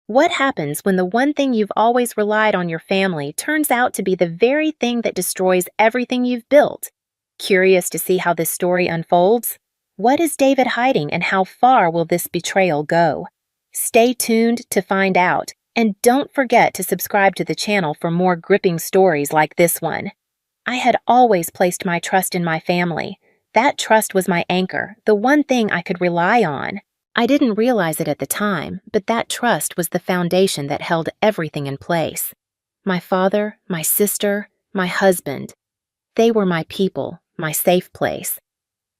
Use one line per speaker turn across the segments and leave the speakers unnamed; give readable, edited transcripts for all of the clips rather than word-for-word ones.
What happens when the one thing you've always relied on your family turns out to be the very thing that destroys everything you've built? Curious to see how this story unfolds? What is David hiding and how far will this betrayal go? Stay tuned to find out, and don't forget to subscribe to the channel for more gripping stories like this one. I had always placed my trust in my family. That trust was my anchor, the one thing I could rely on. I didn't realize it at the time, but that trust was the foundation that held everything in place. My father, my sister, my husband. They were my people, my safe place.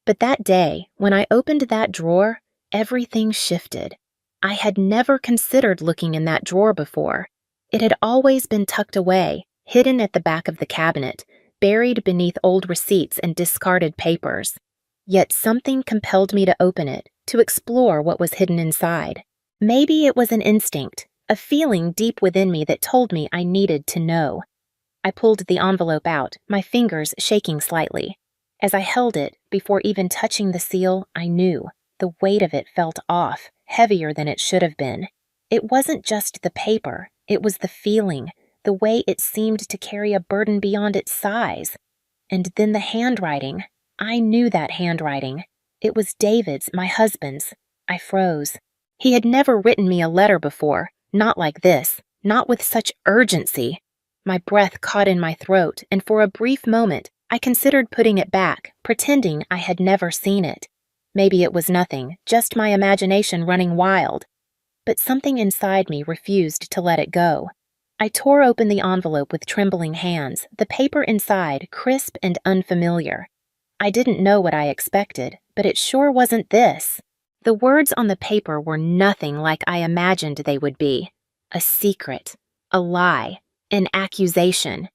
But that day, when I opened that drawer, everything shifted. I had never considered looking in that drawer before. It had always been tucked away, hidden at the back of the cabinet, buried beneath old receipts and discarded papers. Yet something compelled me to open it, to explore what was hidden inside. Maybe it was an instinct, a feeling deep within me that told me I needed to know. I pulled the envelope out, my fingers shaking slightly. As I held it, before even touching the seal, I knew. The weight of it felt off, heavier than it should have been. It wasn't just the paper, it was the feeling, the way it seemed to carry a burden beyond its size. And then the handwriting. I knew that handwriting. It was David's, my husband's. I froze. He had never written me a letter before, not like this, not with such urgency. My breath caught in my throat, and for a brief moment, I considered putting it back, pretending I had never seen it. Maybe it was nothing, just my imagination running wild. But something inside me refused to let it go. I tore open the envelope with trembling hands, the paper inside crisp and unfamiliar. I didn't know what I expected, but it sure wasn't this. The words on the paper were nothing like I imagined they would be. A secret, a lie, an accusation.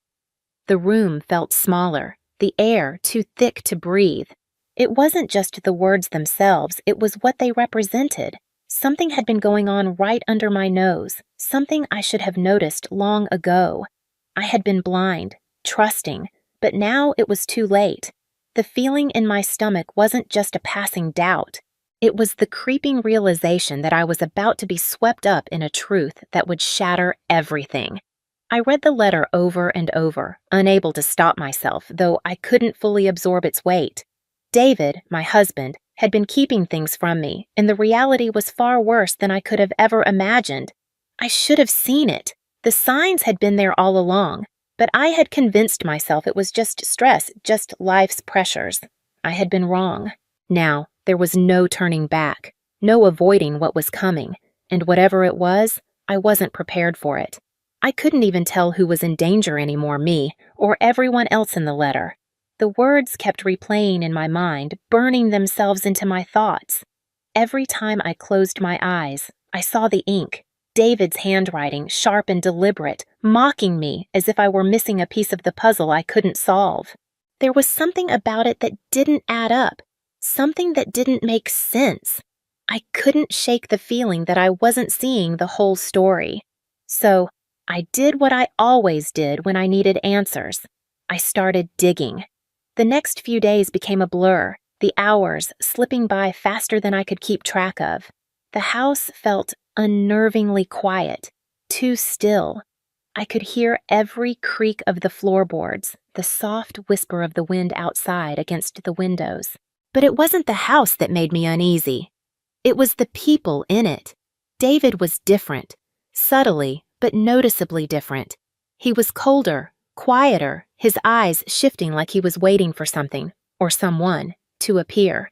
The room felt smaller, the air too thick to breathe. It wasn't just the words themselves, it was what they represented. Something had been going on right under my nose, something I should have noticed long ago. I had been blind, trusting, but now it was too late. The feeling in my stomach wasn't just a passing doubt. It was the creeping realization that I was about to be swept up in a truth that would shatter everything. I read the letter over and over, unable to stop myself, though I couldn't fully absorb its weight. David, my husband, had been keeping things from me, and the reality was far worse than I could have ever imagined. I should have seen it. The signs had been there all along, but I had convinced myself it was just stress, just life's pressures. I had been wrong. Now, there was no turning back, no avoiding what was coming, and whatever it was, I wasn't prepared for it. I couldn't even tell who was in danger anymore, me, or everyone else in the letter. The words kept replaying in my mind, burning themselves into my thoughts. Every time I closed my eyes, I saw the ink, David's handwriting, sharp and deliberate, mocking me as if I were missing a piece of the puzzle I couldn't solve. There was something about it that didn't add up, something that didn't make sense. I couldn't shake the feeling that I wasn't seeing the whole story. So, I did what I always did when I needed answers. I started digging. The next few days became a blur, the hours slipping by faster than I could keep track of. The house felt unnervingly quiet, too still. I could hear every creak of the floorboards, the soft whisper of the wind outside against the windows. But it wasn't the house that made me uneasy. It was the people in it. David was different, subtly but noticeably different. He was colder, quieter, his eyes shifting like he was waiting for something, or someone, to appear.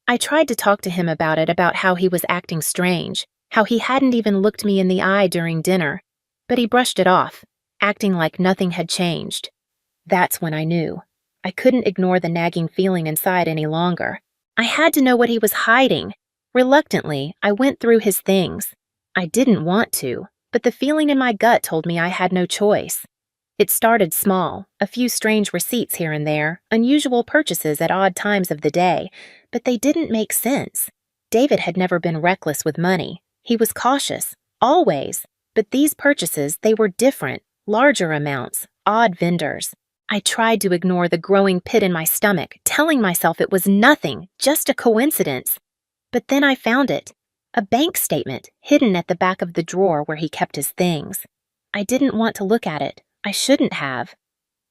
I tried to talk to him about how he was acting strange, how he hadn't even looked me in the eye during dinner, but he brushed it off, acting like nothing had changed. That's when I knew. I couldn't ignore the nagging feeling inside any longer. I had to know what he was hiding. Reluctantly, I went through his things. I didn't want to, but the feeling in my gut told me I had no choice. It started small, a few strange receipts here and there, unusual purchases at odd times of the day, but they didn't make sense. David had never been reckless with money. He was cautious, always, but these purchases, they were different, larger amounts, odd vendors. I tried to ignore the growing pit in my stomach, telling myself it was nothing, just a coincidence. But then I found it. A bank statement hidden at the back of the drawer where he kept his things. I didn't want to look at it. I shouldn't have.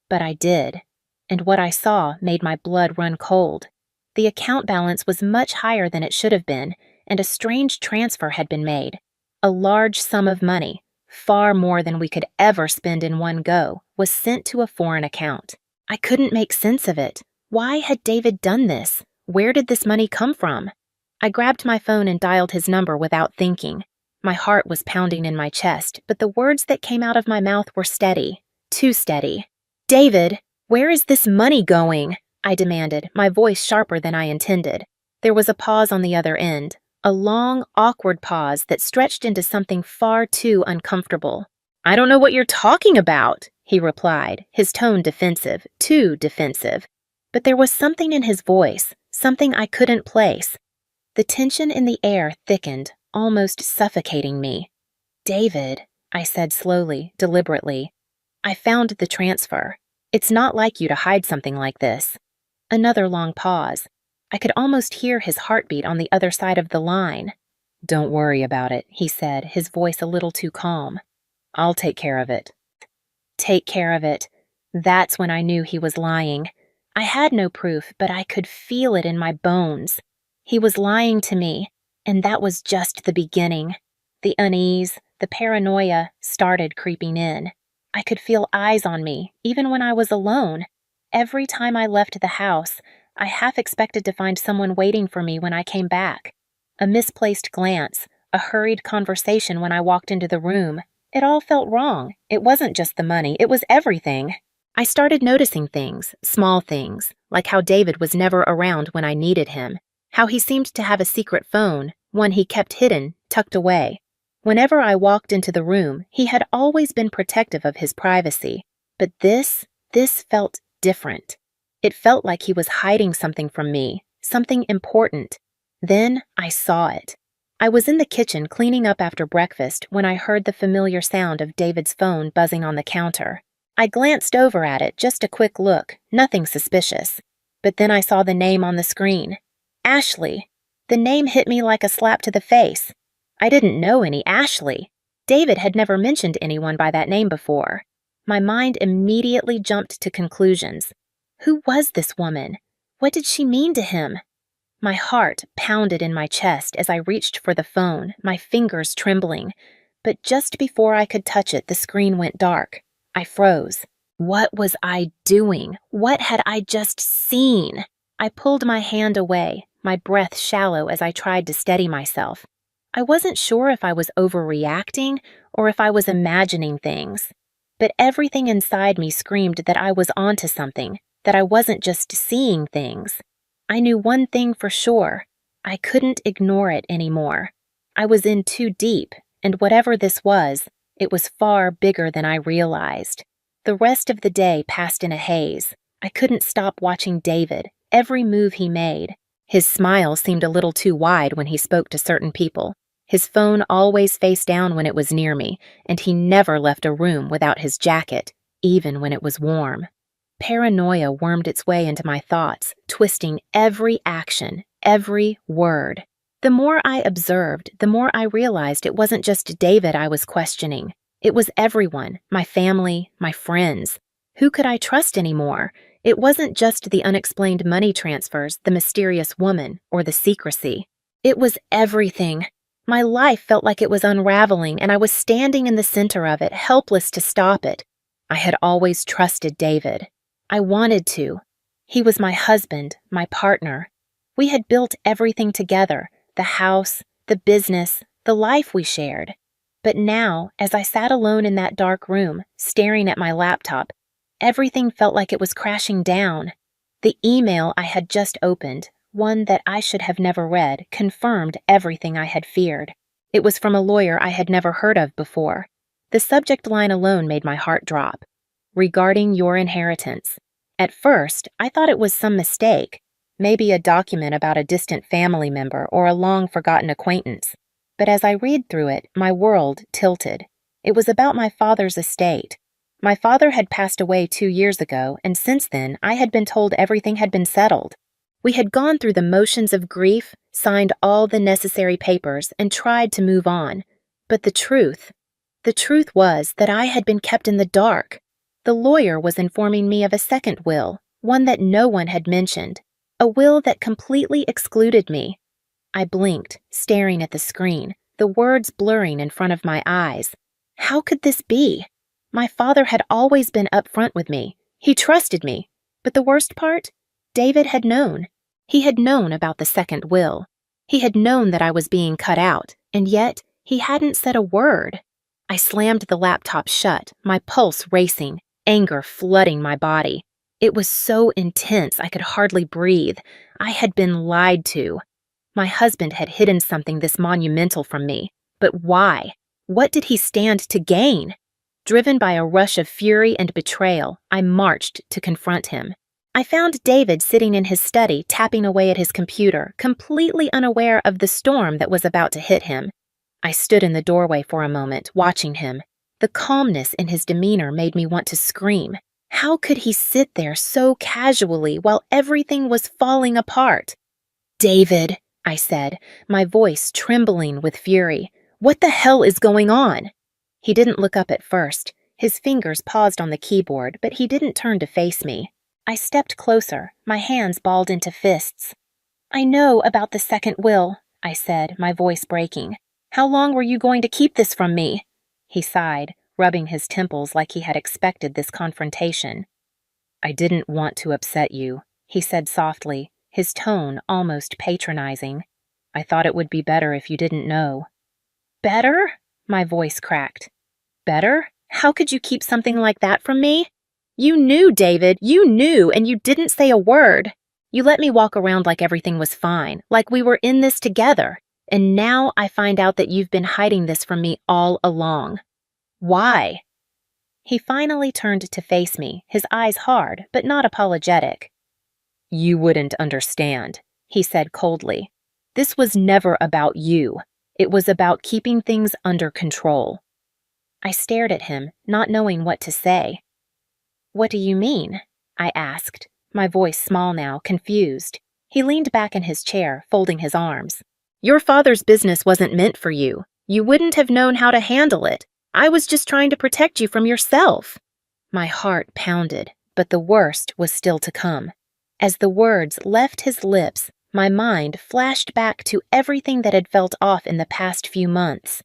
But I did. And what I saw made my blood run cold. The account balance was much higher than it should have been, and a strange transfer had been made. A large sum of money, far more than we could ever spend in one go, was sent to a foreign account. I couldn't make sense of it. Why had David done this? Where did this money come from? I grabbed my phone and dialed his number without thinking. My heart was pounding in my chest, but the words that came out of my mouth were steady. Too steady. "David, where is this money going?" I demanded, my voice sharper than I intended. There was a pause on the other end, a long, awkward pause that stretched into something far too uncomfortable. "I don't know what you're talking about," he replied, his tone defensive, too defensive. But there was something in his voice, something I couldn't place. The tension in the air thickened, almost suffocating me. "David," I said slowly, deliberately, "I found the transfer. It's not like you to hide something like this." Another long pause. I could almost hear his heartbeat on the other side of the line. "Don't worry about it," he said, his voice a little too calm. "I'll take care of it." Take care of it. That's when I knew he was lying. I had no proof, but I could feel it in my bones. He was lying to me, and that was just the beginning. The unease, the paranoia started creeping in. I could feel eyes on me, even when I was alone. Every time I left the house, I half expected to find someone waiting for me when I came back. A misplaced glance, a hurried conversation when I walked into the room. It all felt wrong. It wasn't just the money, it was everything. I started noticing things, small things, like how David was never around when I needed him, how he seemed to have a secret phone, one he kept hidden, tucked away. Whenever I walked into the room, he had always been protective of his privacy. But this felt different. It felt like he was hiding something from me, something important. Then I saw it. I was in the kitchen cleaning up after breakfast when I heard the familiar sound of David's phone buzzing on the counter. I glanced over at it, just a quick look, nothing suspicious. But then I saw the name on the screen. Ashley. The name hit me like a slap to the face. I didn't know any Ashley. David had never mentioned anyone by that name before. My mind immediately jumped to conclusions. Who was this woman? What did she mean to him? My heart pounded in my chest as I reached for the phone, my fingers trembling. But just before I could touch it, the screen went dark. I froze. What was I doing? What had I just seen? I pulled my hand away, my breath shallow as I tried to steady myself. I wasn't sure if I was overreacting or if I was imagining things. But everything inside me screamed that I was onto something, that I wasn't just seeing things. I knew one thing for sure. I couldn't ignore it anymore. I was in too deep, and whatever this was, it was far bigger than I realized. The rest of the day passed in a haze. I couldn't stop watching David, every move he made. His smile seemed a little too wide when he spoke to certain people. His phone always face down when it was near me, and he never left a room without his jacket, even when it was warm. Paranoia wormed its way into my thoughts, twisting every action, every word. The more I observed, the more I realized it wasn't just David I was questioning. It was everyone, my family, my friends. Who could I trust anymore? It wasn't just the unexplained money transfers, the mysterious woman, or the secrecy. It was everything. My life felt like it was unraveling, and I was standing in the center of it, helpless to stop it. I had always trusted David. I wanted to. He was my husband, my partner. We had built everything together, the house, the business, the life we shared. But now, as I sat alone in that dark room, staring at my laptop, everything felt like it was crashing down. The email I had just opened, one that I should have never read, confirmed everything I had feared. It was from a lawyer I had never heard of before. The subject line alone made my heart drop. Regarding your inheritance. At first, I thought it was some mistake, maybe a document about a distant family member or a long-forgotten acquaintance. But as I read through it, my world tilted. It was about my father's estate. My father had passed away 2 years ago, and since then, I had been told everything had been settled. We had gone through the motions of grief, signed all the necessary papers, and tried to move on. But the truth was that I had been kept in the dark. The lawyer was informing me of a second will, one that no one had mentioned, a will that completely excluded me. I blinked, staring at the screen, the words blurring in front of my eyes. How could this be? My father had always been upfront with me. He trusted me. But the worst part? David had known. He had known about the second will. He had known that I was being cut out, and yet he hadn't said a word. I slammed the laptop shut, my pulse racing, anger flooding my body. It was so intense I could hardly breathe. I had been lied to. My husband had hidden something this monumental from me. But why? What did he stand to gain? Driven by a rush of fury and betrayal, I marched to confront him. I found David sitting in his study, tapping away at his computer, completely unaware of the storm that was about to hit him. I stood in the doorway for a moment, watching him. The calmness in his demeanor made me want to scream. How could he sit there so casually while everything was falling apart? "David," I said, my voice trembling with fury. "What the hell is going on?" He didn't look up at first. His fingers paused on the keyboard, but he didn't turn to face me. I stepped closer, my hands balled into fists. "I know about the second will," I said, my voice breaking. "How long were you going to keep this from me?" He sighed, rubbing his temples like he had expected this confrontation. "I didn't want to upset you," he said softly, his tone almost patronizing. "I thought it would be better if you didn't know." "Better?" My voice cracked. "Better? How could you keep something like that from me? You knew, David, you knew, and you didn't say a word. You let me walk around like everything was fine, like we were in this together, and now I find out that you've been hiding this from me all along. Why?" He finally turned to face me, his eyes hard, but not apologetic. "You wouldn't understand," he said coldly. "This was never about you. It was about keeping things under control." I stared at him, not knowing what to say. "What do you mean?" I asked, my voice small now, confused. He leaned back in his chair, folding his arms. "Your father's business wasn't meant for you. You wouldn't have known how to handle it. I was just trying to protect you from yourself." My heart pounded, but the worst was still to come. As the words left his lips, my mind flashed back to everything that had felt off in the past few months.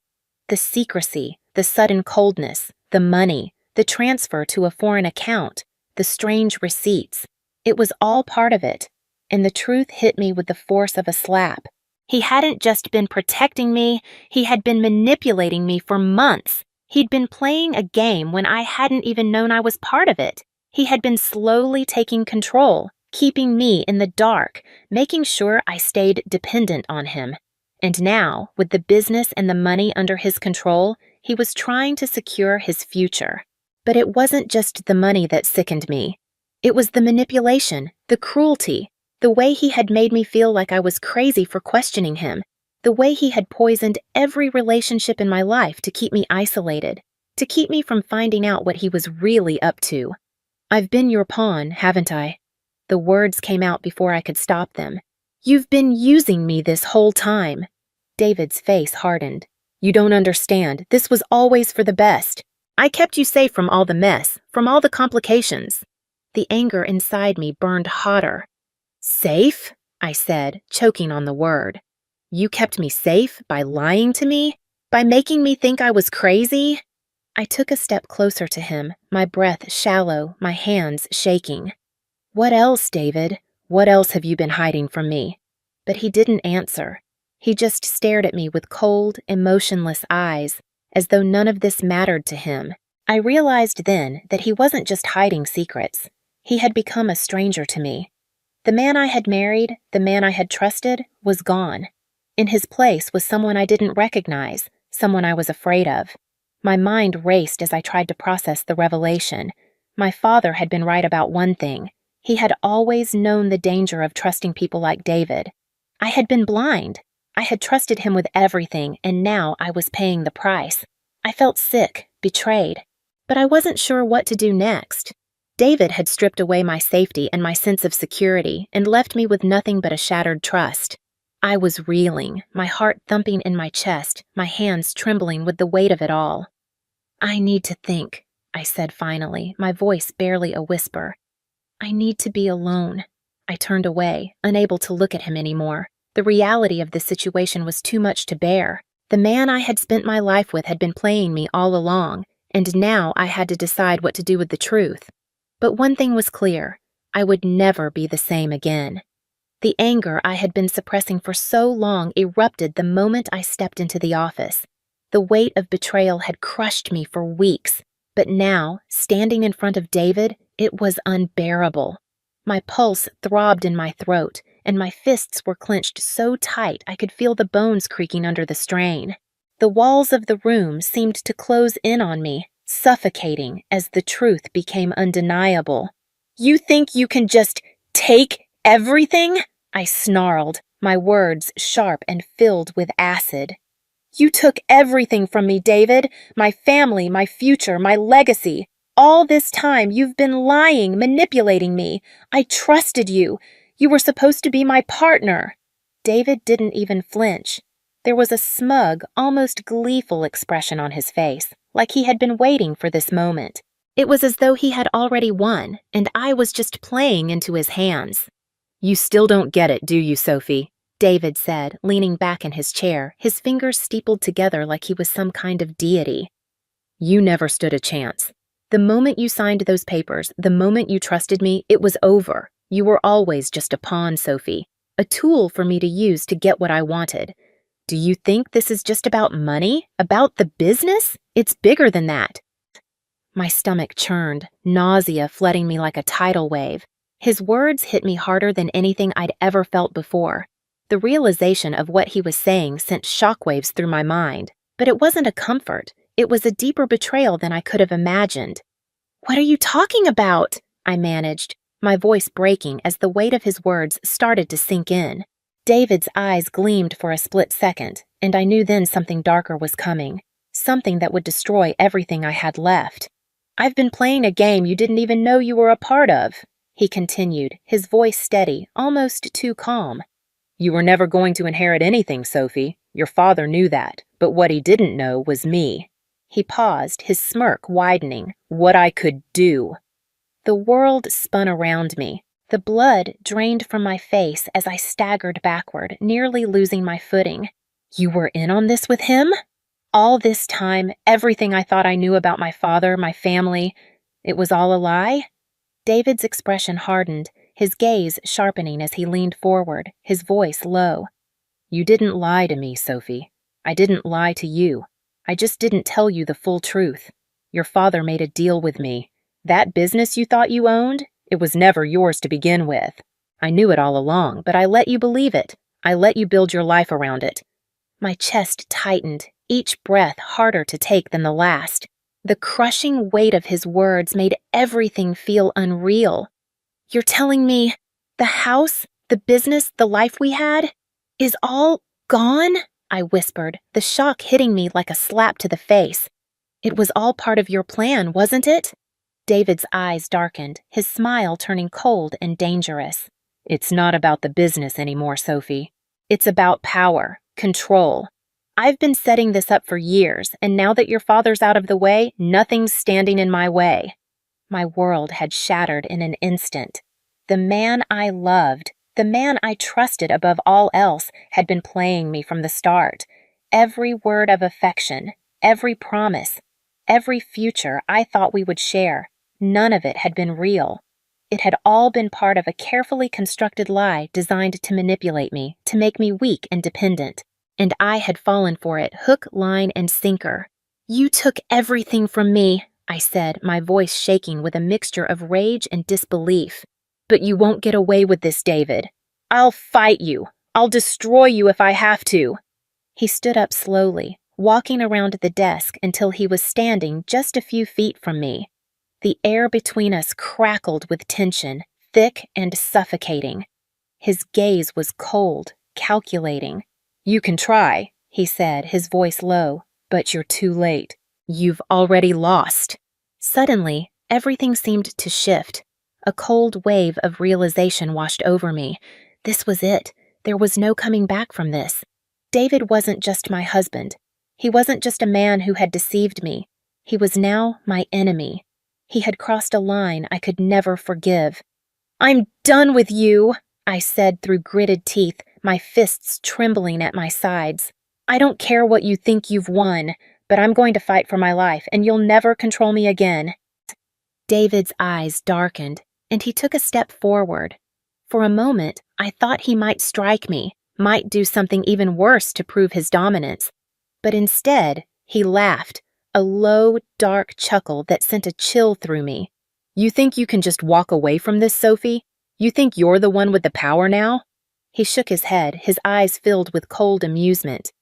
The secrecy, the sudden coldness, the money, the transfer to a foreign account, the strange receipts. It was all part of it, and the truth hit me with the force of a slap. He hadn't just been protecting me, he had been manipulating me for months. He'd been playing a game when I hadn't even known I was part of it. He had been slowly taking control, keeping me in the dark, making sure I stayed dependent on him. And now, with the business and the money under his control, he was trying to secure his future. But it wasn't just the money that sickened me. It was the manipulation, the cruelty, the way he had made me feel like I was crazy for questioning him, the way he had poisoned every relationship in my life to keep me isolated, to keep me from finding out what he was really up to. "I've been your pawn, haven't I?" The words came out before I could stop them. "You've been using me this whole time." David's face hardened. "You don't understand. This was always for the best. I kept you safe from all the mess, from all the complications." The anger inside me burned hotter. "Safe?" I said, choking on the word. "You kept me safe by lying to me? By making me think I was crazy?" I took a step closer to him, my breath shallow, my hands shaking. "What else, David? What else have you been hiding from me?" But he didn't answer. He just stared at me with cold, emotionless eyes, as though none of this mattered to him. I realized then that he wasn't just hiding secrets. He had become a stranger to me. The man I had married, the man I had trusted, was gone. In his place was someone I didn't recognize, someone I was afraid of. My mind raced as I tried to process the revelation. My father had been right about one thing. He had always known the danger of trusting people like David. I had been blind. I had trusted him with everything, and now I was paying the price. I felt sick, betrayed. But I wasn't sure what to do next. David had stripped away my safety and my sense of security and left me with nothing but a shattered trust. I was reeling, my heart thumping in my chest, my hands trembling with the weight of it all. "I need to think," I said finally, my voice barely a whisper. "I need to be alone." I turned away, unable to look at him anymore. The reality of the situation was too much to bear. The man I had spent my life with had been playing me all along, and now I had to decide what to do with the truth. But one thing was clear: I would never be the same again. The anger I had been suppressing for so long erupted the moment I stepped into the office. The weight of betrayal had crushed me for weeks, but now, standing in front of David, it was unbearable. My pulse throbbed in my throat, and my fists were clenched so tight I could feel the bones creaking under the strain. The walls of the room seemed to close in on me, suffocating as the truth became undeniable. "You think you can just take everything?" I snarled, my words sharp and filled with acid. "You took everything from me, David. My family, my future, my legacy. All this time you've been lying, manipulating me. I trusted you. You were supposed to be my partner." David didn't even flinch. There was a smug, almost gleeful expression on his face, like he had been waiting for this moment. It was as though he had already won, and I was just playing into his hands. "You still don't get it, do you, Sophie?" David said, leaning back in his chair, his fingers steepled together like he was some kind of deity. "You never stood a chance. The moment you signed those papers, the moment you trusted me, it was over. You were always just a pawn, Sophie, a tool for me to use to get what I wanted. Do you think this is just about money? About the business? It's bigger than that." My stomach churned, nausea flooding me like a tidal wave. His words hit me harder than anything I'd ever felt before. The realization of what he was saying sent shockwaves through my mind, but it wasn't a comfort. It was a deeper betrayal than I could have imagined. "What are you talking about?" I managed, my voice breaking as the weight of his words started to sink in. David's eyes gleamed for a split second, and I knew then something darker was coming, something that would destroy everything I had left. "I've been playing a game you didn't even know you were a part of," he continued, his voice steady, almost too calm. "You were never going to inherit anything, Sophie. Your father knew that, but what he didn't know was me." He paused, his smirk widening. "What I could do." The world spun around me. The blood drained from my face as I staggered backward, nearly losing my footing. "You were in on this with him? All this time, everything I thought I knew about my father, my family, it was all a lie?" David's expression hardened, his gaze sharpening as he leaned forward, his voice low. "You didn't lie to me, Sophie. I didn't lie to you. I just didn't tell you the full truth. Your father made a deal with me. That business you thought you owned, it was never yours to begin with. I knew it all along, but I let you believe it. I let you build your life around it." My chest tightened, each breath harder to take than the last. The crushing weight of his words made everything feel unreal. "You're telling me the house, the business, the life we had, is all gone?" I whispered, the shock hitting me like a slap to the face. "It was all part of your plan, wasn't it?" David's eyes darkened, his smile turning cold and dangerous. "It's not about the business anymore, Sophie. It's about power, control. I've been setting this up for years, and now that your father's out of the way, nothing's standing in my way." My world had shattered in an instant. The man I loved, the man I trusted above all else, had been playing me from the start. Every word of affection, every promise, every future I thought we would share, none of it had been real. It had all been part of a carefully constructed lie designed to manipulate me, to make me weak and dependent. And I had fallen for it, hook, line, and sinker. "You took everything from me," I said, my voice shaking with a mixture of rage and disbelief. "But you won't get away with this, David. I'll fight you. I'll destroy you if I have to." He stood up slowly, walking around the desk until he was standing just a few feet from me. The air between us crackled with tension, thick and suffocating. His gaze was cold, calculating. "You can try," he said, his voice low, "but you're too late. You've already lost." Suddenly, everything seemed to shift. A cold wave of realization washed over me. This was it. There was no coming back from this. David wasn't just my husband. He wasn't just a man who had deceived me. He was now my enemy. He had crossed a line I could never forgive. "I'm done with you," I said through gritted teeth, my fists trembling at my sides. "I don't care what you think you've won, but I'm going to fight for my life, and you'll never control me again." David's eyes darkened, and he took a step forward. For a moment, I thought he might strike me, might do something even worse to prove his dominance. But instead, he laughed, a low, dark chuckle that sent a chill through me. "You think you can just walk away from this, Sophie? You think you're the one with the power now?" He shook his head, his eyes filled with cold amusement.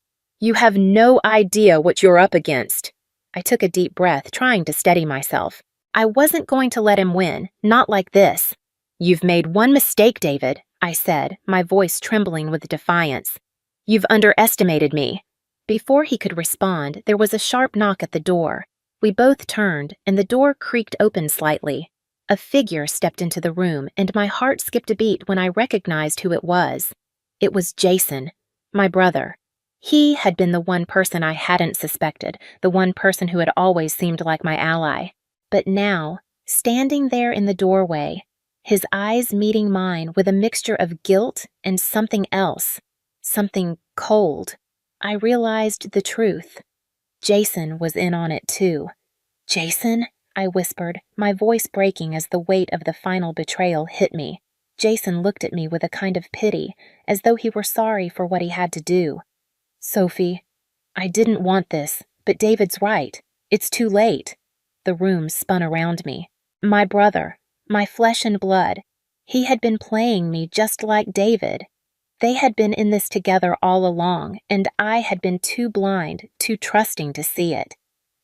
"You have no idea what you're up against." I took a deep breath, trying to steady myself. I wasn't going to let him win, not like this. "You've made one mistake, David," I said, my voice trembling with defiance. "You've underestimated me." Before he could respond, there was a sharp knock at the door. We both turned, and the door creaked open slightly. A figure stepped into the room, and my heart skipped a beat when I recognized who it was. It was Jason, my brother. He had been the one person I hadn't suspected, the one person who had always seemed like my ally. But now, standing there in the doorway, his eyes meeting mine with a mixture of guilt and something else, something cold, I realized the truth. Jason was in on it too. "Jason?" I whispered, my voice breaking as the weight of the final betrayal hit me. Jason looked at me with a kind of pity, as though he were sorry for what he had to do. "Sophie, I didn't want this, but David's right. It's too late." The room spun around me. My brother, my flesh and blood, he had been playing me just like David. They had been in this together all along, and I had been too blind, too trusting to see it.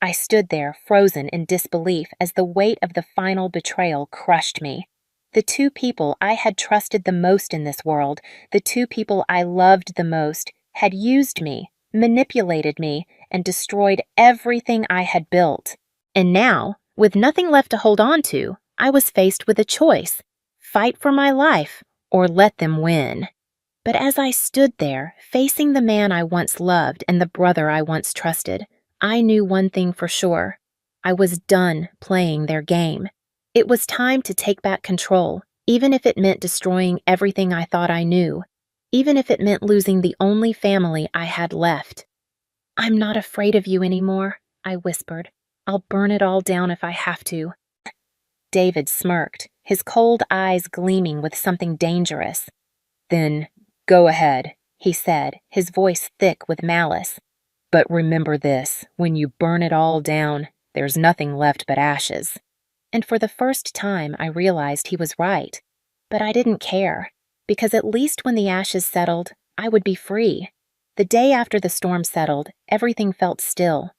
I stood there, frozen in disbelief, as the weight of the final betrayal crushed me. The two people I had trusted the most in this world, the two people I loved the most, had used me, manipulated me, and destroyed everything I had built. And now, with nothing left to hold on to, I was faced with a choice: fight for my life or let them win. But as I stood there, facing the man I once loved and the brother I once trusted, I knew one thing for sure. I was done playing their game. It was time to take back control, even if it meant destroying everything I thought I knew, even if it meant losing the only family I had left. "I'm not afraid of you anymore," I whispered. "I'll burn it all down if I have to." David smirked, his cold eyes gleaming with something dangerous. "Then go ahead," he said, his voice thick with malice. "But remember this, when you burn it all down, there's nothing left but ashes." And for the first time, I realized he was right. But I didn't care, because at least when the ashes settled, I would be free. The day after the storm settled, everything felt still.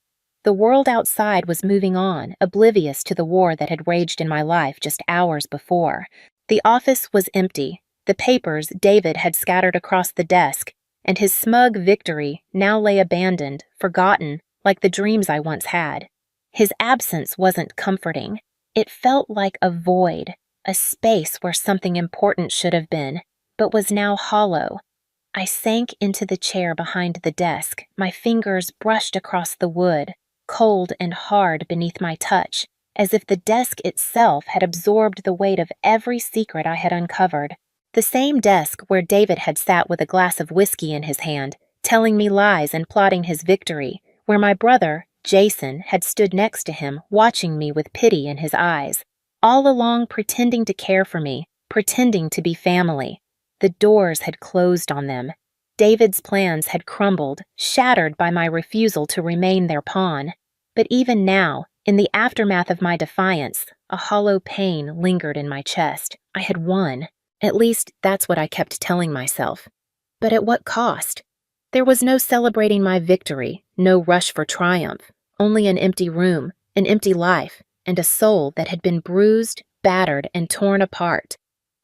The world outside was moving on, oblivious to the war that had raged in my life just hours before. The office was empty. The papers David had scattered across the desk, and his smug victory now lay abandoned, forgotten, like the dreams I once had. His absence wasn't comforting. It felt like a void, a space where something important should have been, but was now hollow. I sank into the chair behind the desk, my fingers brushed across the wood, cold and hard beneath my touch, as if the desk itself had absorbed the weight of every secret I had uncovered. The same desk where David had sat with a glass of whiskey in his hand, telling me lies and plotting his victory, where my brother, Jason, had stood next to him, watching me with pity in his eyes, all along pretending to care for me, pretending to be family. The doors had closed on them. David's plans had crumbled, shattered by my refusal to remain their pawn. But even now, in the aftermath of my defiance, a hollow pain lingered in my chest. I had won. At least, that's what I kept telling myself. But at what cost? There was no celebrating my victory, no rush for triumph, only an empty room, an empty life, and a soul that had been bruised, battered, and torn apart.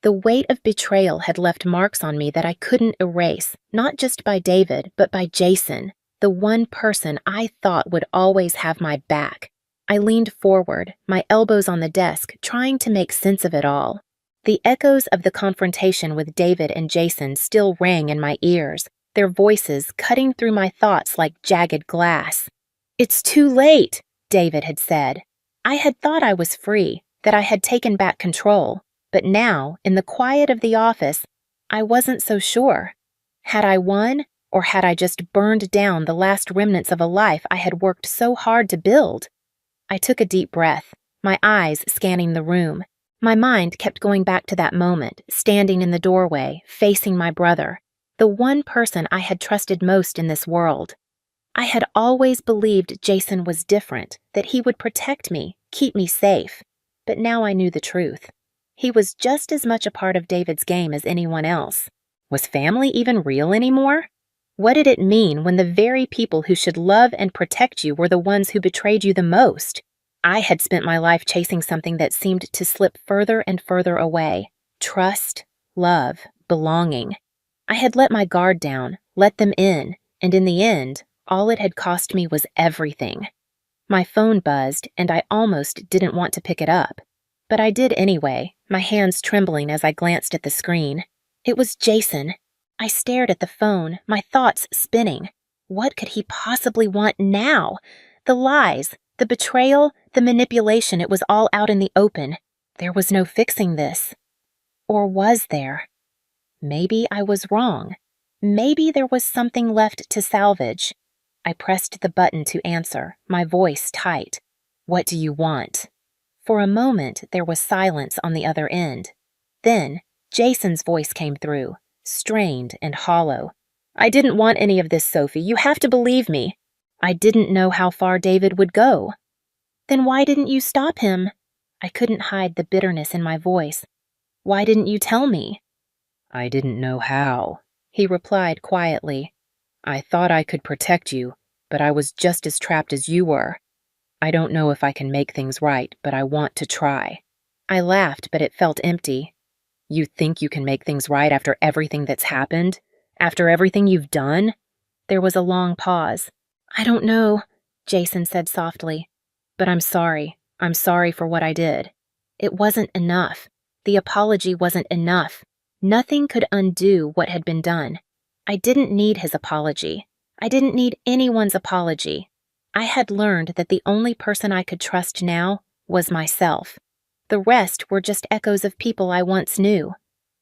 The weight of betrayal had left marks on me that I couldn't erase, not just by David, but by Jason, the one person I thought would always have my back. I leaned forward, my elbows on the desk, trying to make sense of it all. The echoes of the confrontation with David and Jason still rang in my ears, their voices cutting through my thoughts like jagged glass. "It's too late," David had said. I had thought I was free, that I had taken back control, but now, in the quiet of the office, I wasn't so sure. Had I won, or had I just burned down the last remnants of a life I had worked so hard to build? I took a deep breath, my eyes scanning the room. My mind kept going back to that moment, standing in the doorway, facing my brother, the one person I had trusted most in this world. I had always believed Jason was different, that he would protect me, keep me safe. But now I knew the truth. He was just as much a part of David's game as anyone else. Was family even real anymore? What did it mean when the very people who should love and protect you were the ones who betrayed you the most? I had spent my life chasing something that seemed to slip further and further away. Trust, love, belonging. I had let my guard down, let them in, and in the end, all it had cost me was everything. My phone buzzed, and I almost didn't want to pick it up. But I did anyway, my hands trembling as I glanced at the screen. It was Jason. I stared at the phone, my thoughts spinning. What could he possibly want now? The lies, the betrayal, the manipulation, it was all out in the open. There was no fixing this. Or was there? Maybe I was wrong. Maybe there was something left to salvage. I pressed the button to answer, my voice tight. "What do you want?" For a moment, there was silence on the other end. Then, Jason's voice came through, strained and hollow. "I didn't want any of this, Sophie. You have to believe me." I didn't know how far David would go. "Then why didn't you stop him?" I couldn't hide the bitterness in my voice. "Why didn't you tell me?" "I didn't know how," he replied quietly. "I thought I could protect you, but I was just as trapped as you were. I don't know if I can make things right, but I want to try." I laughed, but it felt empty. "You think you can make things right after everything that's happened? After everything you've done?" There was a long pause. "I don't know," Jason said softly. "But I'm sorry. I'm sorry for what I did. It wasn't enough. The apology wasn't enough. Nothing could undo what had been done. I didn't need his apology. I didn't need anyone's apology. I had learned that the only person I could trust now was myself. The rest were just echoes of people I once knew.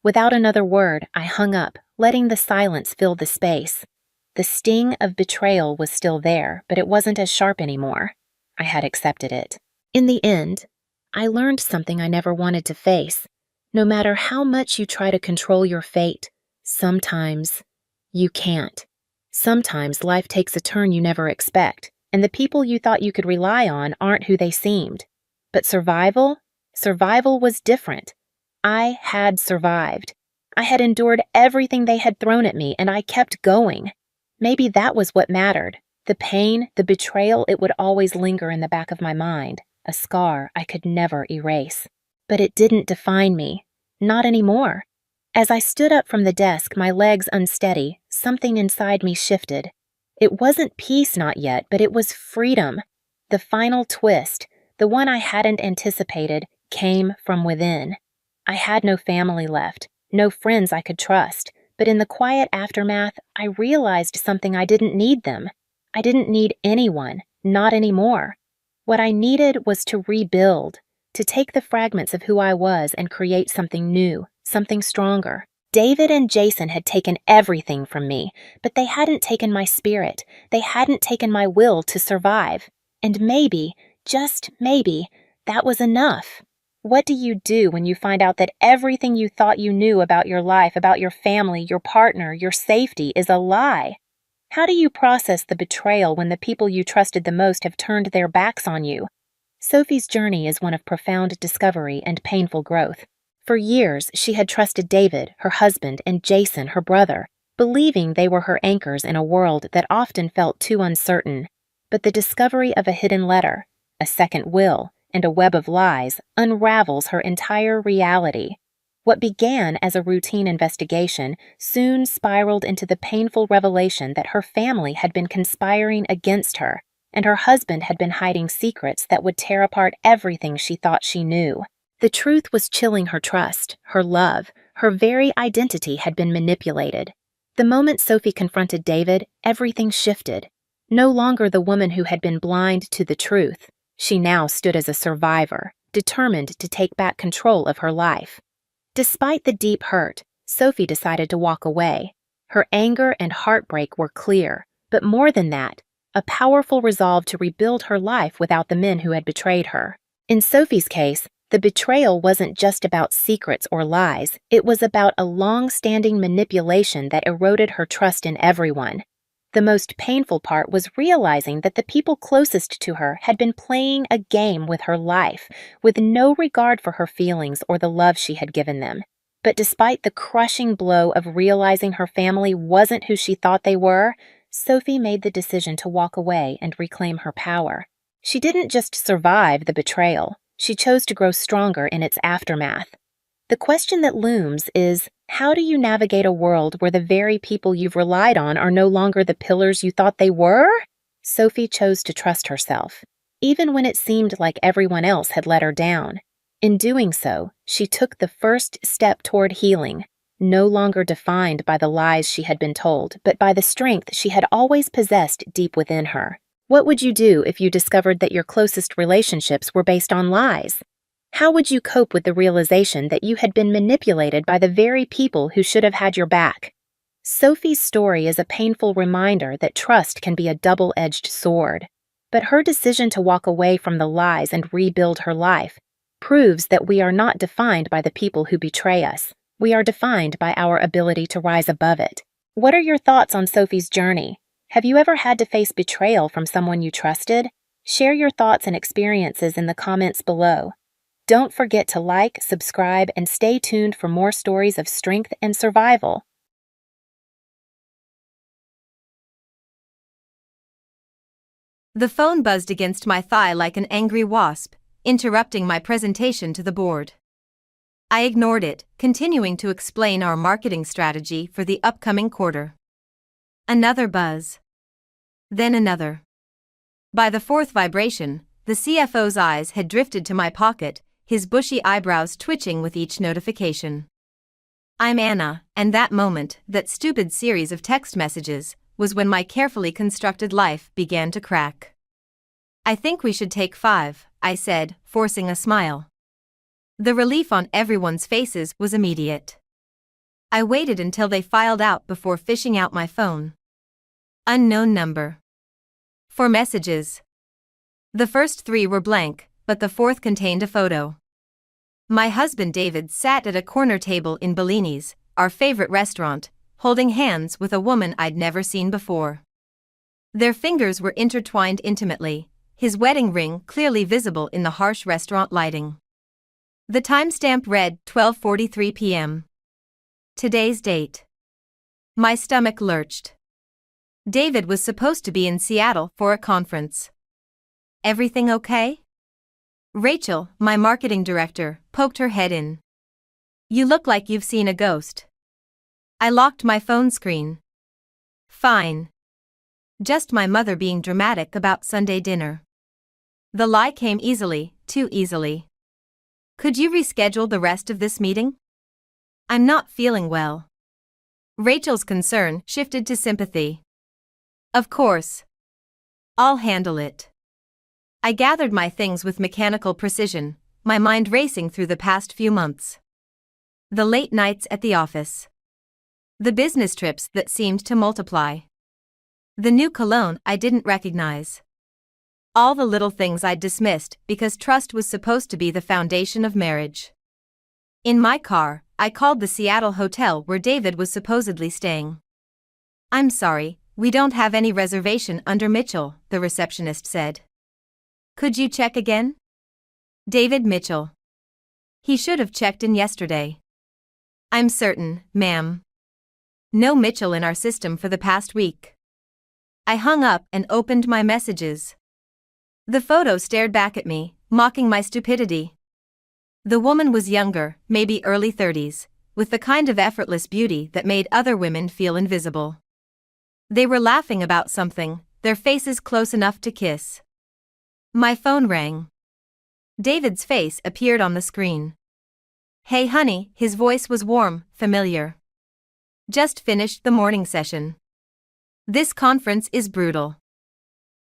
Without another word, I hung up, letting the silence fill the space. The sting of betrayal was still there, but it wasn't as sharp anymore. I had accepted it. In the end, I learned something I never wanted to face. No matter how much you try to control your fate, sometimes you can't. Sometimes life takes a turn you never expect, and the people you thought you could rely on aren't who they seemed. But survival was different. I had survived. I had endured everything they had thrown at me, and I kept going. Maybe that was what mattered. The pain, the betrayal, it would always linger in the back of my mind, a scar I could never erase. But it didn't define me. Not anymore. As I stood up from the desk, my legs unsteady, something inside me shifted. It wasn't peace not yet, but it was freedom. The final twist, the one I hadn't anticipated, came from within. I had no family left, no friends I could trust, but in the quiet aftermath, I realized something. I didn't need them. I didn't need anyone, not anymore. What I needed was to rebuild, to take the fragments of who I was and create something new, something stronger. David and Jason had taken everything from me, but they hadn't taken my spirit. They hadn't taken my will to survive. And maybe, just maybe, that was enough. What do you do when you find out that everything you thought you knew about your life, about your family, your partner, your safety is a lie? How do you process the betrayal when the people you trusted the most have turned their backs on you? Sophie's journey is one of profound discovery and painful growth. For years, she had trusted David, her husband, and Jason, her brother, believing they were her anchors in a world that often felt too uncertain. But the discovery of a hidden letter, a second will, and a web of lies unravels her entire reality. What began as a routine investigation soon spiraled into the painful revelation that her family had been conspiring against her, and her husband had been hiding secrets that would tear apart everything she thought she knew. The truth was chilling her trust, her love, her very identity had been manipulated. The moment Sophie confronted David, everything shifted. No longer the woman who had been blind to the truth, she now stood as a survivor, determined to take back control of her life. Despite the deep hurt, Sophie decided to walk away. Her anger and heartbreak were clear, but more than that, a powerful resolve to rebuild her life without the men who had betrayed her. In Sophie's case, the betrayal wasn't just about secrets or lies, it was about a long-standing manipulation that eroded her trust in everyone. The most painful part was realizing that the people closest to her had been playing a game with her life, with no regard for her feelings or the love she had given them. But despite the crushing blow of realizing her family wasn't who she thought they were, Sophie made the decision to walk away and reclaim her power. She didn't just survive the betrayal, she chose to grow stronger in its aftermath. The question that looms is, how do you navigate a world where the very people you've relied on are no longer the pillars you thought they were? Sophie chose to trust herself, even when it seemed like everyone else had let her down. In doing so, she took the first step toward healing, no longer defined by the lies she had been told, but by the strength she had always possessed deep within her. What would you do if you discovered that your closest relationships were based on lies? How would you cope with the realization that you had been manipulated by the very people who should have had your back? Sophie's story is a painful reminder that trust can be a double-edged sword. But her decision to walk away from the lies and rebuild her life proves that we are not defined by the people who betray us. We are defined by our ability to rise above it. What are your thoughts on Sophie's journey? Have you ever had to face betrayal from someone you trusted? Share your thoughts and experiences in the comments below. Don't forget to like, subscribe, and stay tuned for more stories of strength and survival.
The phone buzzed against my thigh like an angry wasp, interrupting my presentation to the board. I ignored it, continuing to explain our marketing strategy for the upcoming quarter. Another buzz. Then another. By the fourth vibration, the CFO's eyes had drifted to my pocket, his bushy eyebrows twitching with each notification. I'm Anna, and that moment, that stupid series of text messages, was when my carefully constructed life began to crack. I think we should take 5, I said, forcing a smile. The relief on everyone's faces was immediate. I waited until they filed out before fishing out my phone. Unknown number. 4 messages. The first 3 were blank, but the fourth contained a photo. My husband David sat at a corner table in Bellini's, our favorite restaurant, holding hands with a woman I'd never seen before. Their fingers were intertwined intimately, his wedding ring clearly visible in the harsh restaurant lighting. The timestamp read 12:43 p.m. Today's date. My stomach lurched. David was supposed to be in Seattle for a conference. Everything okay? Rachel, my marketing director, poked her head in. You look like you've seen a ghost. I locked my phone screen. Fine. Just my mother being dramatic about Sunday dinner. The lie came easily, too easily. Could you reschedule the rest of this meeting? I'm not feeling well. Rachel's concern shifted to sympathy. Of course. I'll handle it. I gathered my things with mechanical precision, my mind racing through the past few months. The late nights at the office. The business trips that seemed to multiply. The new cologne I didn't recognize. All the little things I'd dismissed because trust was supposed to be the foundation of marriage. In my car, I called the Seattle hotel where David was supposedly staying. I'm sorry, we don't have any reservation under Mitchell, the receptionist said. Could you check again? David Mitchell. He should have checked in yesterday. I'm certain, ma'am. No Mitchell in our system for the past week. I hung up and opened my messages. The photo stared back at me, mocking my stupidity. The woman was younger, maybe early 30s, with the kind of effortless beauty that made other women feel invisible. They were laughing about something, their faces close enough to kiss. My phone rang. David's face appeared on the screen. Hey honey, his voice was warm, familiar. Just finished the morning session. This conference is brutal.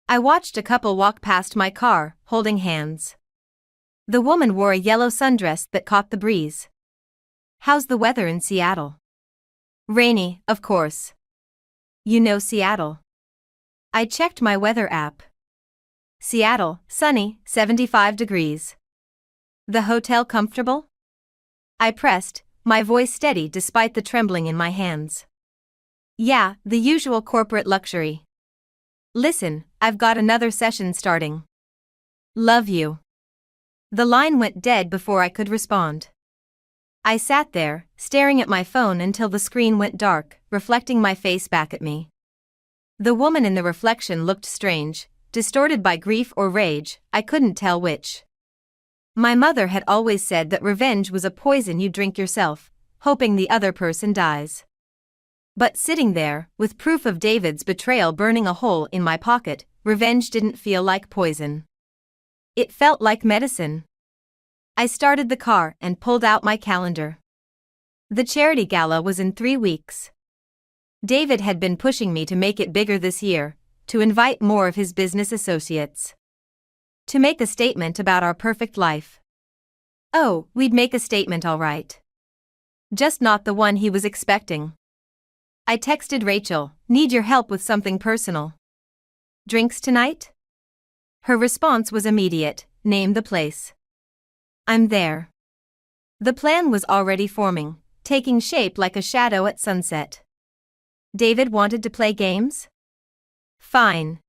I watched a couple walk past my car, holding hands. The woman wore a yellow sundress that caught the breeze. How's the weather in Seattle? Rainy, of course. You know Seattle. I checked my weather app. Seattle, sunny, 75 degrees. The hotel comfortable? I pressed, my voice steady despite the trembling in my hands. Yeah, the usual corporate luxury. Listen, I've got another session starting. Love you. The line went dead before I could respond. I sat there, staring at my phone until the screen went dark, reflecting my face back at me. The woman in the reflection looked strange, distorted by grief or rage, I couldn't tell which. My mother had always said that revenge was a poison you drink yourself, hoping the other person dies. But sitting there, with proof of David's betrayal burning a hole in my pocket, revenge didn't feel like poison. It felt like medicine. I started the car and pulled out my calendar. The charity gala was in 3 weeks. David had been pushing me to make it bigger this year, to invite more of his business associates. To make a statement about our perfect life. Oh, we'd make a statement all right. Just not the one he was expecting. I texted Rachel, need your help with something personal. Drinks tonight? Her response was immediate, name the place. I'm there. The plan was already forming, taking shape like a shadow at sunset. David wanted to play games? Fine.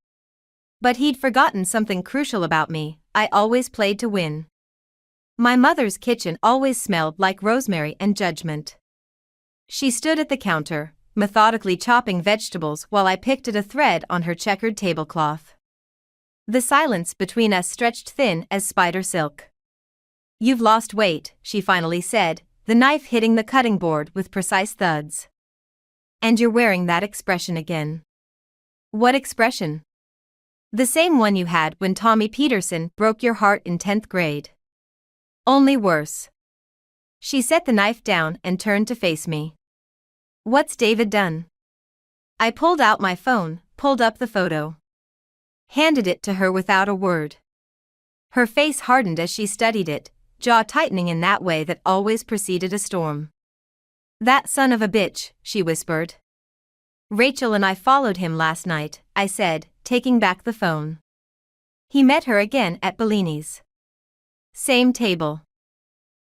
But he'd forgotten something crucial about me, I always played to win. My mother's kitchen always smelled like rosemary and judgment. She stood at the counter, methodically chopping vegetables while I picked at a thread on her checkered tablecloth. The silence between us stretched thin as spider silk. You've lost weight, she finally said, the knife hitting the cutting board with precise thuds. And you're wearing that expression again. What expression? The same one you had when Tommy Peterson broke your heart in 10th grade. Only worse. She set the knife down and turned to face me. What's David done? I pulled out my phone, pulled up the photo. Handed it to her without a word. Her face hardened as she studied it, jaw tightening in that way that always preceded a storm. That son of a bitch, she whispered. Rachel and I followed him last night, I said, taking back the phone. He met her again at Bellini's. Same table.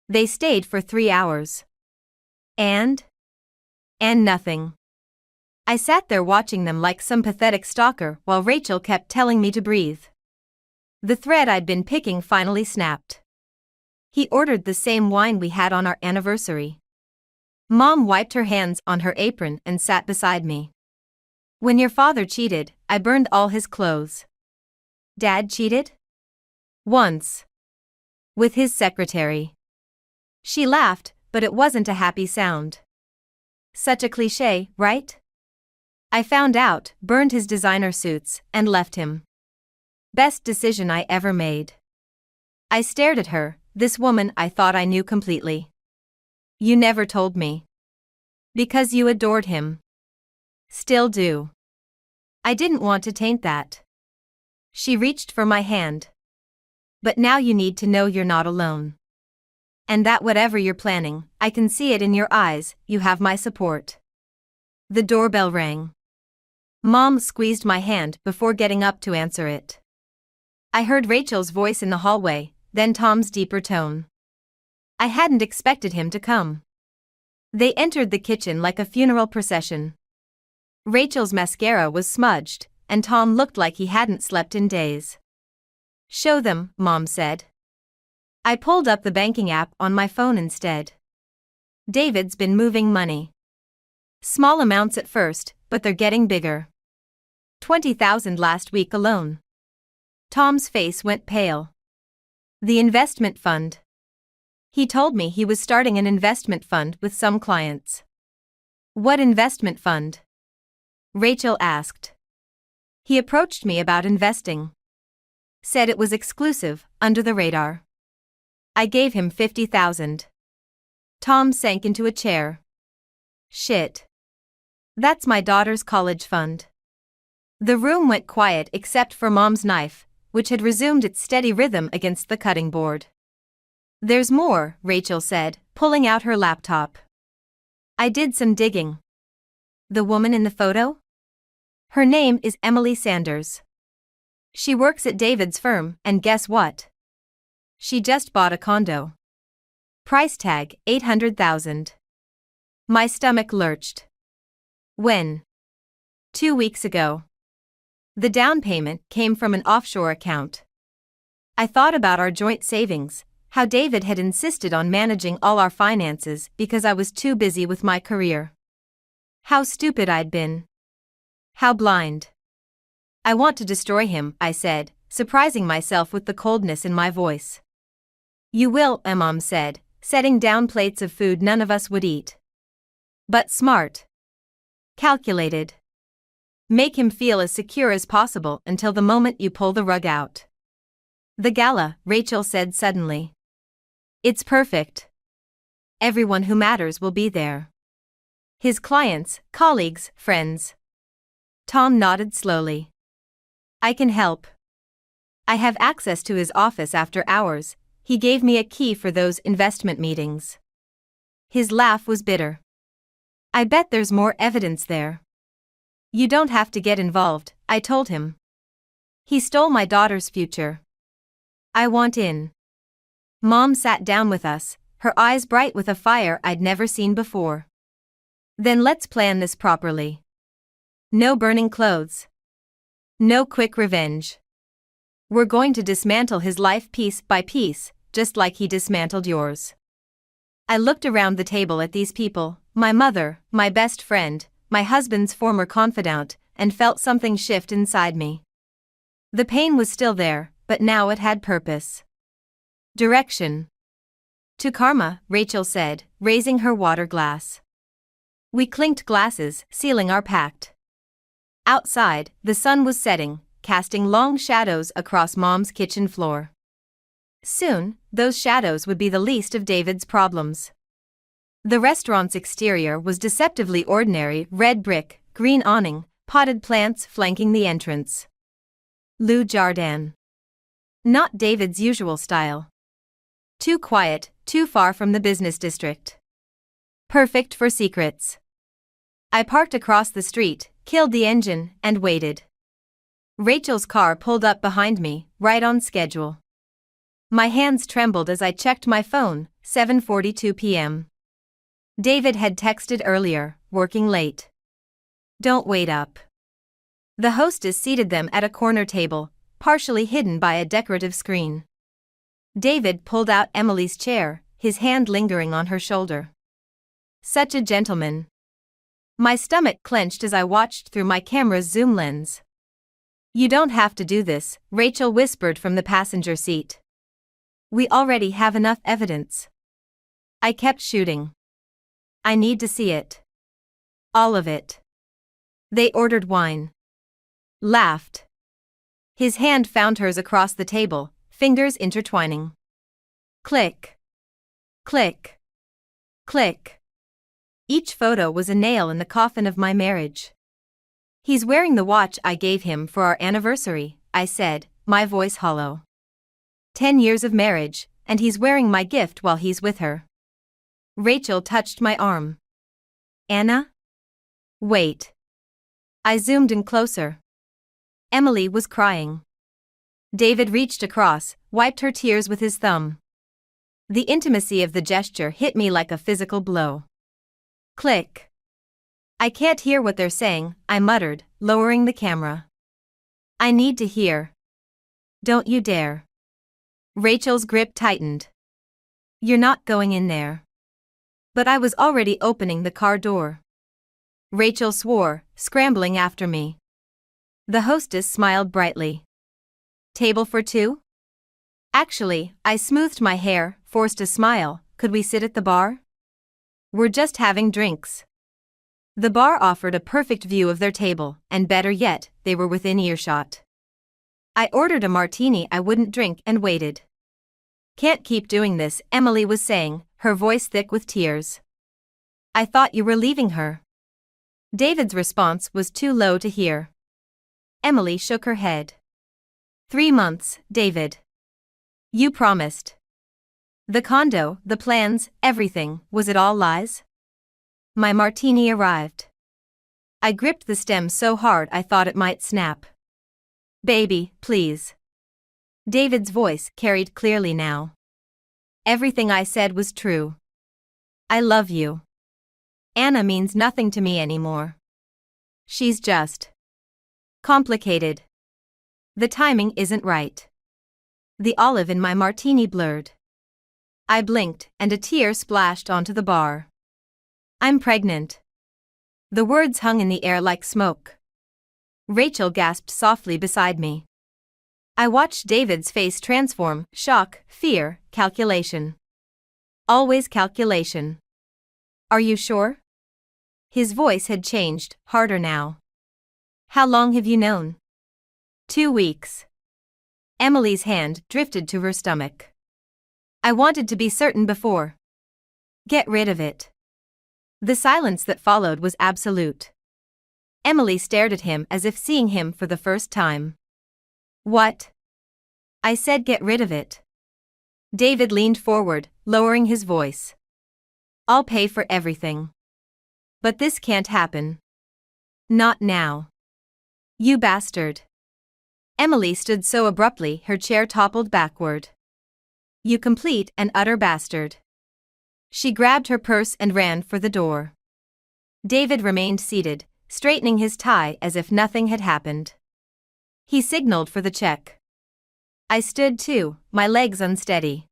They stayed for 3 hours. And nothing. I sat there watching them like some pathetic stalker while Rachel kept telling me to breathe. The thread I'd been picking finally snapped. He ordered the same wine we had on our anniversary. Mom wiped her hands on her apron and sat beside me. When your father cheated, I burned all his clothes. Dad cheated? Once. With his secretary. She laughed, but it wasn't a happy sound. Such a cliché, right? I found out, burned his designer suits, and left him. Best decision I ever made. I stared at her, this woman I thought I knew completely. You never told me. Because you adored him. Still do. I didn't want to taint that. She reached for my hand. But now you need to know you're not alone. And that whatever you're planning, I can see it in your eyes, you have my support. The doorbell rang. Mom squeezed my hand before getting up to answer it. I heard Rachel's voice in the hallway, then Tom's deeper tone. I hadn't expected him to come. They entered the kitchen like a funeral procession. Rachel's mascara was smudged, and Tom looked like he hadn't slept in days. Show them, Mom said. I pulled up the banking app on my phone instead. David's been moving money. Small amounts at first, but they're getting bigger. 20,000 last week alone. Tom's face went pale. The investment fund. He told me he was starting an investment fund with some clients. What investment fund? Rachel asked. He approached me about investing. Said it was exclusive, under the radar. I gave him 50,000. Tom sank into a chair. Shit. That's my daughter's college fund. The room went quiet except for Mom's knife, which had resumed its steady rhythm against the cutting board. There's more, Rachel said, pulling out her laptop. I did some digging. The woman in the photo? Her name is Emily Sanders. She works at David's firm, and guess what? She just bought a condo. Price tag $800,000. My stomach lurched. When? 2 weeks ago. The down payment came from an offshore account. I thought about our joint savings, how David had insisted on managing all our finances because I was too busy with my career. How stupid I'd been. How blind. I want to destroy him, I said, surprising myself with the coldness in my voice. You will, Mom said, setting down plates of food none of us would eat. But smart. Calculated. Make him feel as secure as possible until the moment you pull the rug out. The gala, Rachel said suddenly. It's perfect. Everyone who matters will be there. His clients, colleagues, friends. Tom nodded slowly. I can help. I have access to his office after hours. He gave me a key for those investment meetings. His laugh was bitter. I bet there's more evidence there. You don't have to get involved, I told him. He stole my daughter's future. I want in. Mom sat down with us, her eyes bright with a fire I'd never seen before. Then let's plan this properly. No burning clothes. No quick revenge. We're going to dismantle his life piece by piece, just like he dismantled yours. I looked around the table at these people, my mother, my best friend, my husband's former confidant, and felt something shift inside me. The pain was still there, but now it had purpose. Direction. To karma, Rachel said, raising her water glass. We clinked glasses, sealing our pact. Outside, the sun was setting, casting long shadows across Mom's kitchen floor. Soon, those shadows would be the least of David's problems. The restaurant's exterior was deceptively ordinary: red brick, green awning, potted plants flanking the entrance. Lou Jardin. Not David's usual style. Too quiet, too far from the business district. Perfect for secrets. I parked across the street, killed the engine, and waited. Rachel's car pulled up behind me, right on schedule. My hands trembled as I checked my phone, 7:42 p.m. David had texted earlier, working late. Don't wait up. The hostess seated them at a corner table, partially hidden by a decorative screen. David pulled out Emily's chair, his hand lingering on her shoulder. Such a gentleman. My stomach clenched as I watched through my camera's zoom lens. You don't have to do this, Rachel whispered from the passenger seat. We already have enough evidence. I kept shooting. I need to see it. All of it. They ordered wine. Laughed. His hand found hers across the table, fingers intertwining. Click. Click. Click. Each photo was a nail in the coffin of my marriage. He's wearing the watch I gave him for our anniversary, I said, my voice hollow. 10 years of marriage, and he's wearing my gift while he's with her. Rachel touched my arm. Anna? Wait. I zoomed in closer. Emily was crying. David reached across, wiped her tears with his thumb. The intimacy of the gesture hit me like a physical blow. Click. I can't hear what they're saying, I muttered, lowering the camera. I need to hear. Don't you dare. Rachel's grip tightened. You're not going in there. But I was already opening the car door. Rachel swore, scrambling after me. The hostess smiled brightly. Table for two? Actually, I smoothed my hair, forced a smile. Could we sit at the bar? We're just having drinks. The bar offered a perfect view of their table, and better yet, they were within earshot. I ordered a martini I wouldn't drink and waited. Can't keep doing this, Emily was saying, her voice thick with tears. I thought you were leaving her. David's response was too low to hear. Emily shook her head. 3 months, David. You promised. The condo, the plans, everything, was it all lies? My martini arrived. I gripped the stem so hard I thought it might snap. Baby, please. David's voice carried clearly now. Everything I said was true. I love you. Anna means nothing to me anymore. She's just complicated. The timing isn't right. The olive in my martini blurred. I blinked and a tear splashed onto the bar. I'm pregnant. The words hung in the air like smoke. Rachel gasped softly beside me. I watched David's face transform: shock, fear, calculation. Always calculation. Are you sure? His voice had changed, harder now. How long have you known? 2 weeks. Emily's hand drifted to her stomach. I wanted to be certain before. Get rid of it. The silence that followed was absolute. Emily stared at him as if seeing him for the first time. What? I said get rid of it. David leaned forward, lowering his voice. I'll pay for everything. But this can't happen. Not now. You bastard. Emily stood so abruptly her chair toppled backward. You complete and utter bastard. She grabbed her purse and ran for the door. David remained seated, straightening his tie as if nothing had happened. He signaled for the check. I stood too, my legs unsteady.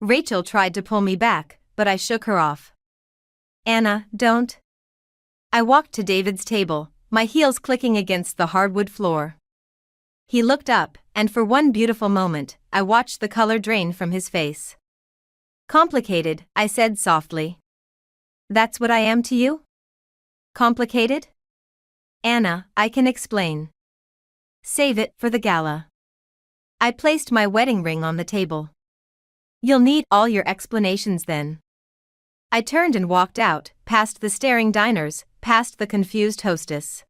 Rachel tried to pull me back, but I shook her off. Anna, don't. I walked to David's table, my heels clicking against the hardwood floor. He looked up, and for one beautiful moment, I watched the color drain from his face. Complicated, I said softly. That's what I am to you? Complicated? Anna, I can explain. Save it for the gala. I placed my wedding ring on the table. You'll need all your explanations then. I turned and walked out, past the staring diners, past the confused hostess.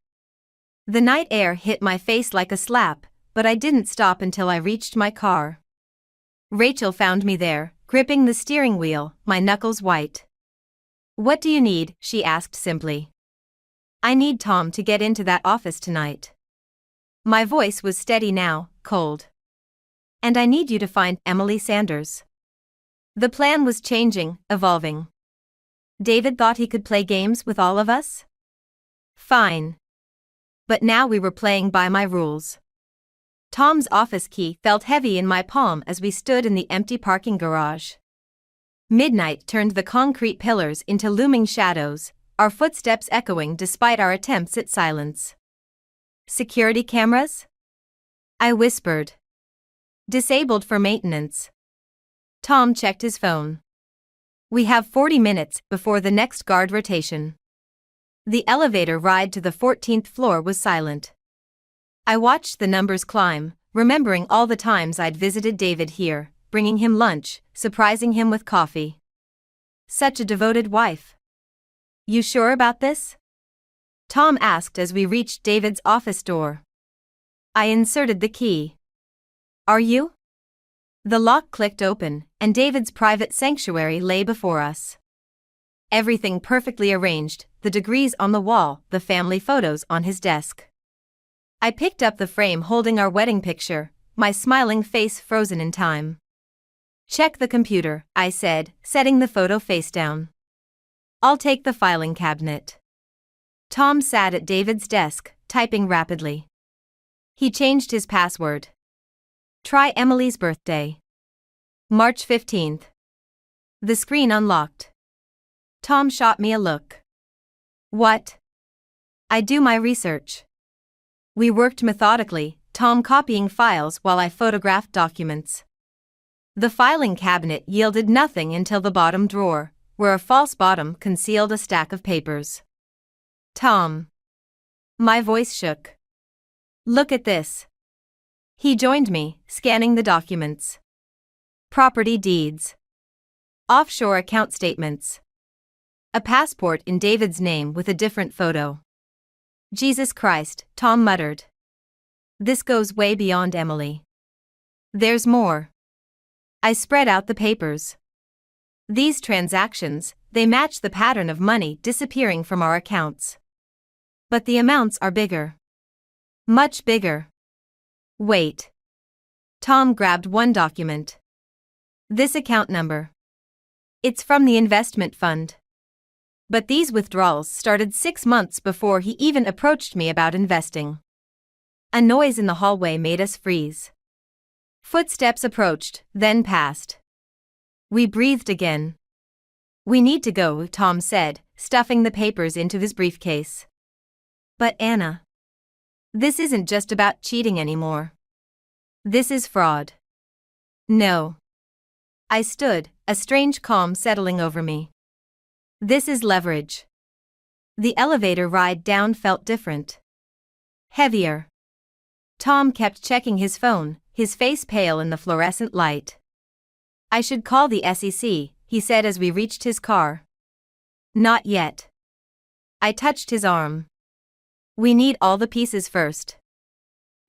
The night air hit my face like a slap, but I didn't stop until I reached my car. Rachel found me there, gripping the steering wheel, my knuckles white. What do you need? She asked simply. I need Tom to get into that office tonight. My voice was steady now, cold. And I need you to find Emily Sanders. The plan was changing, evolving. David thought he could play games with all of us? Fine. But now we were playing by my rules. Tom's office key felt heavy in my palm as we stood in the empty parking garage. Midnight turned the concrete pillars into looming shadows, our footsteps echoing despite our attempts at silence. Security cameras? I whispered. Disabled for maintenance. Tom checked his phone. We have 40 minutes before the next guard rotation. The elevator ride to the 14th floor was silent. I watched the numbers climb, remembering all the times I'd visited David here, bringing him lunch, surprising him with coffee. Such a devoted wife. You sure about this? Tom asked as we reached David's office door. I inserted the key. Are you? The lock clicked open, and David's private sanctuary lay before us. Everything perfectly arranged, the degrees on the wall, the family photos on his desk. I picked up the frame holding our wedding picture, my smiling face frozen in time. Check the computer, I said, setting the photo face down. I'll take the filing cabinet. Tom sat at David's desk, typing rapidly. He changed his password. Try Emily's birthday. March 15th. The screen unlocked. Tom shot me a look. What? I do my research. We worked methodically, Tom copying files while I photographed documents. The filing cabinet yielded nothing until the bottom drawer, where a false bottom concealed a stack of papers. Tom. My voice shook. Look at this. He joined me, scanning the documents. Property deeds. Offshore account statements. A passport in David's name with a different photo. Jesus Christ, Tom muttered. This goes way beyond Emily. There's more. I spread out the papers. These transactions, they match the pattern of money disappearing from our accounts. But the amounts are bigger. Much bigger. Wait. Tom grabbed one document. This account number. It's from the investment fund. But these withdrawals started 6 months before he even approached me about investing. A noise in the hallway made us freeze. Footsteps approached, then passed. We breathed again. We need to go, Tom said, stuffing the papers into his briefcase. But Anna. This isn't just about cheating anymore. This is fraud. No. I stood, a strange calm settling over me. This is leverage. The elevator ride down felt different. Heavier. Tom kept checking his phone, his face pale in the fluorescent light. I should call the SEC, he said as we reached his car. Not yet. I touched his arm. We need all the pieces first.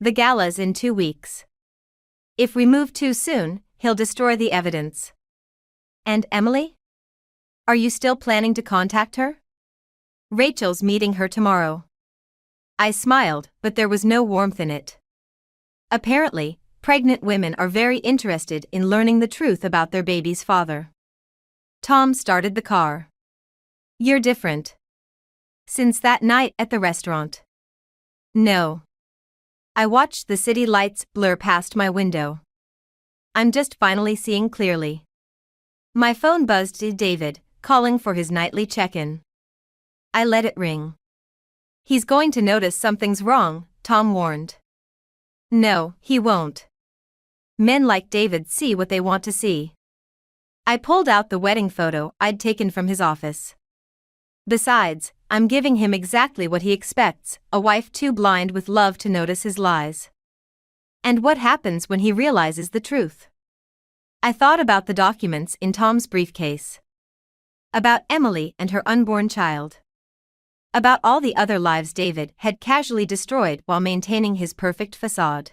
The gala's in 2 weeks. If we move too soon, he'll destroy the evidence. And Emily? Are you still planning to contact her? Rachel's meeting her tomorrow. I smiled, but there was no warmth in it. Apparently, pregnant women are very interested in learning the truth about their baby's father. Tom started the car. You're different. Since that night at the restaurant. No. I watched the city lights blur past my window. I'm just finally seeing clearly. My phone buzzed to David, calling for his nightly check-in. I let it ring. He's going to notice something's wrong, Tom warned. No, he won't. Men like David see what they want to see. I pulled out the wedding photo I'd taken from his office. Besides, I'm giving him exactly what he expects, a wife too blind with love to notice his lies. And what happens when he realizes the truth? I thought about the documents in Tom's briefcase. About Emily and her unborn child. About all the other lives David had casually destroyed while maintaining his perfect facade.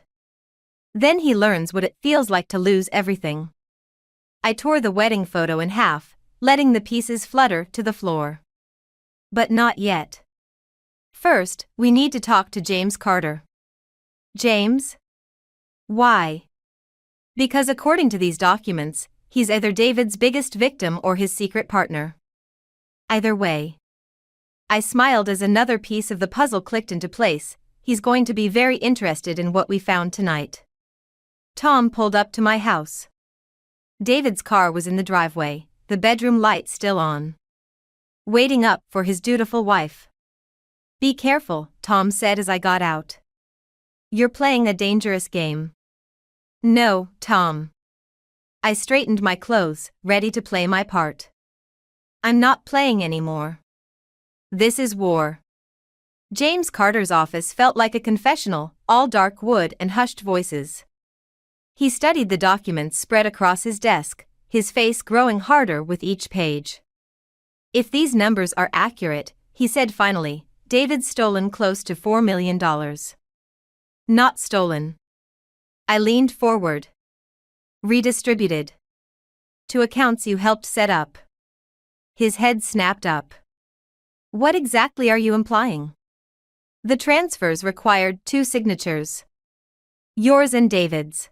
Then he learns what it feels like to lose everything. I tore the wedding photo in half, letting the pieces flutter to the floor. But not yet. First, we need to talk to James Carter. James? Why? Because according to these documents, he's either David's biggest victim or his secret partner. Either way. I smiled as another piece of the puzzle clicked into place. He's going to be very interested in what we found tonight. Tom pulled up to my house. David's car was in the driveway, the bedroom light still on. Waiting up for his dutiful wife. Be careful, Tom said as I got out. You're playing a dangerous game. No, Tom. I straightened my clothes, ready to play my part. I'm not playing anymore. This is war. James Carter's office felt like a confessional, all dark wood and hushed voices. He studied the documents spread across his desk, his face growing harder with each page. If these numbers are accurate, he said finally, David's stolen close to $4 million. Not stolen. I leaned forward. Redistributed. To accounts you helped set up. His head snapped up. What exactly are you implying? The transfers required 2 signatures. Yours and David's.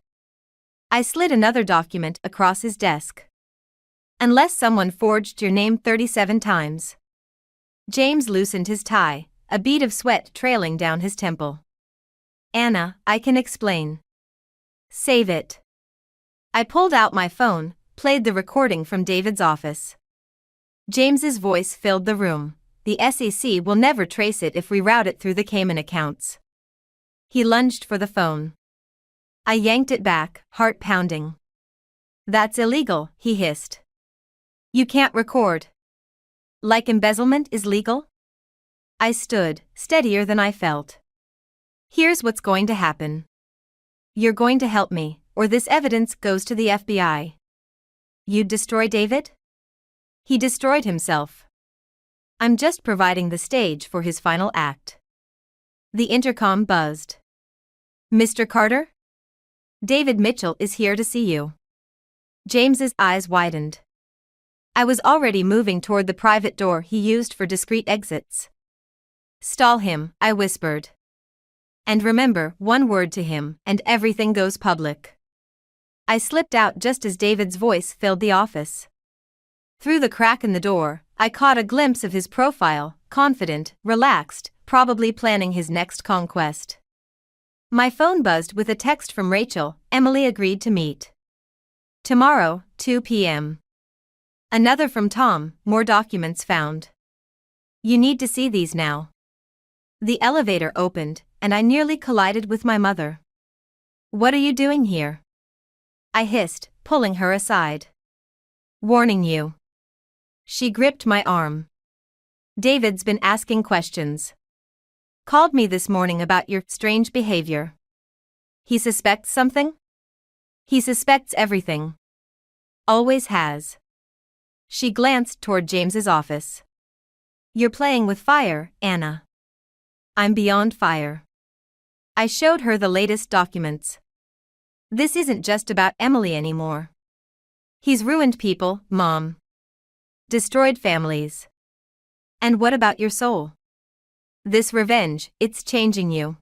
I slid another document across his desk. Unless someone forged your name 37 times. James loosened his tie, a bead of sweat trailing down his temple. Anna, I can explain. Save it. I pulled out my phone, played the recording from David's office. James's voice filled the room. The SEC will never trace it if we route it through the Cayman accounts. He lunged for the phone. I yanked it back, heart pounding. That's illegal, he hissed. You can't record. Like embezzlement is legal? I stood, steadier than I felt. Here's what's going to happen. You're going to help me, or this evidence goes to the FBI. You'd destroy David? He destroyed himself. I'm just providing the stage for his final act. The intercom buzzed. Mr. Carter? David Mitchell is here to see you. James's eyes widened. I was already moving toward the private door he used for discreet exits. Stall him, I whispered. And remember, one word to him, and everything goes public. I slipped out just as David's voice filled the office. Through the crack in the door, I caught a glimpse of his profile, confident, relaxed, probably planning his next conquest. My phone buzzed with a text from Rachel. Emily agreed to meet. Tomorrow, 2 p.m. Another from Tom. More documents found. You need to see these now. The elevator opened, and I nearly collided with my mother. What are you doing here? I hissed, pulling her aside. Warning you. She gripped my arm. David's been asking questions. Called me this morning about your strange behavior. He suspects something? He suspects everything. Always has. She glanced toward James's office. You're playing with fire, Anna. I'm beyond fire. I showed her the latest documents. This isn't just about Emily anymore. He's ruined people, Mom. Destroyed families. And what about your soul? This revenge, it's changing you.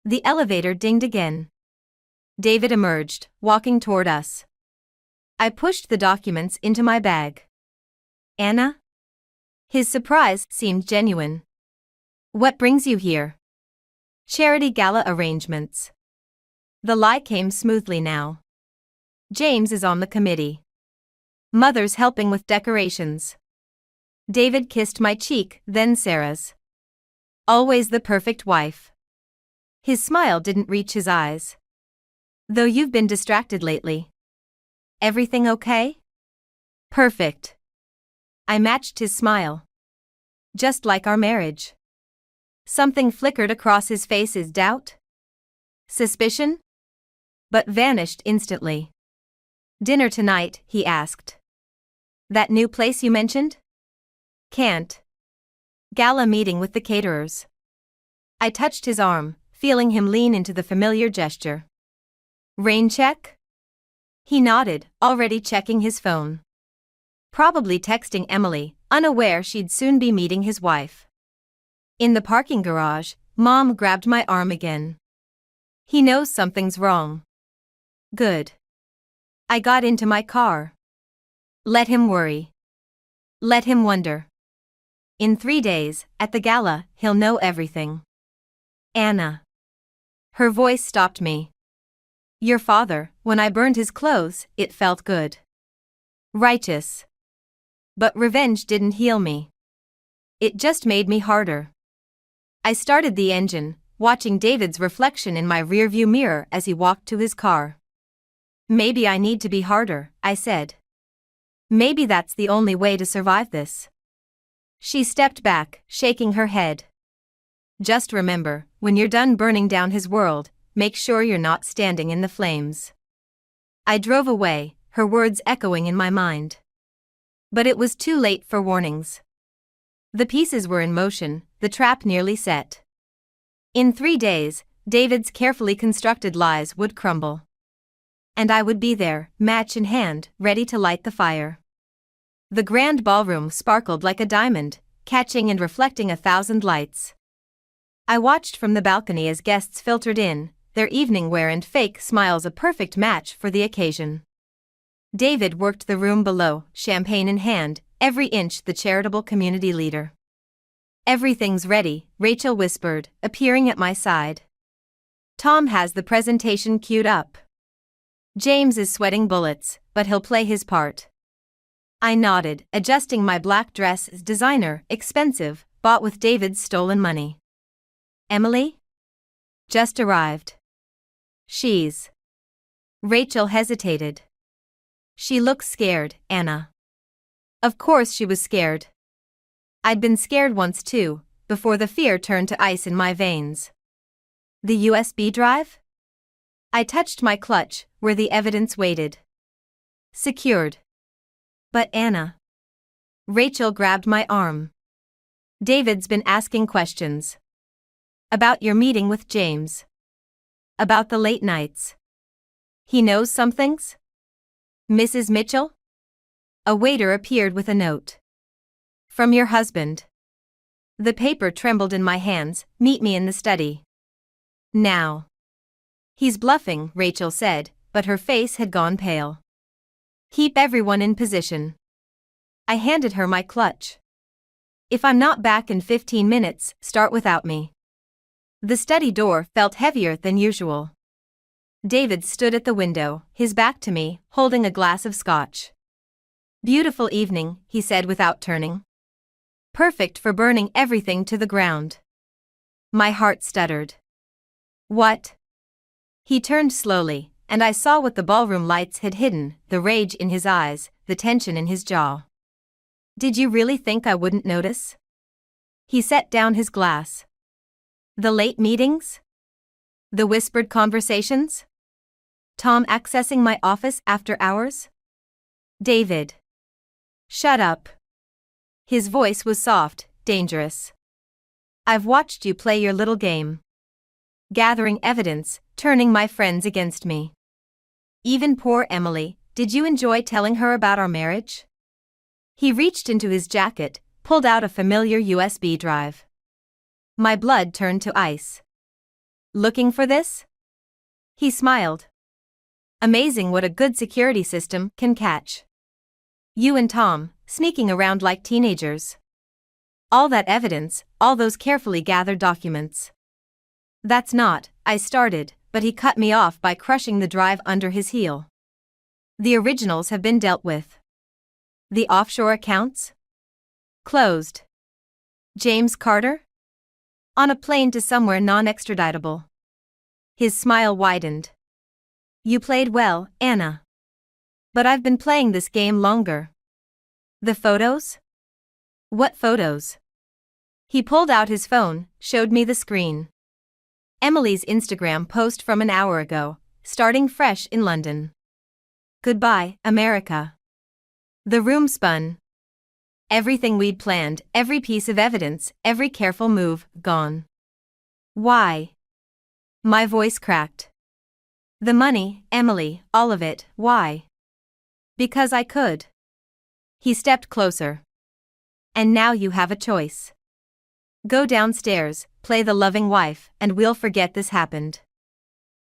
The elevator dinged again. David emerged, walking toward us. I pushed the documents into my bag. Anna? His surprise seemed genuine. What brings you here? Charity gala arrangements. The lie came smoothly now. James is on the committee. Mother's helping with decorations. David kissed my cheek, then Sarah's. Always the perfect wife. His smile didn't reach his eyes. Though you've been distracted lately. Everything okay? Perfect. I matched his smile. Just like our marriage. Something flickered across his face's doubt? Suspicion? But vanished instantly. Dinner tonight, he asked. That new place you mentioned? Can't. Gala meeting with the caterers. I touched his arm, feeling him lean into the familiar gesture. Rain check? He nodded, already checking his phone. Probably texting Emily, unaware she'd soon be meeting his wife. In the parking garage, Mom grabbed my arm again. He knows something's wrong. Good. I got into my car. Let him worry. Let him wonder. In 3 days, at the gala, he'll know everything. Anna. Her voice stopped me. Your father, when I burned his clothes, it felt good. Righteous. But revenge didn't heal me. It just made me harder. I started the engine, watching David's reflection in my rearview mirror as he walked to his car. Maybe I need to be harder, I said. Maybe that's the only way to survive this. She stepped back, shaking her head. Just remember, when you're done burning down his world, make sure you're not standing in the flames. I drove away, her words echoing in my mind. But it was too late for warnings. The pieces were in motion, the trap nearly set. In 3 days, David's carefully constructed lies would crumble. And I would be there, match in hand, ready to light the fire. The grand ballroom sparkled like a diamond, catching and reflecting 1,000 lights. I watched from the balcony as guests filtered in, their evening wear and fake smiles a perfect match for the occasion. David worked the room below, champagne in hand, every inch the charitable community leader. Everything's ready, Rachel whispered, appearing at my side. Tom has the presentation queued up. James is sweating bullets, but he'll play his part. I nodded, adjusting my black dress as designer, expensive, bought with David's stolen money. Emily? Just arrived. She's. Rachel hesitated. She looks scared, Anna. Of course she was scared. I'd been scared once too, before the fear turned to ice in my veins. The USB drive? I touched my clutch, where the evidence waited. Secured. But Anna. Rachel grabbed my arm. David's been asking questions. About your meeting with James. About the late nights. He knows some things? Mrs. Mitchell? A waiter appeared with a note. From your husband. The paper trembled in my hands. Meet me in the study. Now. He's bluffing, Rachel said, but her face had gone pale. Keep everyone in position. I handed her my clutch. If I'm not back in 15 minutes, start without me. The study door felt heavier than usual. David stood at the window, his back to me, holding a glass of scotch. Beautiful evening, he said without turning. Perfect for burning everything to the ground. My heart stuttered. What? He turned slowly, and I saw what the ballroom lights had hidden, the rage in his eyes, the tension in his jaw. Did you really think I wouldn't notice? He set down his glass. The late meetings? The whispered conversations? Tom accessing my office after hours? David. Shut up. His voice was soft, dangerous. I've watched you play your little game. Gathering evidence, turning my friends against me. Even poor Emily, did you enjoy telling her about our marriage? He reached into his jacket, pulled out a familiar USB drive. My blood turned to ice. Looking for this? He smiled. Amazing what a good security system can catch. You and Tom, sneaking around like teenagers. All that evidence, all those carefully gathered documents. That's not, I started, but he cut me off by crushing the drive under his heel. The originals have been dealt with. The offshore accounts? Closed. James Carter? On a plane to somewhere non-extraditable. His smile widened. You played well, Anna. But I've been playing this game longer. The photos? What photos? He pulled out his phone, showed me the screen. Emily's Instagram post from an hour ago, starting fresh in London. Goodbye, America. The room spun. Everything we'd planned, every piece of evidence, every careful move, gone. Why? My voice cracked. The money, Emily, all of it, why? Because I could. He stepped closer. And now you have a choice. Go downstairs, play the loving wife, and we'll forget this happened.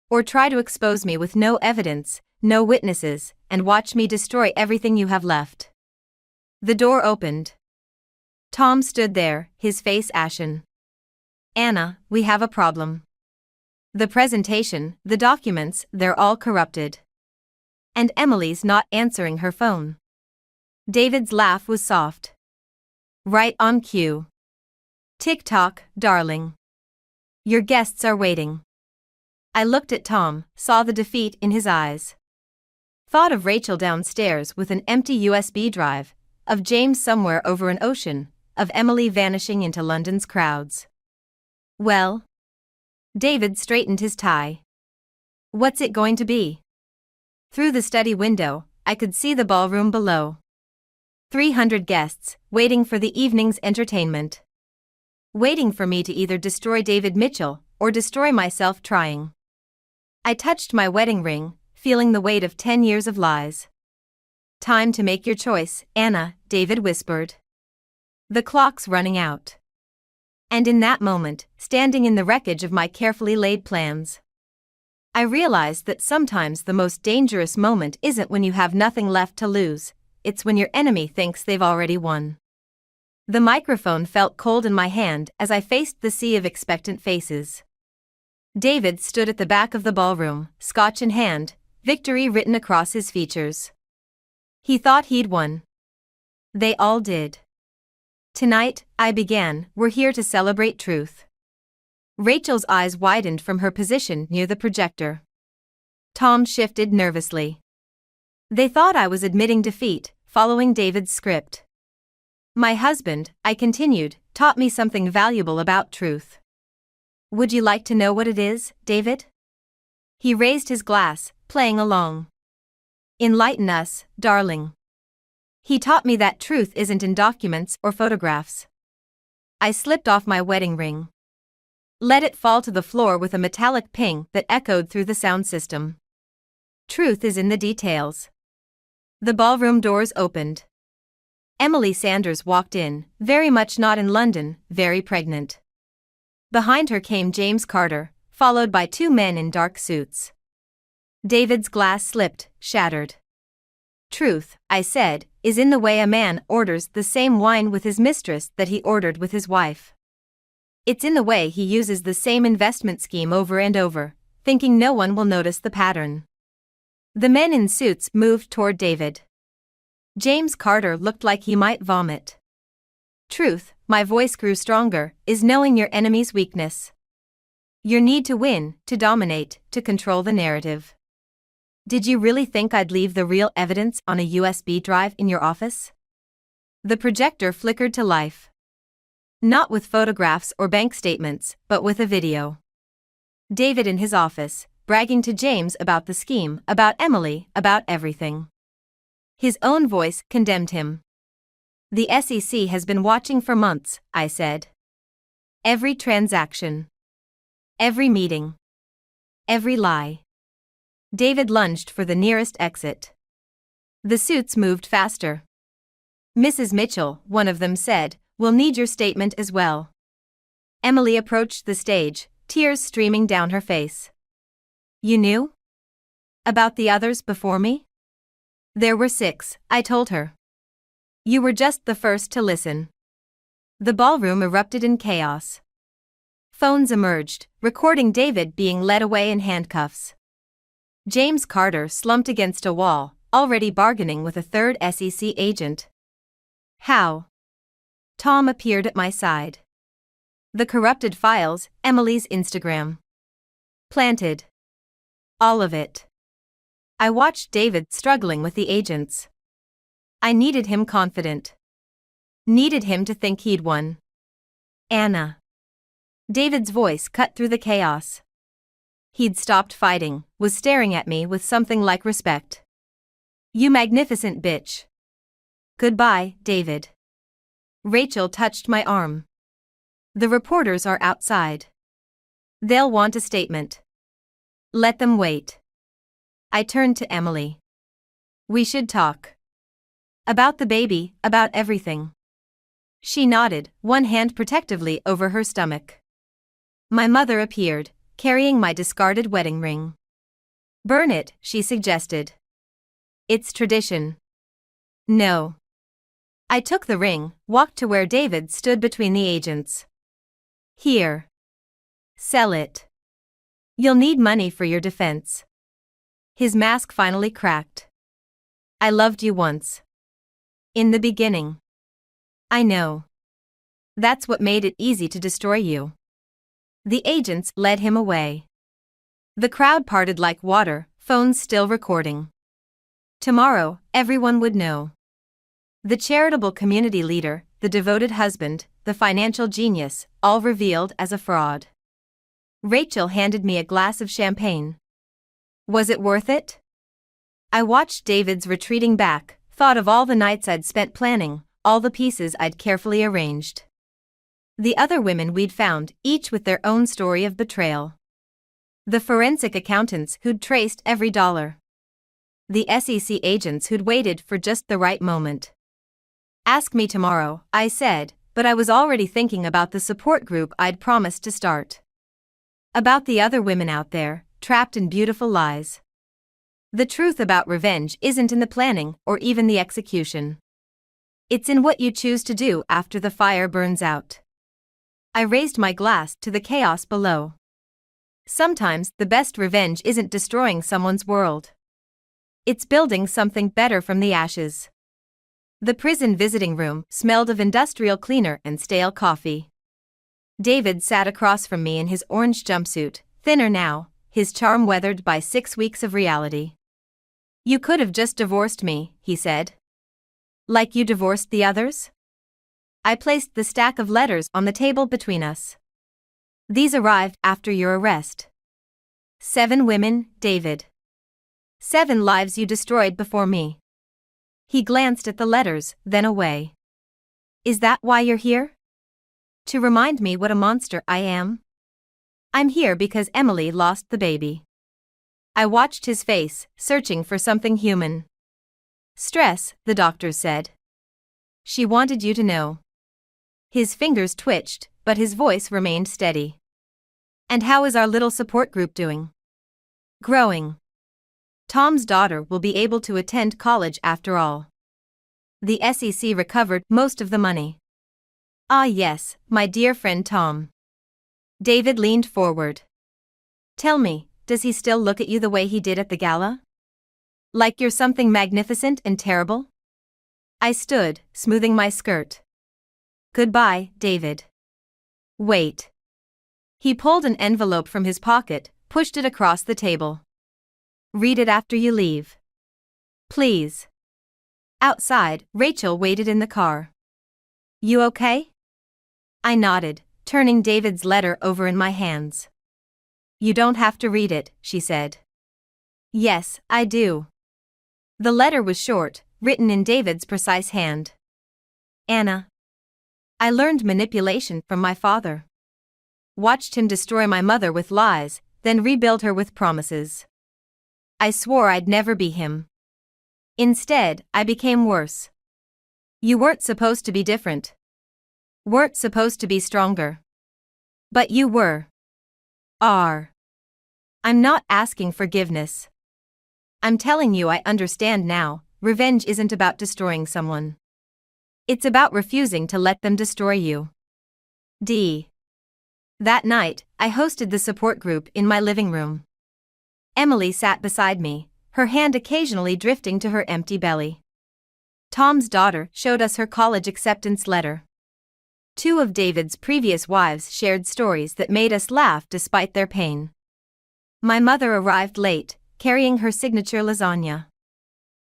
Or try to expose me with no evidence, no witnesses, and watch me destroy everything you have left. The door opened. Tom stood there, his face ashen. Anna, we have a problem. The presentation, the documents, they're all corrupted. And Emily's not answering her phone. David's laugh was soft. Right on cue. Tick-tock, darling. Your guests are waiting. I looked at Tom, saw the defeat in his eyes. Thought of Rachel downstairs with an empty USB drive, of James somewhere over an ocean, of Emily vanishing into London's crowds. Well? David straightened his tie. What's it going to be? Through the study window, I could see the ballroom below. 300 guests, waiting for the evening's entertainment. Waiting for me to either destroy David Mitchell, or destroy myself trying. I touched my wedding ring, feeling the weight of 10 years of lies. Time to make your choice, Anna, David whispered. The clock's running out. And in that moment, standing in the wreckage of my carefully laid plans, I realized that sometimes the most dangerous moment isn't when you have nothing left to lose, it's when your enemy thinks they've already won. The microphone felt cold in my hand as I faced the sea of expectant faces. David stood at the back of the ballroom, scotch in hand, victory written across his features. He thought he'd won. They all did. Tonight, I began, we're here to celebrate truth. Rachel's eyes widened from her position near the projector. Tom shifted nervously. They thought I was admitting defeat, following David's script. My husband, I continued, taught me something valuable about truth. Would you like to know what it is, David? He raised his glass, playing along. Enlighten us, darling. He taught me that truth isn't in documents or photographs. I slipped off my wedding ring. Let it fall to the floor with a metallic ping that echoed through the sound system. Truth is in the details. The ballroom doors opened. Emily Sanders walked in, very much not in London, very pregnant. Behind her came James Carter, followed by two men in dark suits. David's glass slipped, shattered. Truth, I said, is in the way a man orders the same wine with his mistress that he ordered with his wife. It's in the way he uses the same investment scheme over and over, thinking no one will notice the pattern. The men in suits moved toward David. James Carter looked like he might vomit. Truth, my voice grew stronger, is knowing your enemy's weakness. Your need to win, to dominate, to control the narrative. Did you really think I'd leave the real evidence on a USB drive in your office? The projector flickered to life. Not with photographs or bank statements, but with a video. David in his office, bragging to James about the scheme, about Emily, about everything. His own voice condemned him. The SEC has been watching for months, I said. Every transaction. Every meeting. Every lie. David lunged for the nearest exit. The suits moved faster. Mrs. Mitchell, one of them said, we'll need your statement as well. Emily approached the stage, tears streaming down her face. You knew? About the others before me? There were 6, I told her. You were just the first to listen. The ballroom erupted in chaos. Phones emerged, recording David being led away in handcuffs. James Carter slumped against a wall, already bargaining with a third SEC agent. How? Tom appeared at my side. The corrupted files, Emily's Instagram. Planted. All of it. I watched David struggling with the agents. I needed him confident. Needed him to think he'd won. Anna. David's voice cut through the chaos. He'd stopped fighting, was staring at me with something like respect. You magnificent bitch. Goodbye, David. Rachel touched my arm. The reporters are outside. They'll want a statement. Let them wait. I turned to Emily. We should talk. About the baby, about everything. She nodded, one hand protectively over her stomach. My mother appeared, carrying my discarded wedding ring. Burn it, she suggested. It's tradition. No. I took the ring, walked to where David stood between the agents. Here. Sell it. You'll need money for your defense. His mask finally cracked. I loved you once. In the beginning. I know. That's what made it easy to destroy you. The agents led him away. The crowd parted like water, phones still recording. Tomorrow, everyone would know. The charitable community leader, the devoted husband, the financial genius, all revealed as a fraud. Rachel handed me a glass of champagne. Was it worth it? I watched David's retreating back, thought of all the nights I'd spent planning, all the pieces I'd carefully arranged. The other women we'd found, each with their own story of betrayal. The forensic accountants who'd traced every dollar. The SEC agents who'd waited for just the right moment. Ask me tomorrow, I said, but I was already thinking about the support group I'd promised to start. About the other women out there, trapped in beautiful lies. The truth about revenge isn't in the planning or even the execution. It's in what you choose to do after the fire burns out. I raised my glass to the chaos below. Sometimes the best revenge isn't destroying someone's world. It's building something better from the ashes. The prison visiting room smelled of industrial cleaner and stale coffee. David sat across from me in his orange jumpsuit, thinner now, his charm weathered by 6 weeks of reality. You could have just divorced me, he said. Like you divorced the others? I placed the stack of letters on the table between us. These arrived after your arrest. 7 women, David. 7 lives you destroyed before me. He glanced at the letters, then away. Is that why you're here? To remind me what a monster I am? I'm here because Emily lost the baby. I watched his face, searching for something human. Stress, the doctors said. She wanted you to know. His fingers twitched, but his voice remained steady. And how is our little support group doing? Growing. Tom's daughter will be able to attend college after all. The SEC recovered most of the money. Ah yes, my dear friend Tom. David leaned forward. Tell me, does he still look at you the way he did at the gala? Like you're something magnificent and terrible? I stood, smoothing my skirt. Goodbye, David. Wait. He pulled an envelope from his pocket, pushed it across the table. Read it after you leave. Please. Outside, Rachel waited in the car. You okay? I nodded, turning David's letter over in my hands. You don't have to read it, she said. Yes, I do. The letter was short, written in David's precise hand. Anna. I learned manipulation from my father. Watched him destroy my mother with lies, then rebuild her with promises. I swore I'd never be him. Instead, I became worse. You weren't supposed to be different. Weren't supposed to be stronger. But you were. Are. I'm not asking forgiveness. I'm telling you I understand now, revenge isn't about destroying someone. It's about refusing to let them destroy you. D. That night, I hosted the support group in my living room. Emily sat beside me, her hand occasionally drifting to her empty belly. Tom's daughter showed us her college acceptance letter. 2 of David's previous wives shared stories that made us laugh despite their pain. My mother arrived late, carrying her signature lasagna.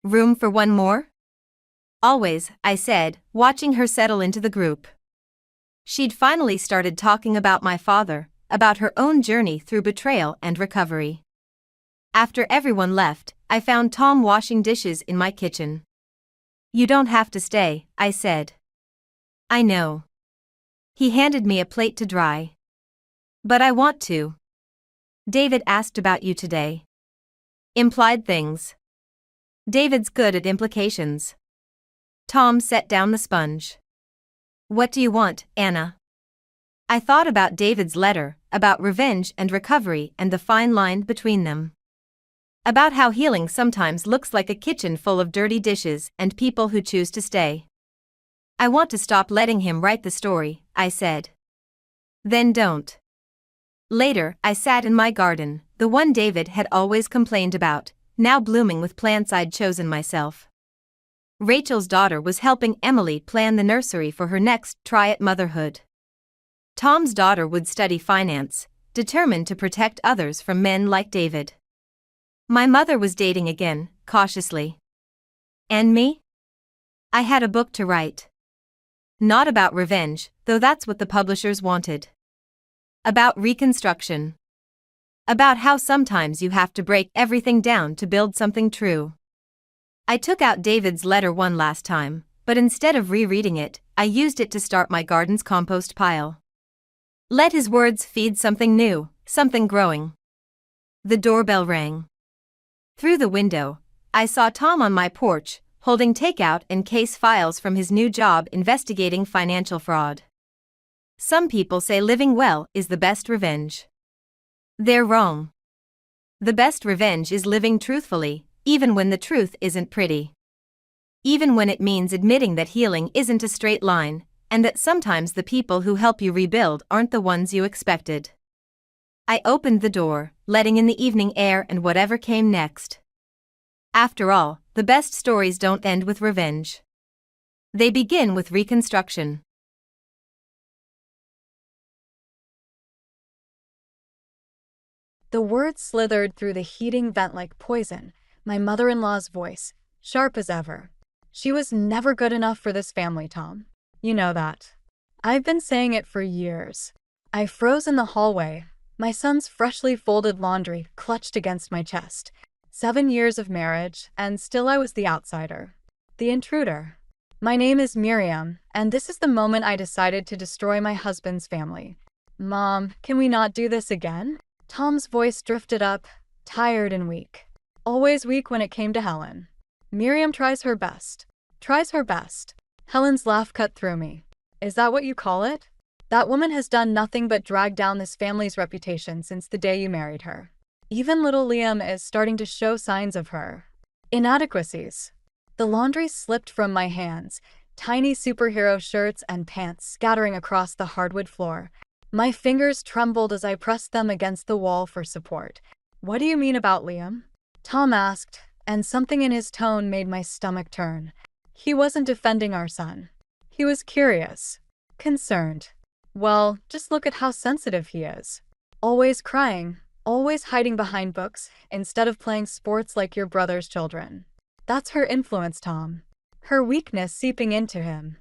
Room for one more? Always, I said, watching her settle into the group. She'd finally started talking about my father, about her own journey through betrayal and recovery. After everyone left, I found Tom washing dishes in my kitchen. You don't have to stay, I said. I know. He handed me a plate to dry. But I want to. David asked about you today. Implied things. David's good at implications. Tom set down the sponge. What do you want, Anna? I thought about David's letter, about revenge and recovery and the fine line between them. About how healing sometimes looks like a kitchen full of dirty dishes and people who choose to stay. I want to stop letting him write the story, I said. Then don't. Later, I sat in my garden, the one David had always complained about, now blooming with plants I'd chosen myself. Rachel's daughter was helping Emily plan the nursery for her next try at motherhood. Tom's daughter would study finance, determined to protect others from men like David. My mother was dating again, cautiously. And me? I had a book to write. Not about revenge, though that's what the publishers wanted. About reconstruction. About how sometimes you have to break everything down to build something true. I took out David's letter one last time, but instead of rereading it, I used it to start my garden's compost pile. Let his words feed something new, something growing. The doorbell rang. Through the window, I saw Tom on my porch, holding takeout and case files from his new job investigating financial fraud. Some people say living well is the best revenge. They're wrong. The best revenge is living truthfully, even when the truth isn't pretty. Even when it means admitting that healing isn't a straight line, and that sometimes the people who help you rebuild aren't the ones you expected. I opened the door, letting in the evening air and whatever came next. After all, the best stories don't end with revenge. They begin with reconstruction.
The words slithered through the heating vent like poison, my mother-in-law's voice, sharp as ever. She was never good enough for this family, Tom. You know that. I've been saying it for years. I froze in the hallway, my son's freshly folded laundry clutched against my chest. 7 years of marriage, and still I was the outsider. The intruder. My name is Miriam, and this is the moment I decided to destroy my husband's family. Mom, can we not do this again? Tom's voice drifted up, tired and weak. Always weak when it came to Helen. Miriam tries her best. Tries her best. Helen's laugh cut through me. Is that what you call it? That woman has done nothing but drag down this family's reputation since the day you married her. Even little Liam is starting to show signs of her inadequacies. The laundry slipped from my hands, tiny superhero shirts and pants scattering across the hardwood floor. My fingers trembled as I pressed them against the wall for support. What do you mean about Liam? Tom asked, and something in his tone made my stomach turn. He wasn't defending our son. He was curious, concerned. Well, just look at how sensitive he is. Always crying, always hiding behind books, instead of playing sports like your brother's children. That's her influence, Tom. Her weakness seeping into him.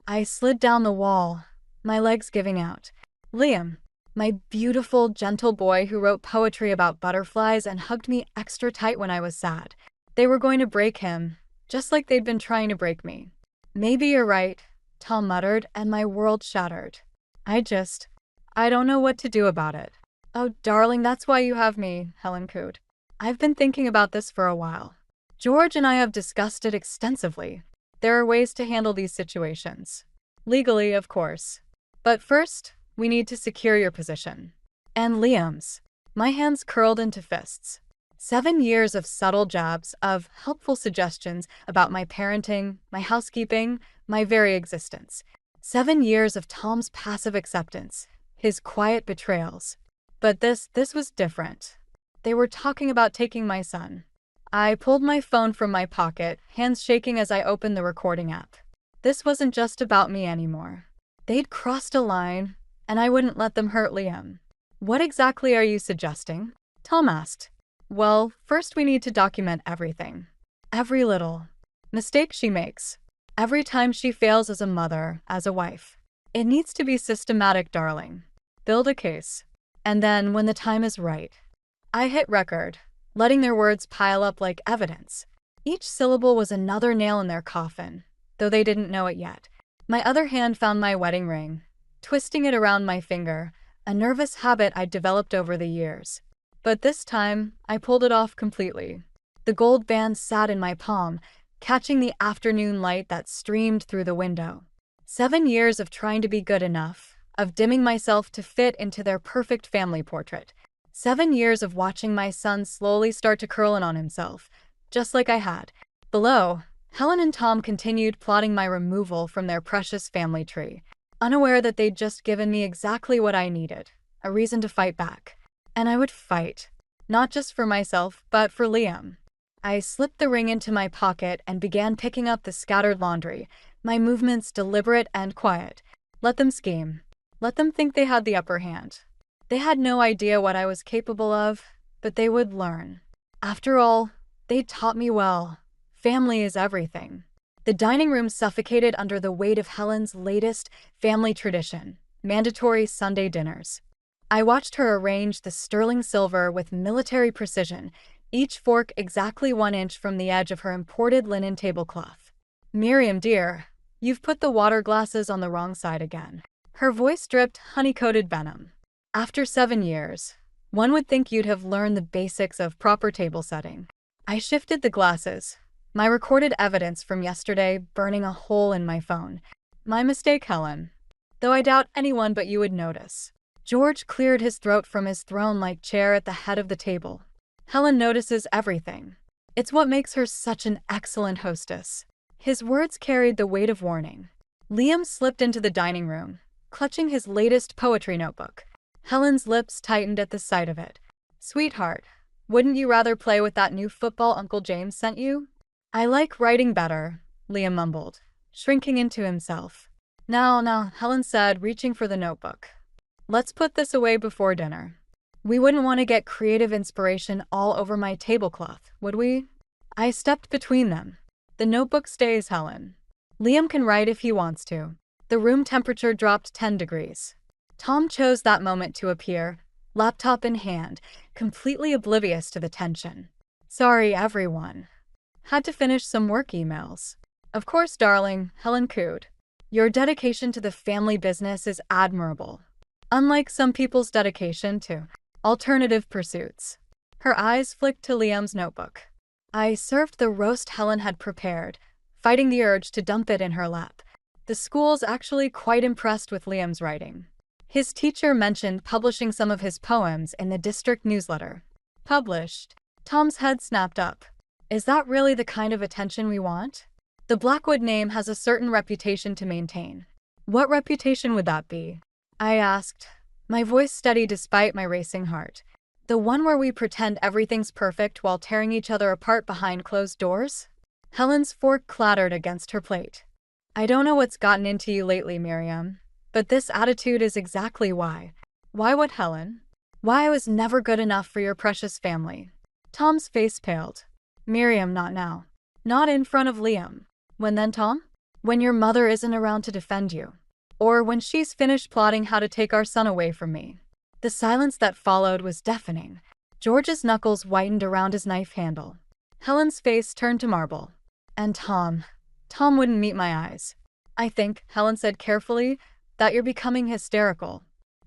I slid down the wall, my legs giving out. Liam, my beautiful, gentle boy who wrote poetry about butterflies and hugged me extra tight when I was sad. They were going to break him, just like they'd been trying to break me. Maybe you're right, Tom muttered, and my world shattered. I don't know what to do about it. Oh, darling, that's why you have me, Helen cooed. I've been thinking about this for a while. George and I have discussed it extensively. There are ways to handle these situations. Legally, of course. But first, we need to secure your position. And Liam's. My hands curled into fists. 7 years of subtle jabs, of helpful suggestions about my parenting, my housekeeping, my very existence. 7 years of Tom's passive acceptance, his quiet betrayals. But this was different. They were talking about taking my son. I pulled my phone from my pocket, hands shaking as I opened the recording app. This wasn't just about me anymore. They'd crossed a line, and I wouldn't let them hurt Liam. What exactly are you suggesting? Tom asked. Well, first we need to document everything. Every little mistake she makes. Every time she fails as a mother, as a wife. It needs to be systematic, darling. Build a case. And then, when the time is right. I hit record, letting their words pile up like evidence. Each syllable was another nail in their coffin, though they didn't know it yet. My other hand found my wedding ring, twisting it around my finger, a nervous habit I'd developed over the years. But this time, I pulled it off completely. The gold band sat in my palm, catching the afternoon light that streamed through the window. 7 years of trying to be good enough, of dimming myself to fit into their perfect family portrait. 7 years of watching my son slowly start to curl in on himself, just like I had. Below, Helen and Tom continued plotting my removal from their precious family tree, unaware that they'd just given me exactly what I needed, a reason to fight back. And I would fight, not just for myself, but for Liam. I slipped the ring into my pocket and began picking up the scattered laundry, my movements deliberate and quiet. Let them scheme. Let them think they had the upper hand. They had no idea what I was capable of, but they would learn. After all, they'd taught me well. Family is everything. The dining room suffocated under the weight of Helen's latest family tradition, mandatory Sunday dinners. I watched her arrange the sterling silver with military precision, each fork exactly 1 inch from the edge of her imported linen tablecloth. Miriam, dear, you've put the water glasses on the wrong side again. Her voice dripped honey-coated venom. After 7 years, one would think you'd have learned the basics of proper table setting. I shifted the glasses, my recorded evidence from yesterday burning a hole in my phone. My mistake, Helen. Though I doubt anyone but you would notice. George cleared his throat from his throne-like chair at the head of the table. Helen notices everything. It's what makes her such an excellent hostess. His words carried the weight of warning. Liam slipped into the dining room, clutching his latest poetry notebook. Helen's lips tightened at the sight of it. Sweetheart, wouldn't you rather play with that new football Uncle James sent you? I like writing better, Liam mumbled, shrinking into himself. Now, Helen said, reaching for the notebook. Let's put this away before dinner. We wouldn't want to get creative inspiration all over my tablecloth, would we? I stepped between them. The notebook stays, Helen. Liam can write if he wants to. The room temperature dropped 10 degrees. Tom chose that moment to appear, laptop in hand, completely oblivious to the tension. Sorry, everyone. Had to finish some work emails. Of course, darling, Helen cooed. Your dedication to the family business is admirable. Unlike some people's dedication to alternative pursuits. Her eyes flicked to Liam's notebook. I served the roast Helen had prepared, fighting the urge to dump it in her lap. The school's actually quite impressed with Liam's writing. His teacher mentioned publishing some of his poems in the district newsletter. Published? Tom's head snapped up. Is that really the kind of attention we want? The Blackwood name has a certain reputation to maintain. What reputation would that be? I asked, my voice steady despite my racing heart. The one where we pretend everything's perfect while tearing each other apart behind closed doors? Helen's fork clattered against her plate. I don't know what's gotten into you lately, Miriam, but this attitude is exactly why. Why what, Helen? Why I was never good enough for your precious family. Tom's face paled. Miriam, not now. Not in front of Liam. When then, Tom? When your mother isn't around to defend you. Or when she's finished plotting how to take our son away from me. The silence that followed was deafening. George's knuckles whitened around his knife handle. Helen's face turned to marble. And Tom wouldn't meet my eyes. I think, Helen said carefully, that you're becoming hysterical.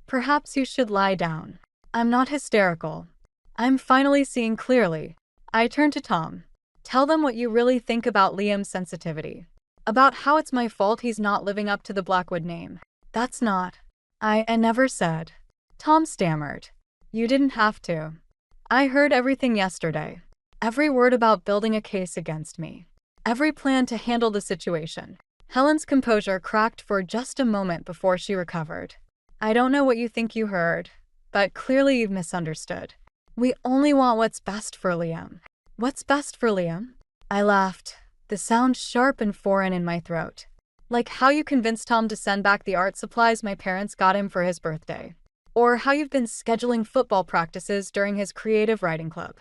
Perhaps you should lie down. I'm not hysterical. I'm finally seeing clearly. I turned to Tom. Tell them what you really think about Liam's sensitivity. About how it's my fault he's not living up to the Blackwood name. That's not. I never said. Tom stammered. You didn't have to. I heard everything yesterday. Every word about building a case against me. Every plan to handle the situation. Helen's composure cracked for just a moment before she recovered. I don't know what you think you heard, but clearly you've misunderstood. We only want what's best for Liam. What's best for Liam? I laughed, the sound sharp and foreign in my throat. Like how you convinced Tom to send back the art supplies my parents got him for his birthday. Or how you've been scheduling football practices during his creative writing club.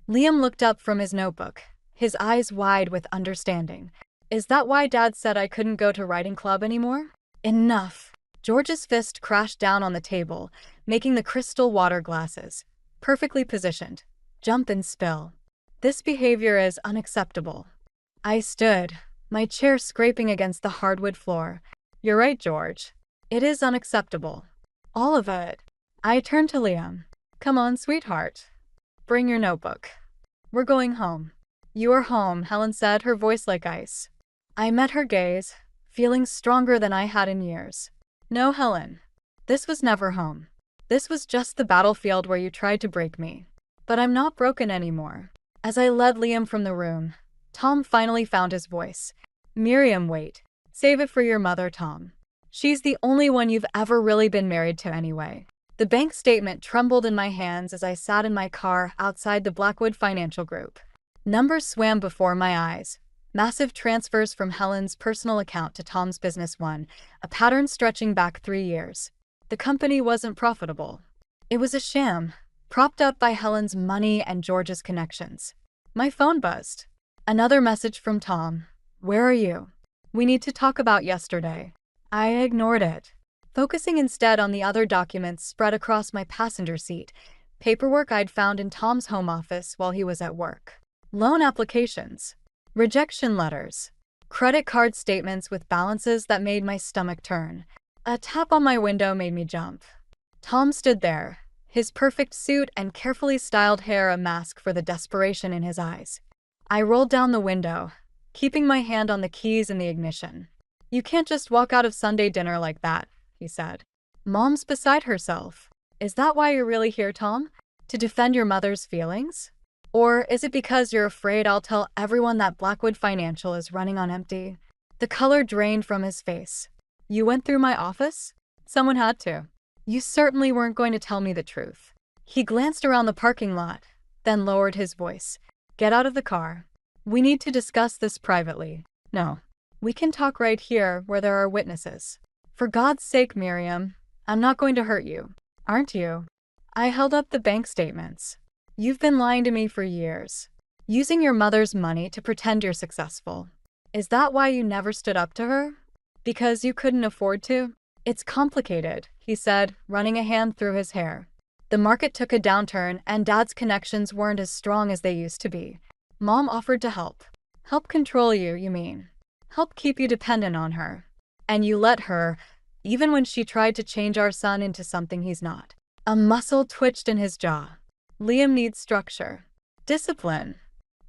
Liam looked up from his notebook, his eyes wide with understanding. Is that why Dad said I couldn't go to writing club anymore? Enough. George's fist crashed down on the table, making the crystal water glasses, perfectly positioned, jump and spill. This behavior is unacceptable. I stood, my chair scraping against the hardwood floor. You're right, George. It is unacceptable. All of it. I turned to Liam. Come on, sweetheart. Bring your notebook. We're going home. You are home, Helen said, her voice like ice. I met her gaze, feeling stronger than I had in years. No, Helen. This was never home. This was just the battlefield where you tried to break me. But I'm not broken anymore. As I led Liam from the room, Tom finally found his voice. Miriam, wait. Save it for your mother, Tom. She's the only one you've ever really been married to anyway. The bank statement trembled in my hands as I sat in my car outside the Blackwood Financial Group. Numbers swam before my eyes. Massive transfers from Helen's personal account to Tom's business one, a pattern stretching back 3 years. The company wasn't profitable. It was a sham, propped up by Helen's money and George's connections. My phone buzzed. Another message from Tom. Where are you? We need to talk about yesterday. I ignored it, focusing instead on the other documents spread across my passenger seat, paperwork I'd found in Tom's home office while he was at work. Loan applications, rejection letters, credit card statements with balances that made my stomach turn. A tap on my window made me jump. Tom stood there, his perfect suit and carefully styled hair a mask for the desperation in his eyes. I rolled down the window, keeping my hand on the keys in the ignition. You can't just walk out of Sunday dinner like that, he said. Mom's beside herself. Is that why you're really here, Tom? To defend your mother's feelings? Or is it because you're afraid I'll tell everyone that Blackwood Financial is running on empty? The color drained from his face. You went through my office? Someone had to. You certainly weren't going to tell me the truth. He glanced around the parking lot, then lowered his voice. Get out of the car. We need to discuss this privately. No. We can talk right here where there are witnesses. For God's sake, Miriam, I'm not going to hurt you. Aren't you? I held up the bank statements. You've been lying to me for years. Using your mother's money to pretend you're successful. Is that why you never stood up to her? Because you couldn't afford to? It's complicated, he said, running a hand through his hair. The market took a downturn and Dad's connections weren't as strong as they used to be. Mom offered to help. Help control you, you mean? help keep you dependent on her. And you let her, even when she tried to change our son into something he's not. A muscle twitched in his jaw. Liam needs structure. Discipline.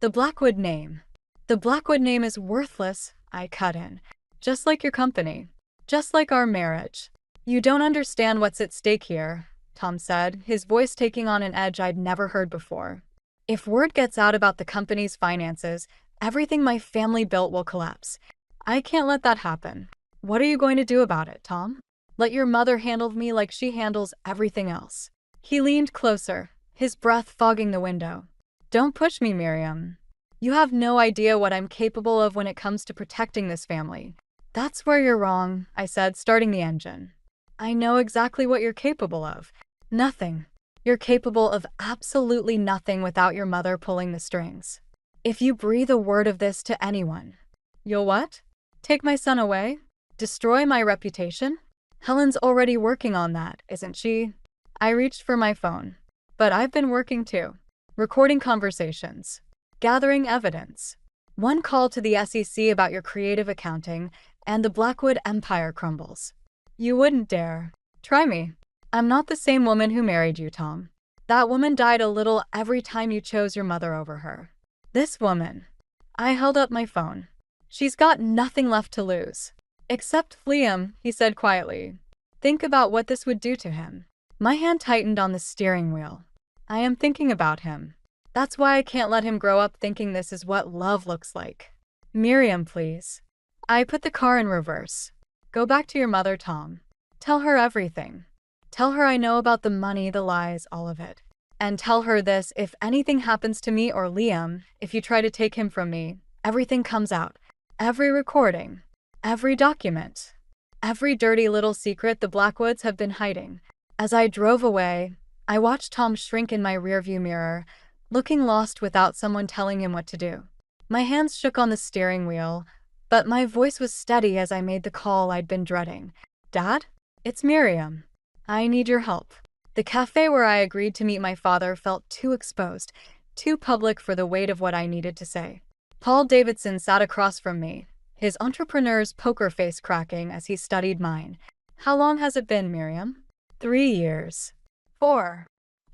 The Blackwood name. The Blackwood name is worthless, I cut in. Just like your company. Just like our marriage. You don't understand what's at stake here, Tom said, his voice taking on an edge I'd never heard before. If word gets out about the company's finances, everything my family built will collapse. I can't let that happen. What are you going to do about it, Tom? Let your mother handle me like she handles everything else. He leaned closer, his breath fogging the window. Don't push me, Miriam. You have no idea what I'm capable of when it comes to protecting this family. That's where you're wrong, I said, starting the engine. I know exactly what you're capable of. Nothing. You're capable of absolutely nothing without your mother pulling the strings. If you breathe a word of this to anyone, you'll what? Take my son away? Destroy my reputation? Helen's already working on that, isn't she? I reached for my phone. But I've been working too. Recording conversations. Gathering evidence. One call to the SEC about your creative accounting, and the Blackwood empire crumbles. You wouldn't dare. Try me. I'm not the same woman who married you, Tom. That woman died a little every time you chose your mother over her. This woman. I held up my phone. She's got nothing left to lose. Except Liam, he said quietly. Think about what this would do to him. My hand tightened on the steering wheel. I am thinking about him. That's why I can't let him grow up thinking this is what love looks like. Miriam, please. I put the car in reverse. Go back to your mother, Tom. Tell her everything. Tell her I know about the money, the lies, all of it. And tell her this: if anything happens to me or Liam, if you try to take him from me, everything comes out. Every recording. Every document. Every dirty little secret the Blackwoods have been hiding. As I drove away, I watched Tom shrink in my rearview mirror, looking lost without someone telling him what to do. My hands shook on the steering wheel, but my voice was steady as I made the call I'd been dreading. Dad? It's Miriam. I need your help. The cafe where I agreed to meet my father felt too exposed, too public for the weight of what I needed to say. Paul Davidson sat across from me, his entrepreneur's poker face cracking as he studied mine. How long has it been, Miriam? 3 years. 4.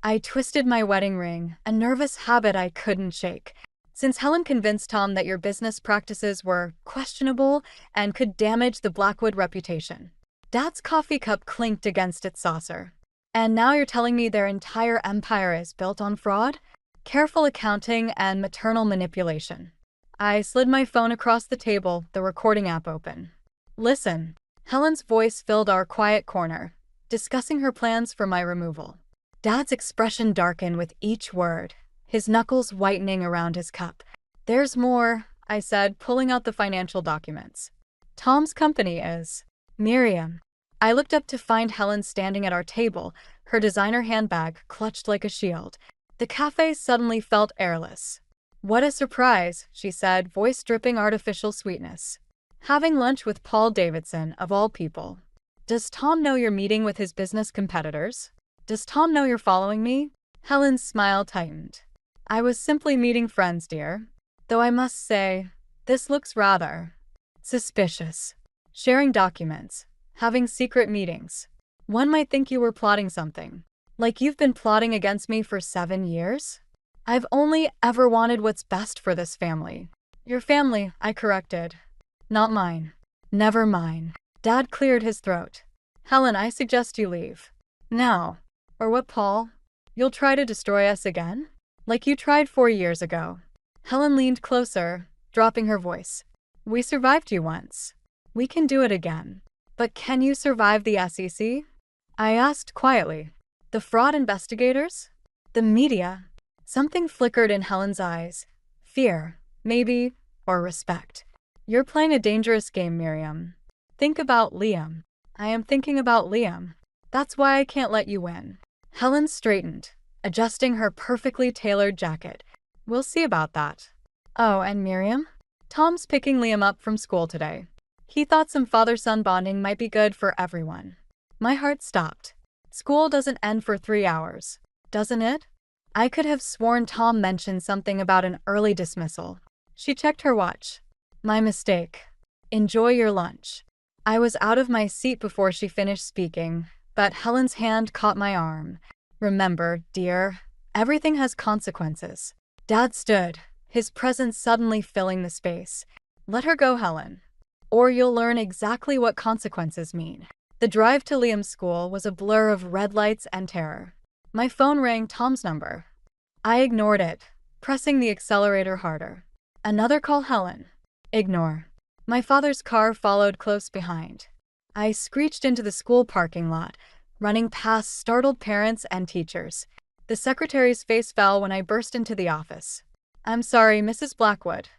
I twisted my wedding ring, a nervous habit I couldn't shake. Since Helen convinced Tom that your business practices were questionable and could damage the Blackwood reputation. Dad's coffee cup clinked against its saucer. And now you're telling me their entire empire is built on fraud, careful accounting, and maternal manipulation. I slid my phone across the table, the recording app open. Listen. Helen's voice filled our quiet corner, discussing her plans for my removal. Dad's expression darkened with each word, his knuckles whitening around his cup. There's more, I said, pulling out the financial documents. Tom's company is Miriam. I looked up to find Helen standing at our table, her designer handbag clutched like a shield. The cafe suddenly felt airless. What a surprise, she said, voice dripping artificial sweetness. Having lunch with Paul Davidson, of all people. Does Tom know you're meeting with his business competitors? Does Tom know you're following me? Helen's smile tightened. I was simply meeting friends, dear. Though I must say, this looks rather suspicious. Sharing documents. Having secret meetings. One might think you were plotting something. Like you've been plotting against me for 7 years? I've only ever wanted what's best for this family. Your family, I corrected. Not mine. Never mine. Dad cleared his throat. Helen, I suggest you leave. Now. Or what, Paul? You'll try to destroy us again? Like you tried 4 years ago. Helen leaned closer, dropping her voice. We survived you once. We can do it again. But can you survive the SEC? I asked quietly. The fraud investigators? The media? Something flickered in Helen's eyes. Fear, maybe, or respect. You're playing a dangerous game, Miriam. Think about Liam. I am thinking about Liam. That's why I can't let you win. Helen straightened, adjusting her perfectly tailored jacket. We'll see about that. Oh, and Miriam? Tom's picking Liam up from school today. He thought some father-son bonding might be good for everyone. My heart stopped. School doesn't end for 3 hours, doesn't it? I could have sworn Tom mentioned something about an early dismissal. She checked her watch. My mistake. Enjoy your lunch. I was out of my seat before she finished speaking, but Helen's hand caught my arm. Remember, dear, everything has consequences. Dad stood, his presence suddenly filling the space. Let her go, Helen, or you'll learn exactly what consequences mean. The drive to Liam's school was a blur of red lights and terror. My phone rang Tom's number. I ignored it, pressing the accelerator harder. Another call, Helen. Ignore. My father's car followed close behind. I screeched into the school parking lot, running past startled parents and teachers. The secretary's face fell when I burst into the office. I'm sorry, Mrs. Blackwood.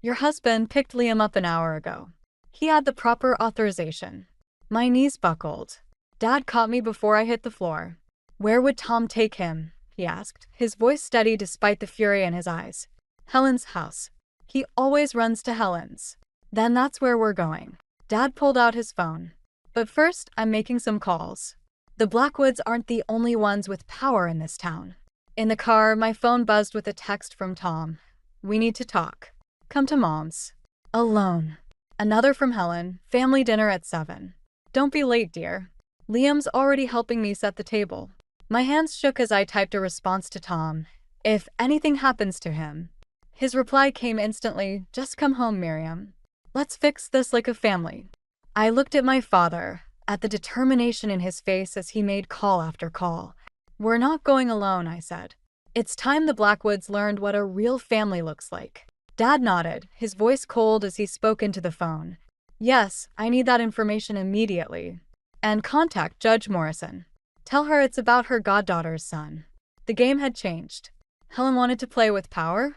Your husband picked Liam up an hour ago. He had the proper authorization. My knees buckled. Dad caught me before I hit the floor. Where would Tom take him? He asked, his voice steady despite the fury in his eyes. Helen's house. He always runs to Helen's. Then that's where we're going. Dad pulled out his phone. But first, I'm making some calls. The Blackwoods aren't the only ones with power in this town. In the car, my phone buzzed with a text from Tom. We need to talk. Come to Mom's. Alone. Another from Helen. Family dinner at 7. Don't be late, dear. Liam's already helping me set the table. My hands shook as I typed a response to Tom. If anything happens to him. His reply came instantly. Just come home, Miriam. Let's fix this like a family. I looked at my father, at the determination in his face as he made call after call. We're not going alone, I said. It's time the Blackwoods learned what a real family looks like. Dad nodded, his voice cold as he spoke into the phone. Yes, I need that information immediately. And contact Judge Morrison. Tell her it's about her goddaughter's son. The game had changed. Helen wanted to play with power?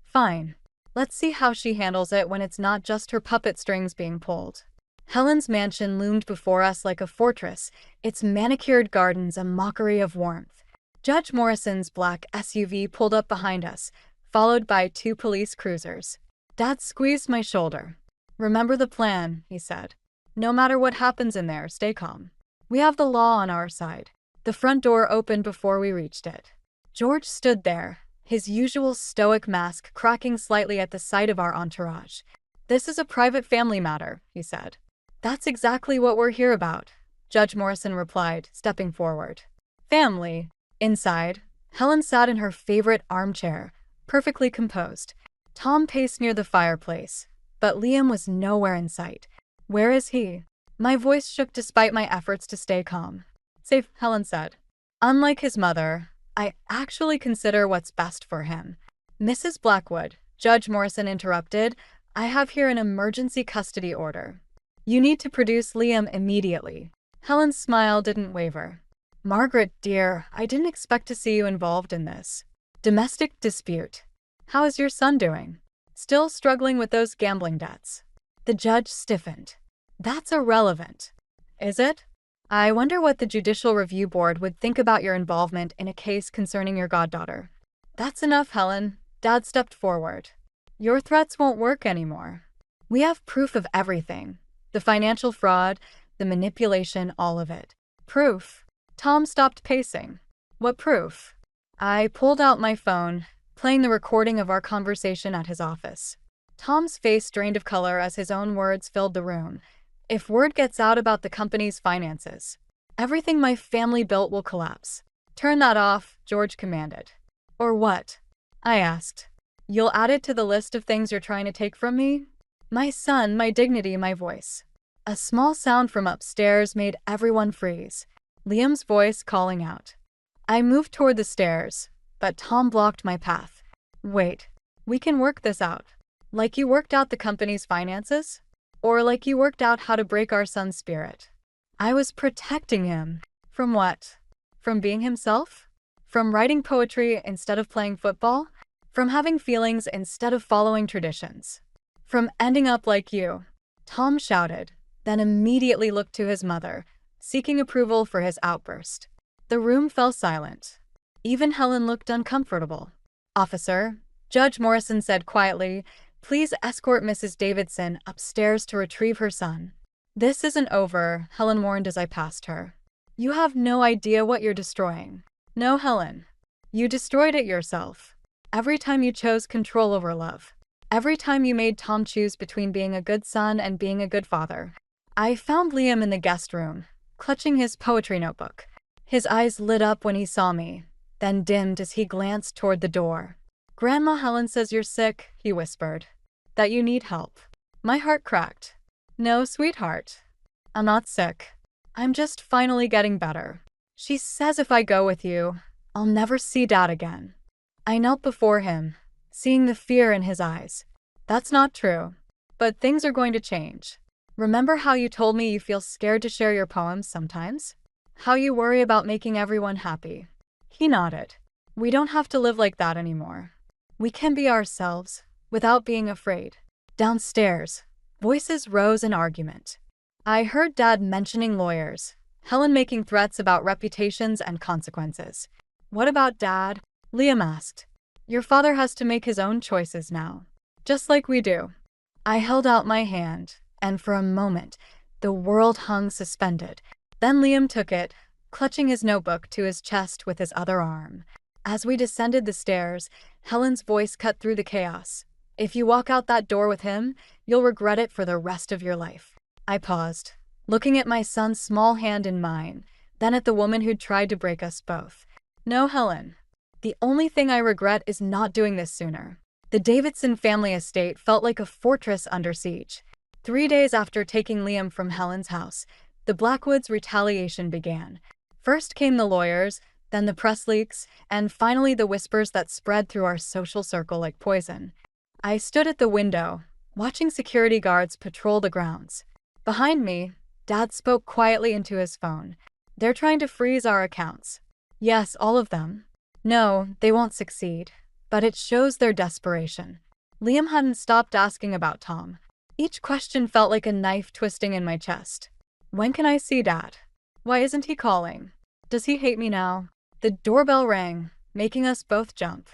Fine. Let's see how she handles it when it's not just her puppet strings being pulled. Helen's mansion loomed before us like a fortress, its manicured gardens a mockery of warmth. Judge Morrison's black SUV pulled up behind us, followed by 2 police cruisers. Dad squeezed my shoulder. Remember the plan, he said. No matter what happens in there, stay calm. We have the law on our side. The front door opened before we reached it. George stood there, his usual stoic mask cracking slightly at the sight of our entourage. This is a private family matter, he said. That's exactly what we're here about, Judge Morrison replied, stepping forward. Family. Inside, Helen sat in her favorite armchair, perfectly composed. Tom paced near the fireplace, but Liam was nowhere in sight. Where is he? My voice shook despite my efforts to stay calm. Safe, Helen said. Unlike his mother, I actually consider what's best for him. Mrs. Blackwood, Judge Morrison interrupted, I have here an emergency custody order. You need to produce Liam immediately. Helen's smile didn't waver. Margaret, dear, I didn't expect to see you involved in this. Domestic dispute. How is your son doing? Still struggling with those gambling debts. The judge stiffened. That's irrelevant. Is it? I wonder what the Judicial Review Board would think about your involvement in a case concerning your goddaughter. That's enough, Helen. Dad stepped forward. Your threats won't work anymore. We have proof of everything. The financial fraud, the manipulation, all of it. Proof. Tom stopped pacing. What proof? I pulled out my phone, playing the recording of our conversation at his office. Tom's face drained of color as his own words filled the room. If word gets out about the company's finances, everything my family built will collapse. Turn that off, George commanded. Or what? I asked. You'll add it to the list of things you're trying to take from me? My son, my dignity, my voice. A small sound from upstairs made everyone freeze. Liam's voice calling out. I moved toward the stairs, but Tom blocked my path. Wait, we can work this out. Like you worked out the company's finances? Or like you worked out how to break our son's spirit? I was protecting him. From what? From being himself? From writing poetry instead of playing football? From having feelings instead of following traditions? From ending up like you? Tom shouted, then immediately looked to his mother, seeking approval for his outburst. The room fell silent. Even Helen looked uncomfortable. Officer, Judge Morrison said quietly, please escort Mrs. Davidson upstairs to retrieve her son. This isn't over, Helen warned as I passed her. You have no idea what you're destroying. No, Helen. You destroyed it yourself. Every time you chose control over love. Every time you made Tom choose between being a good son and being a good father. I found Liam in the guest room, clutching his poetry notebook. His eyes lit up when he saw me, then dimmed as he glanced toward the door. "Grandma Helen says you're sick," he whispered. "That you need help." My heart cracked. "No, sweetheart. I'm not sick. I'm just finally getting better. She says if I go with you, I'll never see Dad again." I knelt before him, seeing the fear in his eyes. "That's not true. But things are going to change. Remember how you told me you feel scared to share your poems sometimes? How you worry about making everyone happy?" He nodded. "We don't have to live like that anymore. We can be ourselves, without being afraid." Downstairs, voices rose in argument. I heard Dad mentioning lawyers, Helen making threats about reputations and consequences. "What about Dad?" Liam asked. "Your father has to make his own choices now, just like we do." I held out my hand, and for a moment, the world hung suspended. Then Liam took it, clutching his notebook to his chest with his other arm. As we descended the stairs, Helen's voice cut through the chaos. "If you walk out that door with him, you'll regret it for the rest of your life." I paused, looking at my son's small hand in mine, then at the woman who'd tried to break us both. "No, Helen. The only thing I regret is not doing this sooner." The Davidson family estate felt like a fortress under siege. 3 days after taking Liam from Helen's house, the Blackwoods' retaliation began. First came the lawyers, then the press leaks, and finally the whispers that spread through our social circle like poison. I stood at the window, watching security guards patrol the grounds. Behind me, Dad spoke quietly into his phone. "They're trying to freeze our accounts." "Yes, all of them." "No, they won't succeed. But it shows their desperation." Liam hadn't stopped asking about Tom. Each question felt like a knife twisting in my chest. "When can I see Dad? Why isn't he calling? Does he hate me now?" The doorbell rang, making us both jump.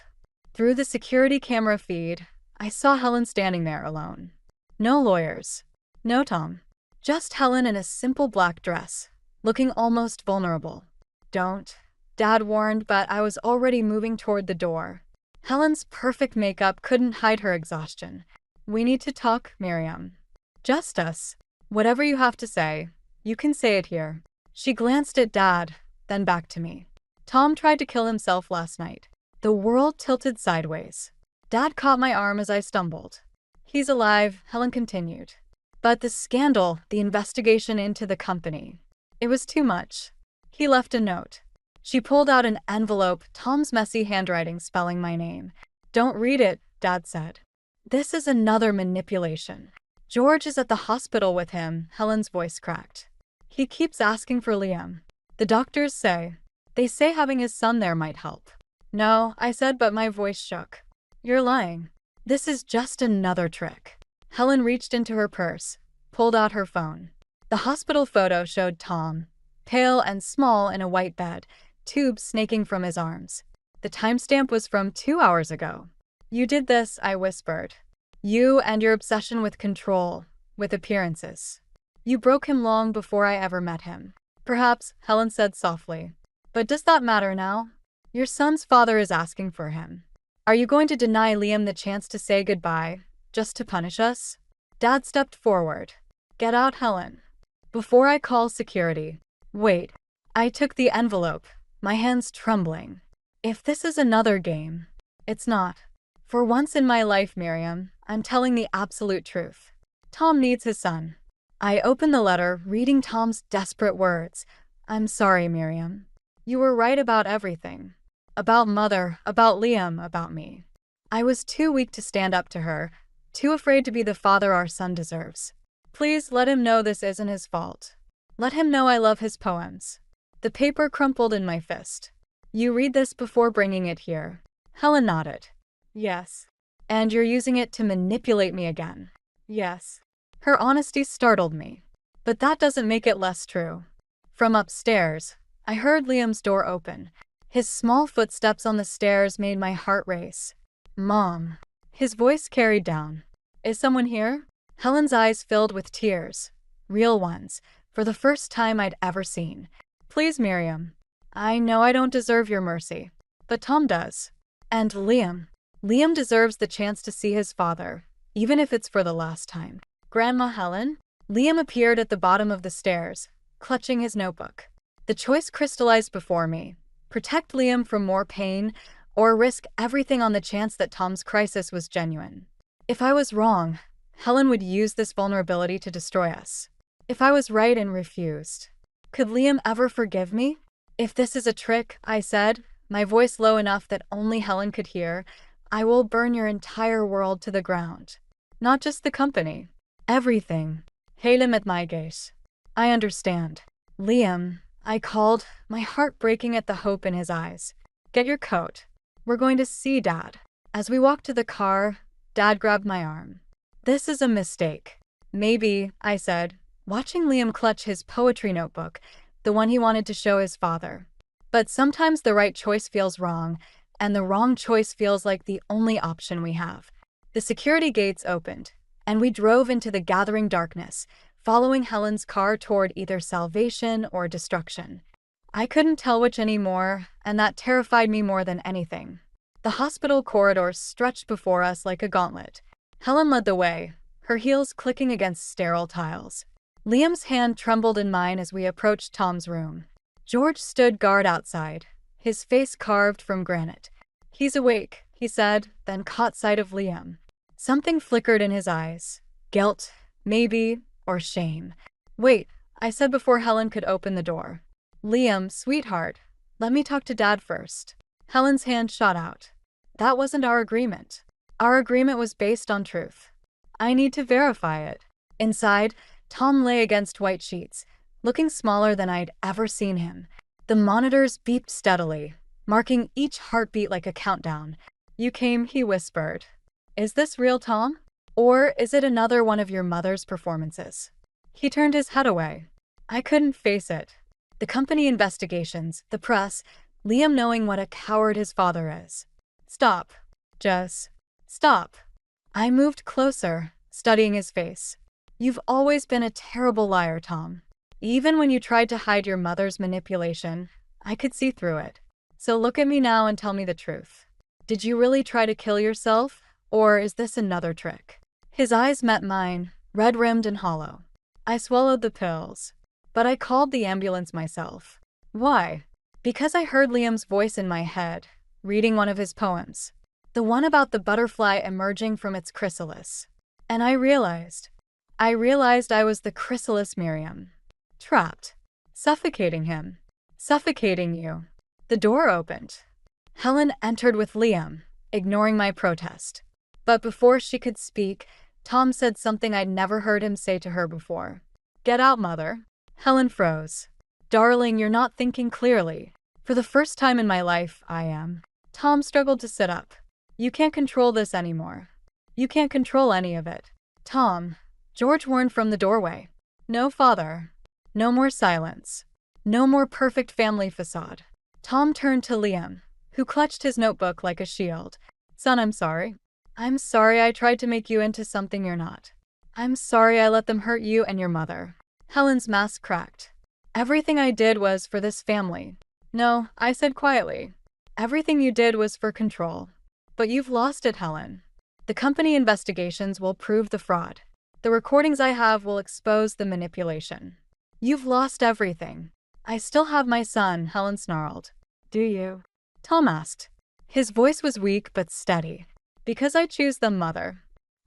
Through the security camera feed, I saw Helen standing there alone. No lawyers. No Tom. Just Helen in a simple black dress, looking almost vulnerable. "Don't," Dad warned, but I was already moving toward the door. Helen's perfect makeup couldn't hide her exhaustion. "We need to talk, Miriam. Just us. Whatever you have to say, you can say it here." She glanced at Dad, then back to me. "Tom tried to kill himself last night." The world tilted sideways. Dad caught my arm as I stumbled. "He's alive," Helen continued. "But the scandal, the investigation into the company, it was too much. He left a note." She pulled out an envelope, Tom's messy handwriting spelling my name. "Don't read it," Dad said. "This is another manipulation." "George is at the hospital with him," Helen's voice cracked. "He keeps asking for Liam. The doctors say. They say having his son there might help." "No," I said, but my voice shook. "You're lying. This is just another trick." Helen reached into her purse, pulled out her phone. The hospital photo showed Tom, pale and small in a white bed, tubes snaking from his arms. The timestamp was from 2 hours ago. "You did this," I whispered. "You and your obsession with control, with appearances. You broke him long before I ever met him." "Perhaps," Helen said softly. "But does that matter now? Your son's father is asking for him. Are you going to deny Liam the chance to say goodbye, just to punish us?" Dad stepped forward. "Get out, Helen. Before I call security." "Wait." I took the envelope, my hands trembling. "If this is another game." "It's not. For once in my life, Miriam, I'm telling the absolute truth. Tom needs his son." I opened the letter, reading Tom's desperate words. "I'm sorry, Miriam. You were right about everything. About Mother, about Liam, about me. I was too weak to stand up to her, too afraid to be the father our son deserves. Please let him know this isn't his fault. Let him know I love his poems." The paper crumpled in my fist. "You read this before bringing it here." Helen nodded. "Yes." "And you're using it to manipulate me again." "Yes." Her honesty startled me. But that doesn't make it less true. From upstairs, I heard Liam's door open. His small footsteps on the stairs made my heart race. "Mom." His voice carried down. "Is someone here?" Helen's eyes filled with tears. Real ones, for the first time I'd ever seen. "Please, Miriam. I know I don't deserve your mercy. But Tom does. And Liam." Liam deserves the chance to see his father, even if it's for the last time. Grandma Helen? Liam appeared at the bottom of the stairs, clutching his notebook. The choice crystallized before me. Protect Liam from more pain, or risk everything on the chance that Tom's crisis was genuine. If I was wrong, Helen would use this vulnerability to destroy us. If I was right and refused, could Liam ever forgive me? If this is a trick, I said, my voice low enough that only Helen could hear, I will burn your entire world to the ground. Not just the company. Everything. Hail him at my gate. I understand. Liam, I called, my heart breaking at the hope in his eyes. Get your coat. We're going to see Dad. As we walked to the car, Dad grabbed my arm. This is a mistake. Maybe, I said, watching Liam clutch his poetry notebook, the one he wanted to show his father. But sometimes the right choice feels wrong, and the wrong choice feels like the only option we have. The security gates opened, and we drove into the gathering darkness, following Helen's car toward either salvation or destruction. I couldn't tell which anymore, and that terrified me more than anything. The hospital corridors stretched before us like a gauntlet. Helen led the way, her heels clicking against sterile tiles. Liam's hand trembled in mine as we approached Tom's room. George stood guard outside, his face carved from granite. He's awake, he said, then caught sight of Liam. Something flickered in his eyes. Guilt, maybe, or shame. Wait, I said before Helen could open the door. Liam, sweetheart, let me talk to Dad first. Helen's hand shot out. That wasn't our agreement. Our agreement was based on truth. I need to verify it. Inside, Tom lay against white sheets, looking smaller than I'd ever seen him. The monitors beeped steadily, marking each heartbeat like a countdown. You came, he whispered. Is this real, Tom? Or is it another one of your mother's performances? He turned his head away. I couldn't face it. The company investigations, the press, Liam knowing what a coward his father is. Stop. Just stop. I moved closer, studying his face. You've always been a terrible liar, Tom. Even when you tried to hide your mother's manipulation, I could see through it. So look at me now and tell me the truth. Did you really try to kill yourself, or is this another trick? His eyes met mine, red-rimmed and hollow. I swallowed the pills, but I called the ambulance myself. Why? Because I heard Liam's voice in my head, reading one of his poems. The one about the butterfly emerging from its chrysalis. And I realized I was the chrysalis Miriam. Trapped. Suffocating him. Suffocating you. The door opened. Helen entered with Liam, ignoring my protest. But before she could speak, Tom said something I'd never heard him say to her before. Get out, Mother. Helen froze. Darling, you're not thinking clearly. For the first time in my life, I am. Tom struggled to sit up. You can't control this anymore. You can't control any of it. Tom. George warned from the doorway. No, Father. No more silence. No more perfect family facade. Tom turned to Liam, who clutched his notebook like a shield. Son, I'm sorry. I'm sorry I tried to make you into something you're not. I'm sorry I let them hurt you and your mother. Helen's mask cracked. Everything I did was for this family. No, I said quietly. Everything you did was for control. But you've lost it, Helen. The company investigations will prove the fraud. The recordings I have will expose the manipulation. You've lost everything. I still have my son, Helen snarled. Do you? Tom asked. His voice was weak but steady. Because I choose them, Mother.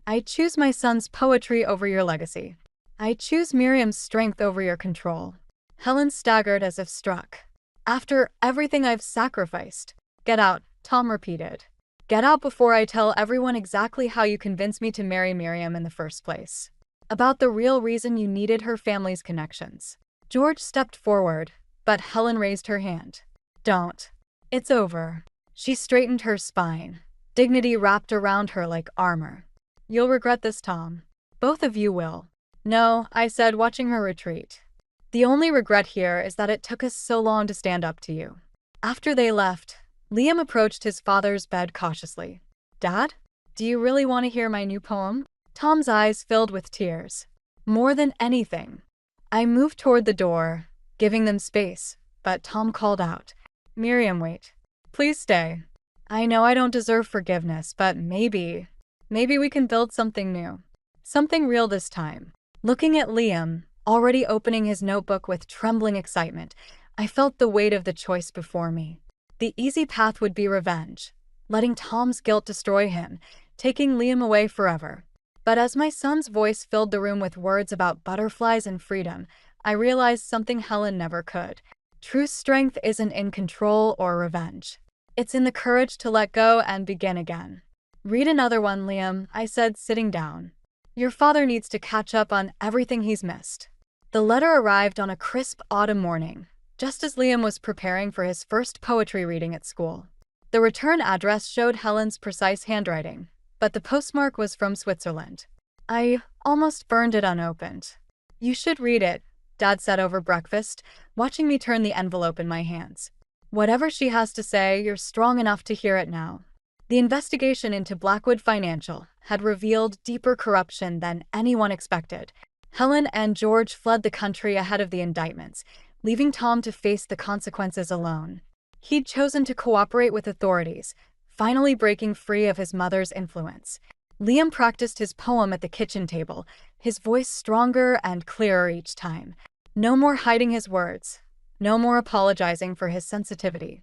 I choose my son's poetry over your legacy. I choose Miriam's strength over your control. Helen staggered as if struck. After everything I've sacrificed. Get out, Tom repeated. Get out before I tell everyone exactly how you convinced me to marry Miriam in the first place. About the real reason you needed her family's connections. George stepped forward, but Helen raised her hand. Don't. It's over. She straightened her spine, dignity wrapped around her like armor. You'll regret this, Tom. Both of you will. No, I said, watching her retreat. The only regret here is that it took us so long to stand up to you. After they left, Liam approached his father's bed cautiously. Dad? Do you really want to hear my new poem? Tom's eyes filled with tears. More than anything. I moved toward the door, giving them space, but Tom called out. Miriam, wait. Please stay. I know I don't deserve forgiveness, but maybe we can build something new. Something real this time. Looking at Liam, already opening his notebook with trembling excitement, I felt the weight of the choice before me. The easy path would be revenge, letting Tom's guilt destroy him, taking Liam away forever. But as my son's voice filled the room with words about butterflies and freedom, I realized something Helen never could. True strength isn't in control or revenge. It's in the courage to let go and begin again. Read another one, Liam, I said, sitting down. Your father needs to catch up on everything he's missed. The letter arrived on a crisp autumn morning, just as Liam was preparing for his first poetry reading at school. The return address showed Helen's precise handwriting, but the postmark was from Switzerland. I almost burned it unopened. You should read it, Dad said over breakfast, watching me turn the envelope in my hands. Whatever she has to say, you're strong enough to hear it now. The investigation into Blackwood Financial had revealed deeper corruption than anyone expected. Helen and George fled the country ahead of the indictments, leaving Tom to face the consequences alone. He'd chosen to cooperate with authorities, finally breaking free of his mother's influence. Liam practiced his poem at the kitchen table, his voice stronger and clearer each time. No more hiding his words. No more apologizing for his sensitivity.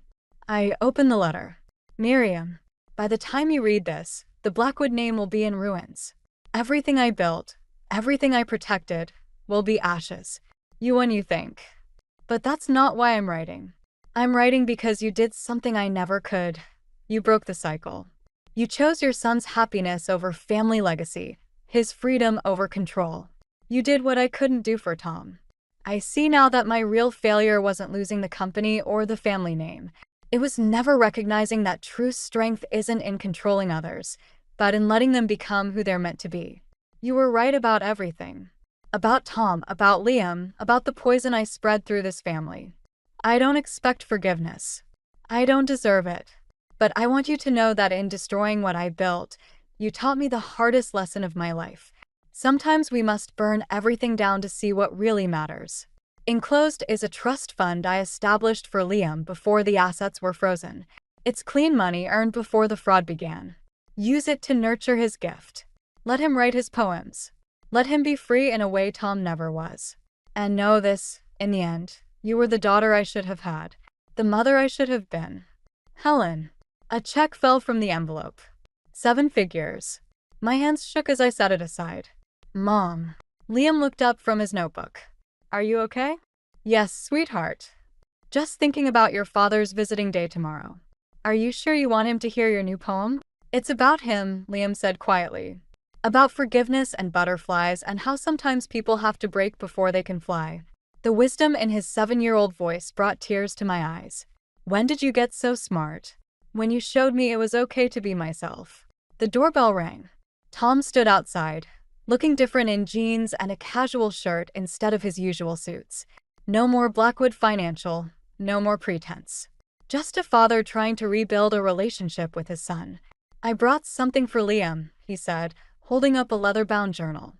I opened the letter. Miriam, by the time you read this, the Blackwood name will be in ruins. Everything I built, everything I protected, will be ashes. You and you think. But that's not why I'm writing. I'm writing because you did something I never could. You broke the cycle. You chose your son's happiness over family legacy, his freedom over control. You did what I couldn't do for Tom. I see now that my real failure wasn't losing the company or the family name. It was never recognizing that true strength isn't in controlling others, but in letting them become who they're meant to be. You were right about everything. About Tom, about Liam, about the poison I spread through this family. I don't expect forgiveness. I don't deserve it. But I want you to know that in destroying what I built, you taught me the hardest lesson of my life. Sometimes we must burn everything down to see what really matters. Enclosed is a trust fund I established for Liam before the assets were frozen. It's clean money earned before the fraud began. Use it to nurture his gift. Let him write his poems. Let him be free in a way Tom never was. And know this, in the end, you were the daughter I should have had, the mother I should have been. Helen. A check fell from the envelope. 7 figures. My hands shook as I set it aside. Mom. Liam looked up from his notebook. Are you okay? Yes, sweetheart. Just thinking about your father's visiting day tomorrow. Are you sure you want him to hear your new poem? It's about him, Liam said quietly. About forgiveness and butterflies and how sometimes people have to break before they can fly. The wisdom in his 7-year-old voice brought tears to my eyes. When did you get so smart? When you showed me it was okay to be myself. The doorbell rang. Tom stood outside, looking different in jeans and a casual shirt instead of his usual suits. No more Blackwood Financial, no more pretense. Just a father trying to rebuild a relationship with his son. I brought something for Liam, he said, holding up a leather-bound journal.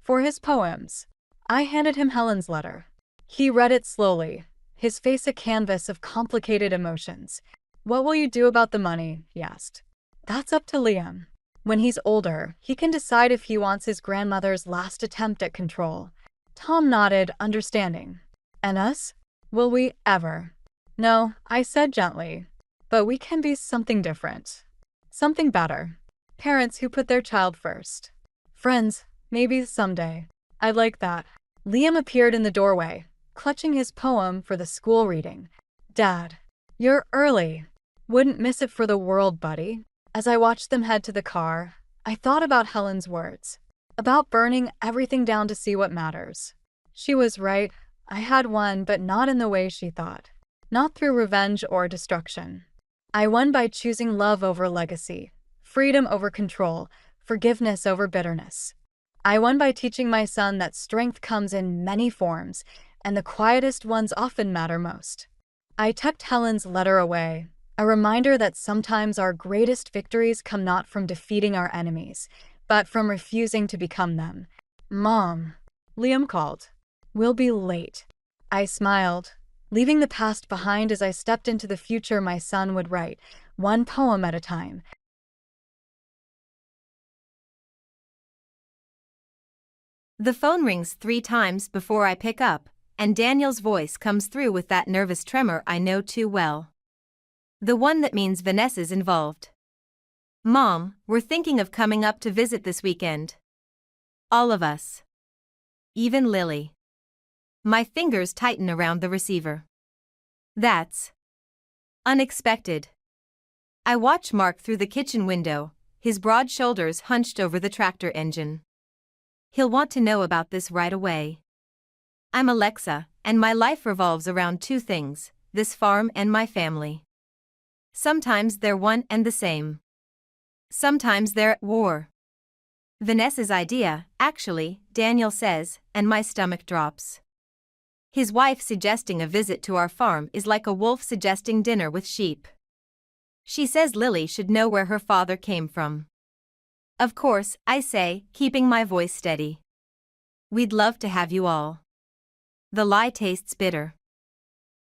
For his poems. I handed him Helen's letter. He read it slowly, his face a canvas of complicated emotions. What will you do about the money? He asked. That's up to Liam. When he's older, he can decide if he wants his grandmother's last attempt at control. Tom nodded, understanding. And us? Will we ever? No, I said gently. But we can be something different. Something better. Parents who put their child first. Friends, maybe someday. I'd like that. Liam appeared in the doorway, clutching his poem for the school reading. Dad, you're early. Wouldn't miss it for the world, buddy. As I watched them head to the car, I thought about Helen's words. About burning everything down to see what matters. She was right. I had won, but not in the way she thought. Not through revenge or destruction. I won by choosing love over legacy, freedom over control, forgiveness over bitterness. I won by teaching my son that strength comes in many forms, and the quietest ones often matter most. I tucked Helen's letter away, a reminder that sometimes our greatest victories come not from defeating our enemies, but from refusing to become them. Mom, Liam called. We'll be late. I smiled, leaving the past behind as I stepped into the future my son would write, one poem at a time.
The phone rings 3 times before I pick up, and Daniel's voice comes through with that nervous tremor I know too well. The one that means Vanessa's involved. Mom, we're thinking of coming up to visit this weekend. All of us. Even Lily. My fingers tighten around the receiver. That's unexpected. I watch Mark through the kitchen window, his broad shoulders hunched over the tractor engine. He'll want to know about this right away. I'm Alexa, and my life revolves around 2 things, this farm and my family. Sometimes they're one and the same. Sometimes they're at war. Vanessa's idea, actually, Daniel says, and my stomach drops. His wife suggesting a visit to our farm is like a wolf suggesting dinner with sheep. She says Lily should know where her father came from. Of course, I say, keeping my voice steady. We'd love to have you all. The lie tastes bitter.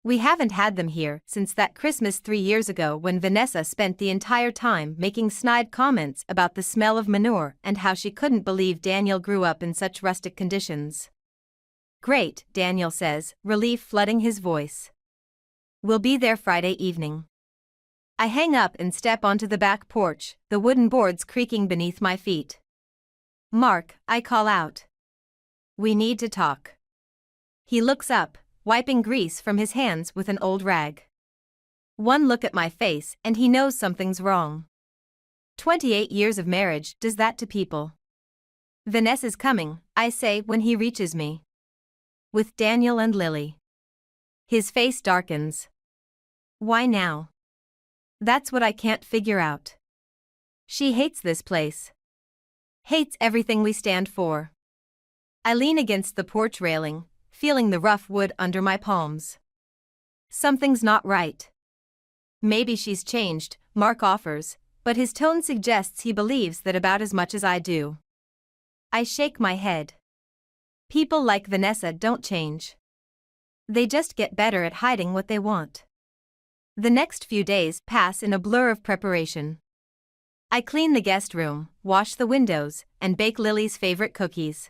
We haven't had them here since that Christmas 3 years ago when Vanessa spent the entire time making snide comments about the smell of manure and how she couldn't believe Daniel grew up in such rustic conditions. Great, Daniel says, relief flooding his voice. We'll be there Friday evening. I hang up and step onto the back porch, the wooden boards creaking beneath my feet. Mark, I call out. We need to talk. He looks up, wiping grease from his hands with an old rag. One look at my face and he knows something's wrong. 28 years of marriage does that to people. Vanessa's coming, I say when he reaches me. With Daniel and Lily. His face darkens. Why now? That's what I can't figure out. She hates this place. Hates everything we stand for. I lean against the porch railing, feeling the rough wood under my palms. Something's not right. Maybe she's changed, Mark offers, but his tone suggests he believes that about as much as I do. I shake my head. People like Vanessa don't change. They just get better at hiding what they want. The next few days pass in a blur of preparation. I clean the guest room, wash the windows, and bake Lily's favorite cookies.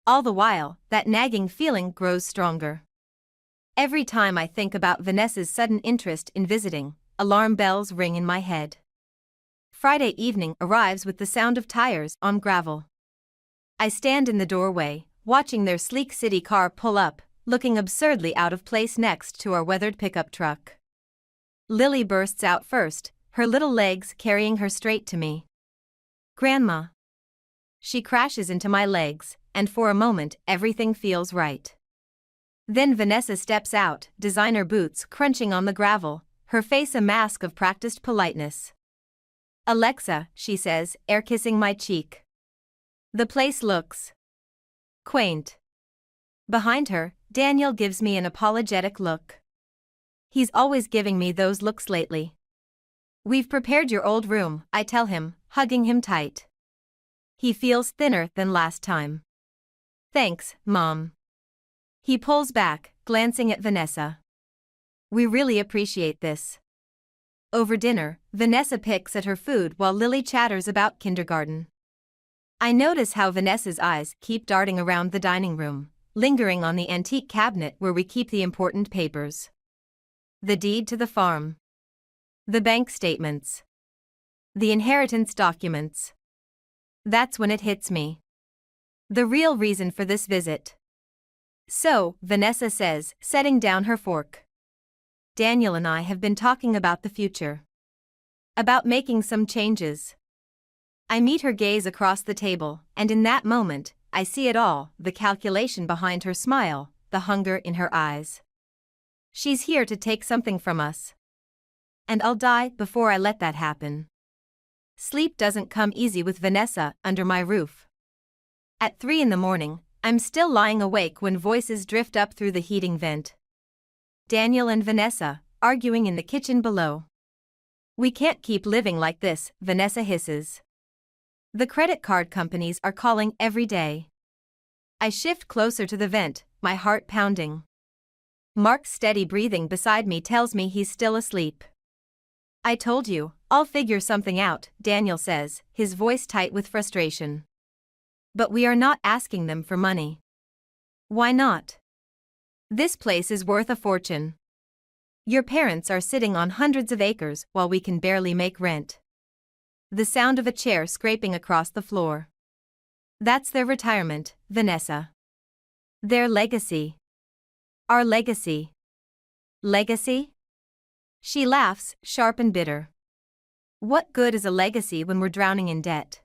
All the while, that nagging feeling grows stronger. Every time I think about Vanessa's sudden interest in visiting, alarm bells ring in my head. Friday evening arrives with the sound of tires on gravel. I stand in the doorway, watching their sleek city car pull up, looking absurdly out of place next to our weathered pickup truck. Lily bursts out first, her little legs carrying her straight to me. Grandma. She crashes into my legs, and for a moment everything feels right. Then Vanessa steps out, designer boots crunching on the gravel, her face a mask of practiced politeness. Alexa, she says, air kissing my cheek. The place looks quaint. Behind her, Daniel gives me an apologetic look. He's always giving me those looks lately. We've prepared your old room, I tell him, hugging him tight. He feels thinner than last time. Thanks, Mom. He pulls back, glancing at Vanessa. We really appreciate this. Over dinner, Vanessa picks at her food while Lily chatters about kindergarten. I notice how Vanessa's eyes keep darting around the dining room, lingering on the antique cabinet where we keep the important papers. The deed to the farm. The bank statements. The inheritance documents. That's when it hits me. The real reason for this visit. So, Vanessa says, setting down her fork. Daniel and I have been talking about the future. About making some changes. I meet her gaze across the table, and in that moment, I see it all, the calculation behind her smile, the hunger in her eyes. She's here to take something from us. And I'll die before I let that happen. Sleep doesn't come easy with Vanessa under my roof. At 3 a.m, I'm still lying awake when voices drift up through the heating vent. Daniel and Vanessa, arguing in the kitchen below. We can't keep living like this, Vanessa hisses. The credit card companies are calling every day. I shift closer to the vent, my heart pounding. Mark's steady breathing beside me tells me he's still asleep. I told you, I'll figure something out, Daniel says, his voice tight with frustration. But we are not asking them for money. Why not? This place is worth a fortune. Your parents are sitting on hundreds of acres while we can barely make rent. The sound of a chair scraping across the floor. That's their retirement, Vanessa. Their legacy. Our legacy. Legacy? She laughs, sharp and bitter. What good is a legacy when we're drowning in debt?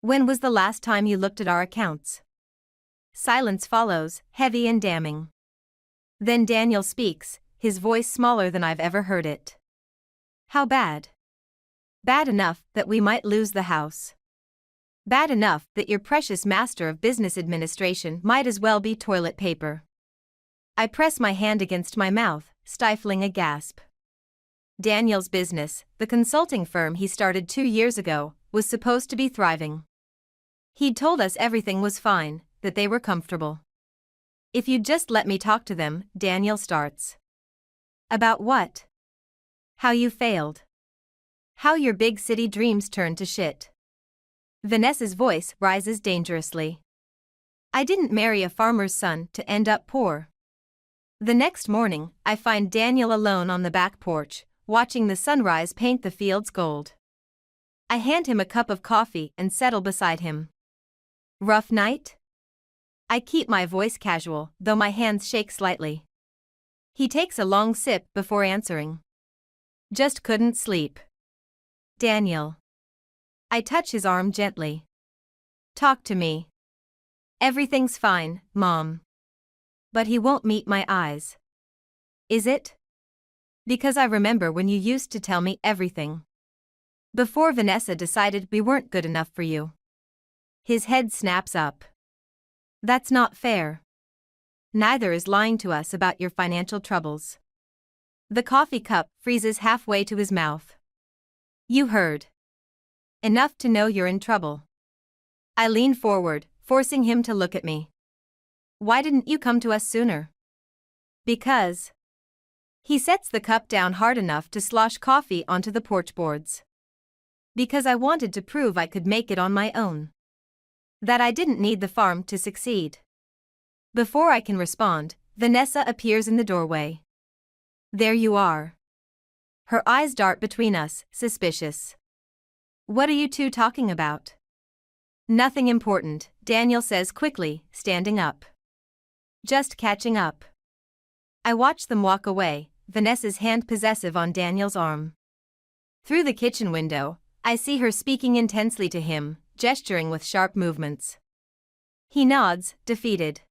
When was the last time you looked at our accounts? Silence follows, heavy and damning. Then Daniel speaks, his voice smaller than I've ever heard it. How bad? Bad enough that we might lose the house. Bad enough that your precious master of business administration might as well be toilet paper. I press my hand against my mouth, stifling a gasp. Daniel's business, the consulting firm he started 2 years ago, was supposed to be thriving. He'd told us everything was fine, that they were comfortable. If you'd just let me talk to them, Daniel starts. About what? How you failed. How your big city dreams turned to shit. Vanessa's voice rises dangerously. I didn't marry a farmer's son to end up poor. The next morning, I find Daniel alone on the back porch, watching the sunrise paint the fields gold. I hand him a cup of coffee and settle beside him. Rough night? I keep my voice casual, though my hands shake slightly. He takes a long sip before answering. Just couldn't sleep. Daniel. I touch his arm gently. Talk to me. Everything's fine, Mom. But he won't meet my eyes. Is it? Because I remember when you used to tell me everything. Before Vanessa decided we weren't good enough for you. His head snaps up. That's not fair. Neither is lying to us about your financial troubles. The coffee cup freezes halfway to his mouth. You heard. Enough to know you're in trouble. I lean forward, forcing him to look at me. Why didn't you come to us sooner? Because. He sets the cup down hard enough to slosh coffee onto the porch boards. Because I wanted to prove I could make it on my own. That I didn't need the farm to succeed. Before I can respond, Vanessa appears in the doorway. There you are. Her eyes dart between us, suspicious. What are you two talking about? Nothing important, Daniel says quickly, standing up. Just catching up. I watch them walk away, Vanessa's hand possessive on Daniel's arm. Through the kitchen window, I see her speaking intensely to him, gesturing with sharp movements. He nods, defeated.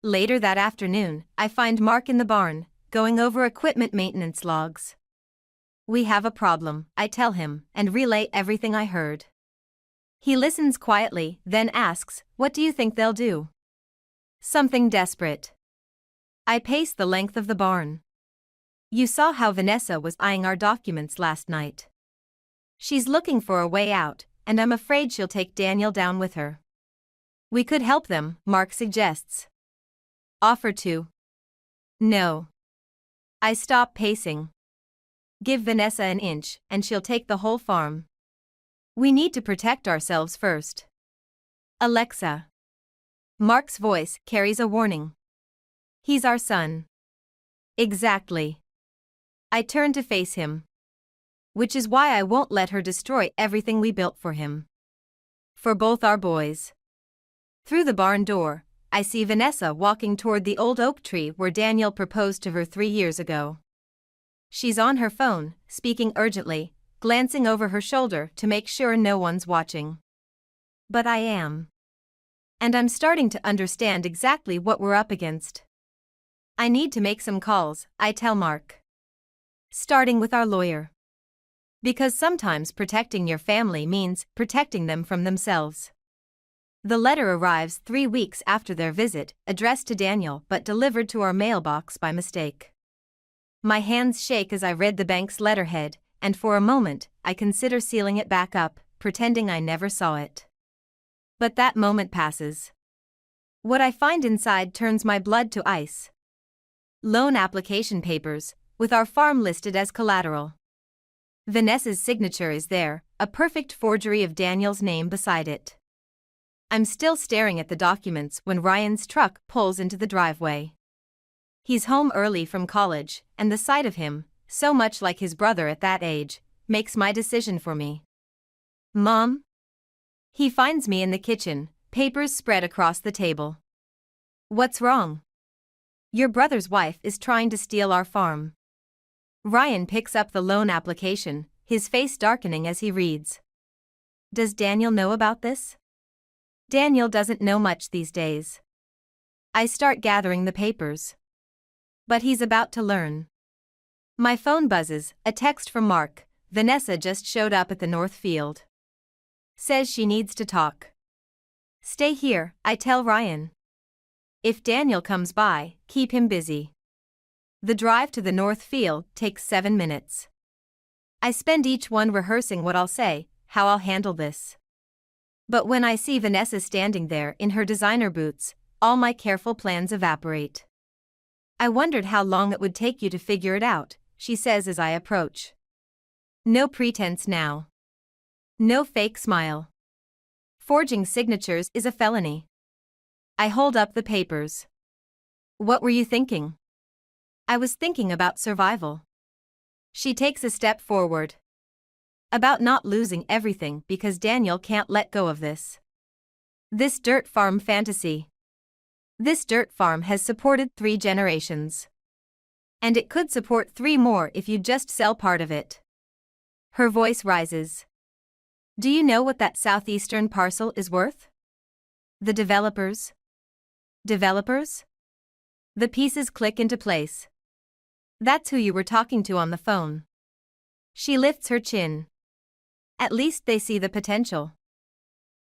Later that afternoon, I find Mark in the barn, going over equipment maintenance logs. We have a problem, I tell him, and relay everything I heard. He listens quietly, then asks, what do you think they'll do? Something desperate. I pace the length of the barn. You saw how Vanessa was eyeing our documents last night. She's looking for a way out, and I'm afraid she'll take Daniel down with her. We could help them, Mark suggests. Offer to. No. I stop pacing. Give Vanessa an inch, and she'll take the whole farm. We need to protect ourselves first. Alexa. Mark's voice carries a warning. He's our son. Exactly. I turn to face him. Which is why I won't let her destroy everything we built for him. For both our boys. Through the barn door, I see Vanessa walking toward the old oak tree where Daniel proposed to her 3 years ago. She's on her phone, speaking urgently, glancing over her shoulder to make sure no one's watching. But I am. And I'm starting to understand exactly what we're up against. I need to make some calls, I tell Mark. Starting with our lawyer. Because sometimes protecting your family means protecting them from themselves. The letter arrives 3 weeks after their visit, addressed to Daniel but delivered to our mailbox by mistake. My hands shake as I read the bank's letterhead, and for a moment, I consider sealing it back up, pretending I never saw it. But that moment passes. What I find inside turns my blood to ice. Loan application papers, with our farm listed as collateral. Vanessa's signature is there, a perfect forgery of Daniel's name beside it. I'm still staring at the documents when Ryan's truck pulls into the driveway. He's home early from college, and the sight of him, so much like his brother at that age, makes my decision for me. Mom? He finds me in the kitchen, papers spread across the table. What's wrong? Your brother's wife is trying to steal our farm. Ryan picks up the loan application, his face darkening as he reads. Does Daniel know about this? Daniel doesn't know much these days. I start gathering the papers. But he's about to learn. My phone buzzes, a text from Mark. Vanessa just showed up at the North Field. Says she needs to talk. Stay here, I tell Ryan. If Daniel comes by, keep him busy. The drive to the North Field takes 7 minutes. I spend each one rehearsing what I'll say, how I'll handle this. But when I see Vanessa standing there in her designer boots, all my careful plans evaporate. I wondered how long it would take you to figure it out, she says as I approach. No pretense now. No fake smile. Forging signatures is a felony. I hold up the papers. What were you thinking? I was thinking about survival. She takes a step forward. About not losing everything because Daniel can't let go of this. This dirt farm fantasy. This dirt farm has supported 3 generations. And it could support 3 more if you just sell part of it. Her voice rises. Do you know what that southeastern parcel is worth? The developers? Developers? The pieces click into place. That's who you were talking to on the phone. She lifts her chin. At least they see the potential.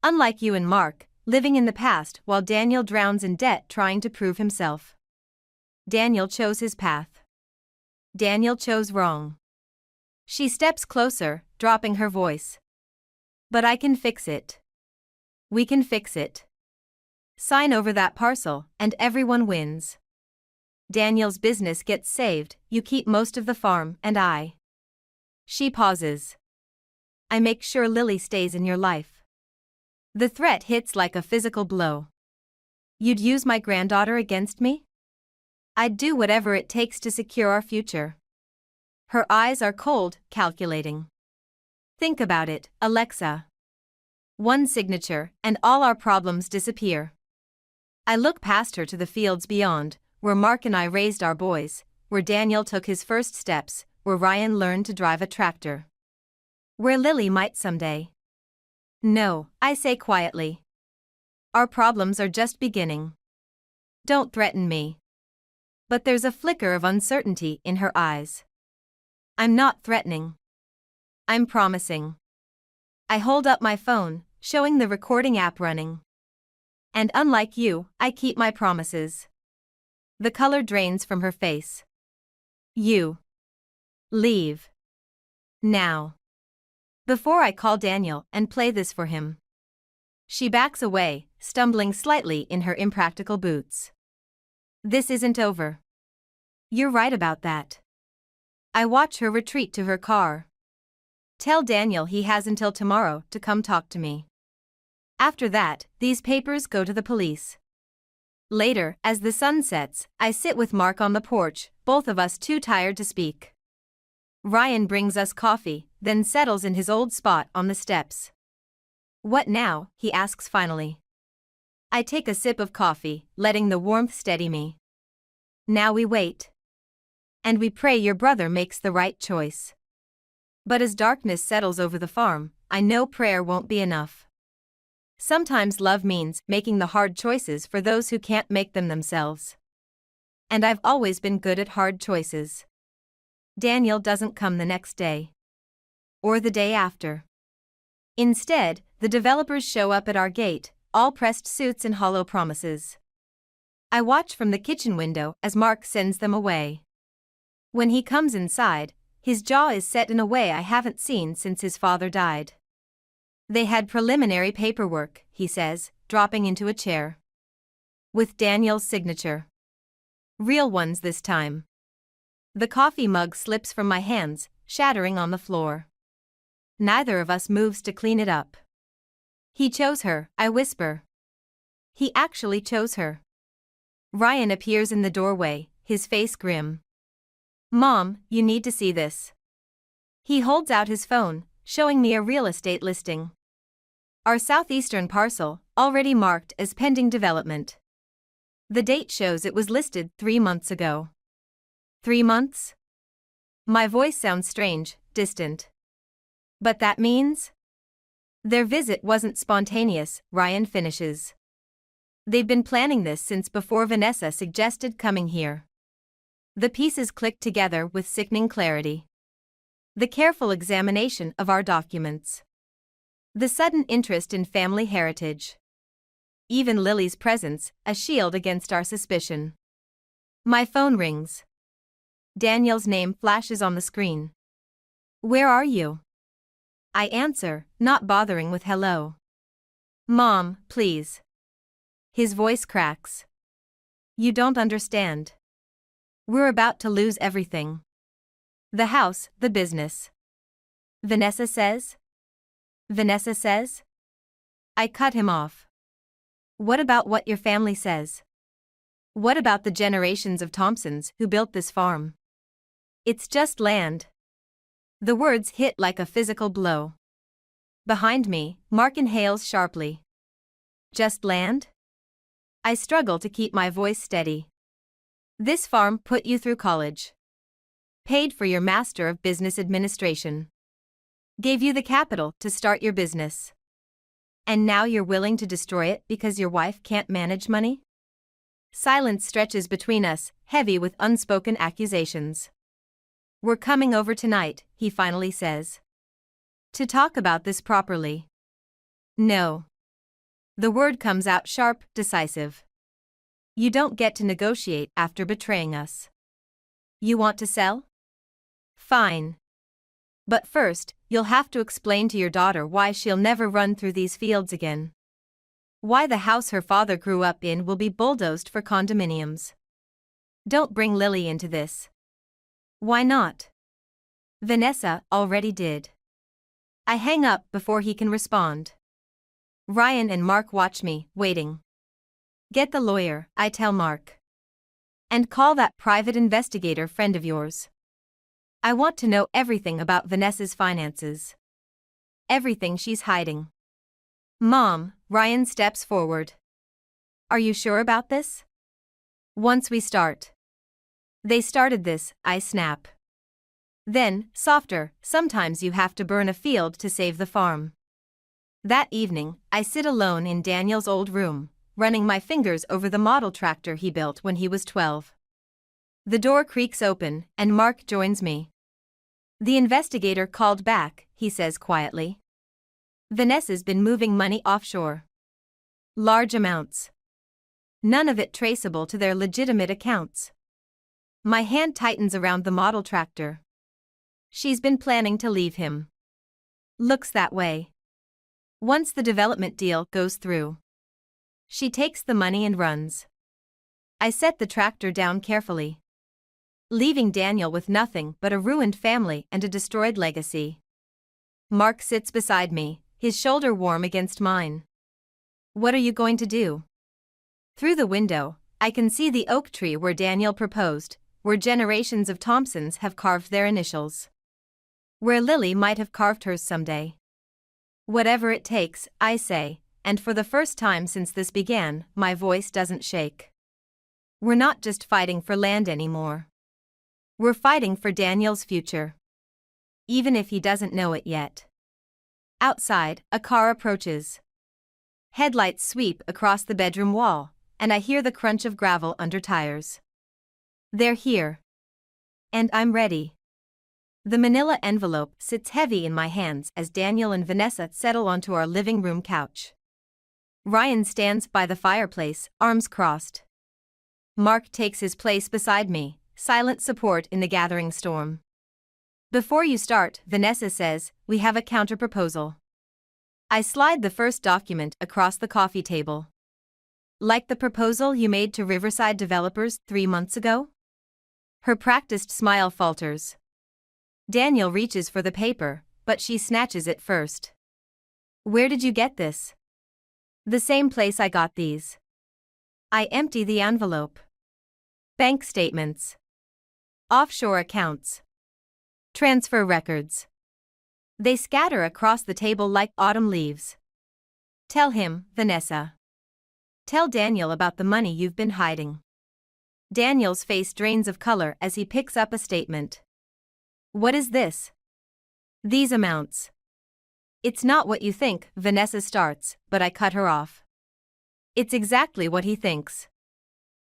Unlike you and Mark, living in the past while Daniel drowns in debt trying to prove himself. Daniel chose his path. Daniel chose wrong. She steps closer, dropping her voice. But I can fix it. We can fix it. Sign over that parcel, and everyone wins. Daniel's business gets saved, you keep most of the farm, and I. She pauses. I make sure Lily stays in your life. The threat hits like a physical blow. You'd use my granddaughter against me? I'd do whatever it takes to secure our future. Her eyes are cold, calculating. Think about it, Alexa. One signature, and all our problems disappear. I look past her to the fields beyond, where Mark and I raised our boys, where Daniel took his first steps, where Ryan learned to drive a tractor. Where Lily might someday. No, I say quietly. Our problems are just beginning. Don't threaten me. But there's a flicker of uncertainty in her eyes. I'm not threatening. I'm promising. I hold up my phone, showing the recording app running. And unlike you, I keep my promises. The color drains from her face. You. Leave. Now. Before I call Daniel and play this for him. She backs away, stumbling slightly in her impractical boots. This isn't over. You're right about that. I watch her retreat to her car. Tell Daniel he has until tomorrow to come talk to me. After that, these papers go to the police. Later, as the sun sets, I sit with Mark on the porch, both of us too tired to speak. Ryan brings us coffee, then settles in his old spot on the steps. What now? He asks finally. I take a sip of coffee, letting the warmth steady me. Now we wait. And we pray your brother makes the right choice. But as darkness settles over the farm, I know prayer won't be enough. Sometimes love means making the hard choices for those who can't make them themselves. And I've always been good at hard choices. Daniel doesn't come the next day. Or the day after. Instead, the developers show up at our gate, all pressed suits and hollow promises. I watch from the kitchen window as Mark sends them away. When he comes inside, his jaw is set in a way I haven't seen since his father died. They had preliminary paperwork, he says, dropping into a chair. With Daniel's signature. Real ones this time. The coffee mug slips from my hands, shattering on the floor. Neither of us moves to clean it up. He chose her, I whisper. He actually chose her. Ryan appears in the doorway, his face grim. Mom, you need to see this. He holds out his phone, showing me a real estate listing. Our southeastern parcel, already marked as pending development. The date shows it was listed 3 months ago. 3 months? My voice sounds strange, distant. But that means? Their visit wasn't spontaneous, Ryan finishes. They've been planning this since before Vanessa suggested coming here. The pieces clicked together with sickening clarity. The careful examination of our documents. The sudden interest in family heritage. Even Lily's presence, a shield against our suspicion. My phone rings. Daniel's name flashes on the screen. Where are you? I answer, not bothering with hello. Mom, please. His voice cracks. You don't understand. We're about to lose everything. The house, the business. Vanessa says? Vanessa says? I cut him off. What about what your family says? What about the generations of Thompsons who built this farm? It's just land. The words hit like a physical blow. Behind me, Mark inhales sharply. Just land? I struggle to keep my voice steady. This farm put you through college. Paid for your Master of Business Administration. Gave you the capital to start your business. And now you're willing to destroy it because your wife can't manage money? Silence stretches between us, heavy with unspoken accusations. We're coming over tonight, he finally says. To talk about this properly. No. The word comes out sharp, decisive. You don't get to negotiate after betraying us. You want to sell? Fine. But first, you'll have to explain to your daughter why she'll never run through these fields again. Why the house her father grew up in will be bulldozed for condominiums. Don't bring Lily into this. Why not? Vanessa already did. I hang up before he can respond. Ryan and Mark watch me, waiting. Get the lawyer, I tell Mark. And call that private investigator friend of yours. I want to know everything about Vanessa's finances. Everything she's hiding. Mom, Ryan steps forward. Are you sure about this? Once we start. They started this, I snap. Then, softer, sometimes you have to burn a field to save the farm. That evening, I sit alone in Daniel's old room, running my fingers over the model tractor he built when he was 12. The door creaks open, and Mark joins me. The investigator called back, he says quietly. Vanessa's been moving money offshore. Large amounts. None of it traceable to their legitimate accounts. My hand tightens around the model tractor. She's been planning to leave him. Looks that way. Once the development deal goes through. She takes the money and runs. I set the tractor down carefully. Leaving Daniel with nothing but a ruined family and a destroyed legacy. Mark sits beside me, his shoulder warm against mine. What are you going to do? Through the window, I can see the oak tree where Daniel proposed, where generations of Thompsons have carved their initials. Where Lily might have carved hers someday. Whatever it takes, I say, and for the first time since this began, my voice doesn't shake. We're not just fighting for land anymore. We're fighting for Daniel's future. Even if he doesn't know it yet. Outside, a car approaches. Headlights sweep across the bedroom wall, and I hear the crunch of gravel under tires. They're here. And I'm ready. The manila envelope sits heavy in my hands as Daniel and Vanessa settle onto our living room couch. Ryan stands by the fireplace, arms crossed. Mark takes his place beside me, silent support in the gathering storm. Before you start, Vanessa says, we have a counterproposal. I slide the first document across the coffee table. Like the proposal you made to Riverside developers 3 months ago? Her practiced smile falters. Daniel reaches for the paper, but she snatches it first. Where did you get this? The same place I got these. I empty the envelope. Bank statements. Offshore accounts. Transfer records. They scatter across the table like autumn leaves. Tell him, Vanessa. Tell Daniel about the money you've been hiding. Daniel's face drains of color as he picks up a statement. What is this? These amounts. It's not what you think, Vanessa starts, but I cut her off. It's exactly what he thinks.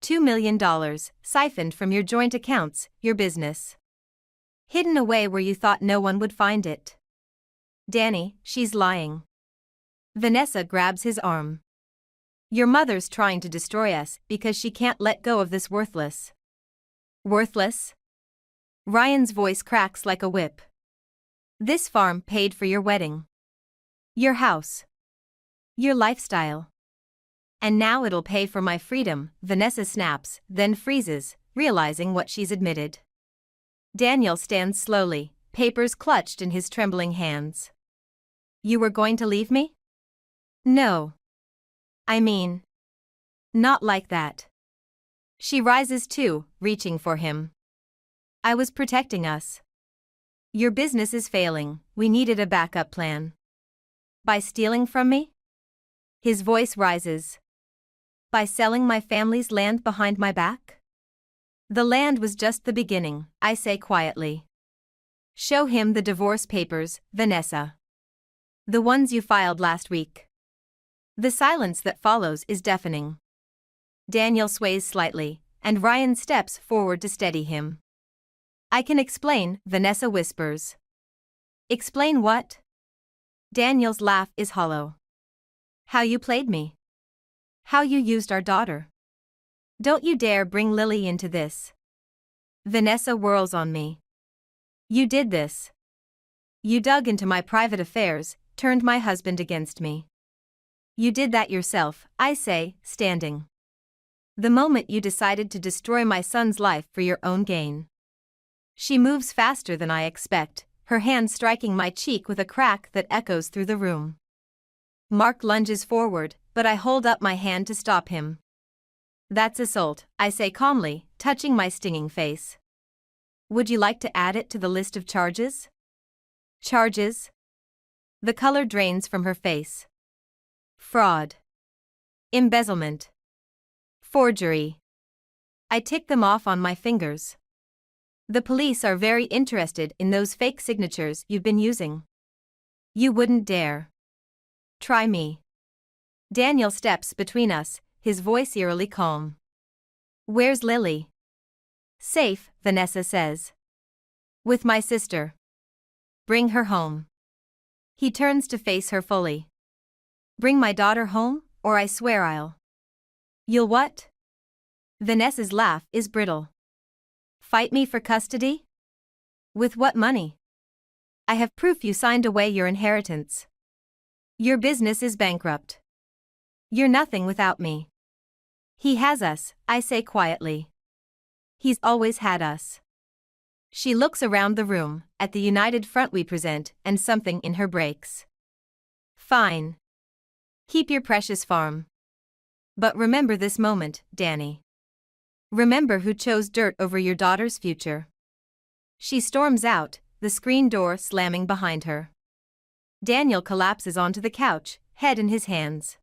$2 million, siphoned from your joint accounts, your business. Hidden away where you thought no one would find it. Danny, she's lying. Vanessa grabs his arm. Your mother's trying to destroy us because she can't let go of this worthless. Worthless? Ryan's voice cracks like a whip. This farm paid for your wedding. Your house. Your lifestyle. And now it'll pay for my freedom, Vanessa snaps, then freezes, realizing what she's admitted. Daniel stands slowly, papers clutched in his trembling hands. You were going to leave me? No. I mean, not like that. She rises too, reaching for him. I was protecting us. Your business is failing, we needed a backup plan. By stealing from me? His voice rises. By selling my family's land behind my back? The land was just the beginning, I say quietly. Show him the divorce papers, Vanessa. The ones you filed last week. The silence that follows is deafening. Daniel sways slightly, and Ryan steps forward to steady him. I can explain, Vanessa whispers. Explain what? Daniel's laugh is hollow. How you played me. How you used our daughter. Don't you dare bring Lily into this. Vanessa whirls on me. You did this. You dug into my private affairs, turned my husband against me. You did that yourself, I say, standing. The moment you decided to destroy my son's life for your own gain. She moves faster than I expect, her hand striking my cheek with a crack that echoes through the room. Mark lunges forward, but I hold up my hand to stop him. That's assault, I say calmly, touching my stinging face. Would you like to add it to the list of charges? Charges? The color drains from her face. Fraud. Embezzlement. Forgery. I tick them off on my fingers. The police are very interested in those fake signatures you've been using. You wouldn't dare. Try me. Daniel steps between us, his voice eerily calm. Where's Lily? Safe, Vanessa says. With my sister. Bring her home. He turns to face her fully. Bring my daughter home, or I swear I'll. You'll what? Vanessa's laugh is brittle. Fight me for custody? With what money? I have proof you signed away your inheritance. Your business is bankrupt. You're nothing without me. He has us, I say quietly. He's always had us. She looks around the room, at the united front we present, and something in her breaks. Fine. Keep your precious farm. But remember this moment, Danny. Remember who chose dirt over your daughter's future. She storms out, the screen door slamming behind her. Daniel collapses onto the couch, head in his hands.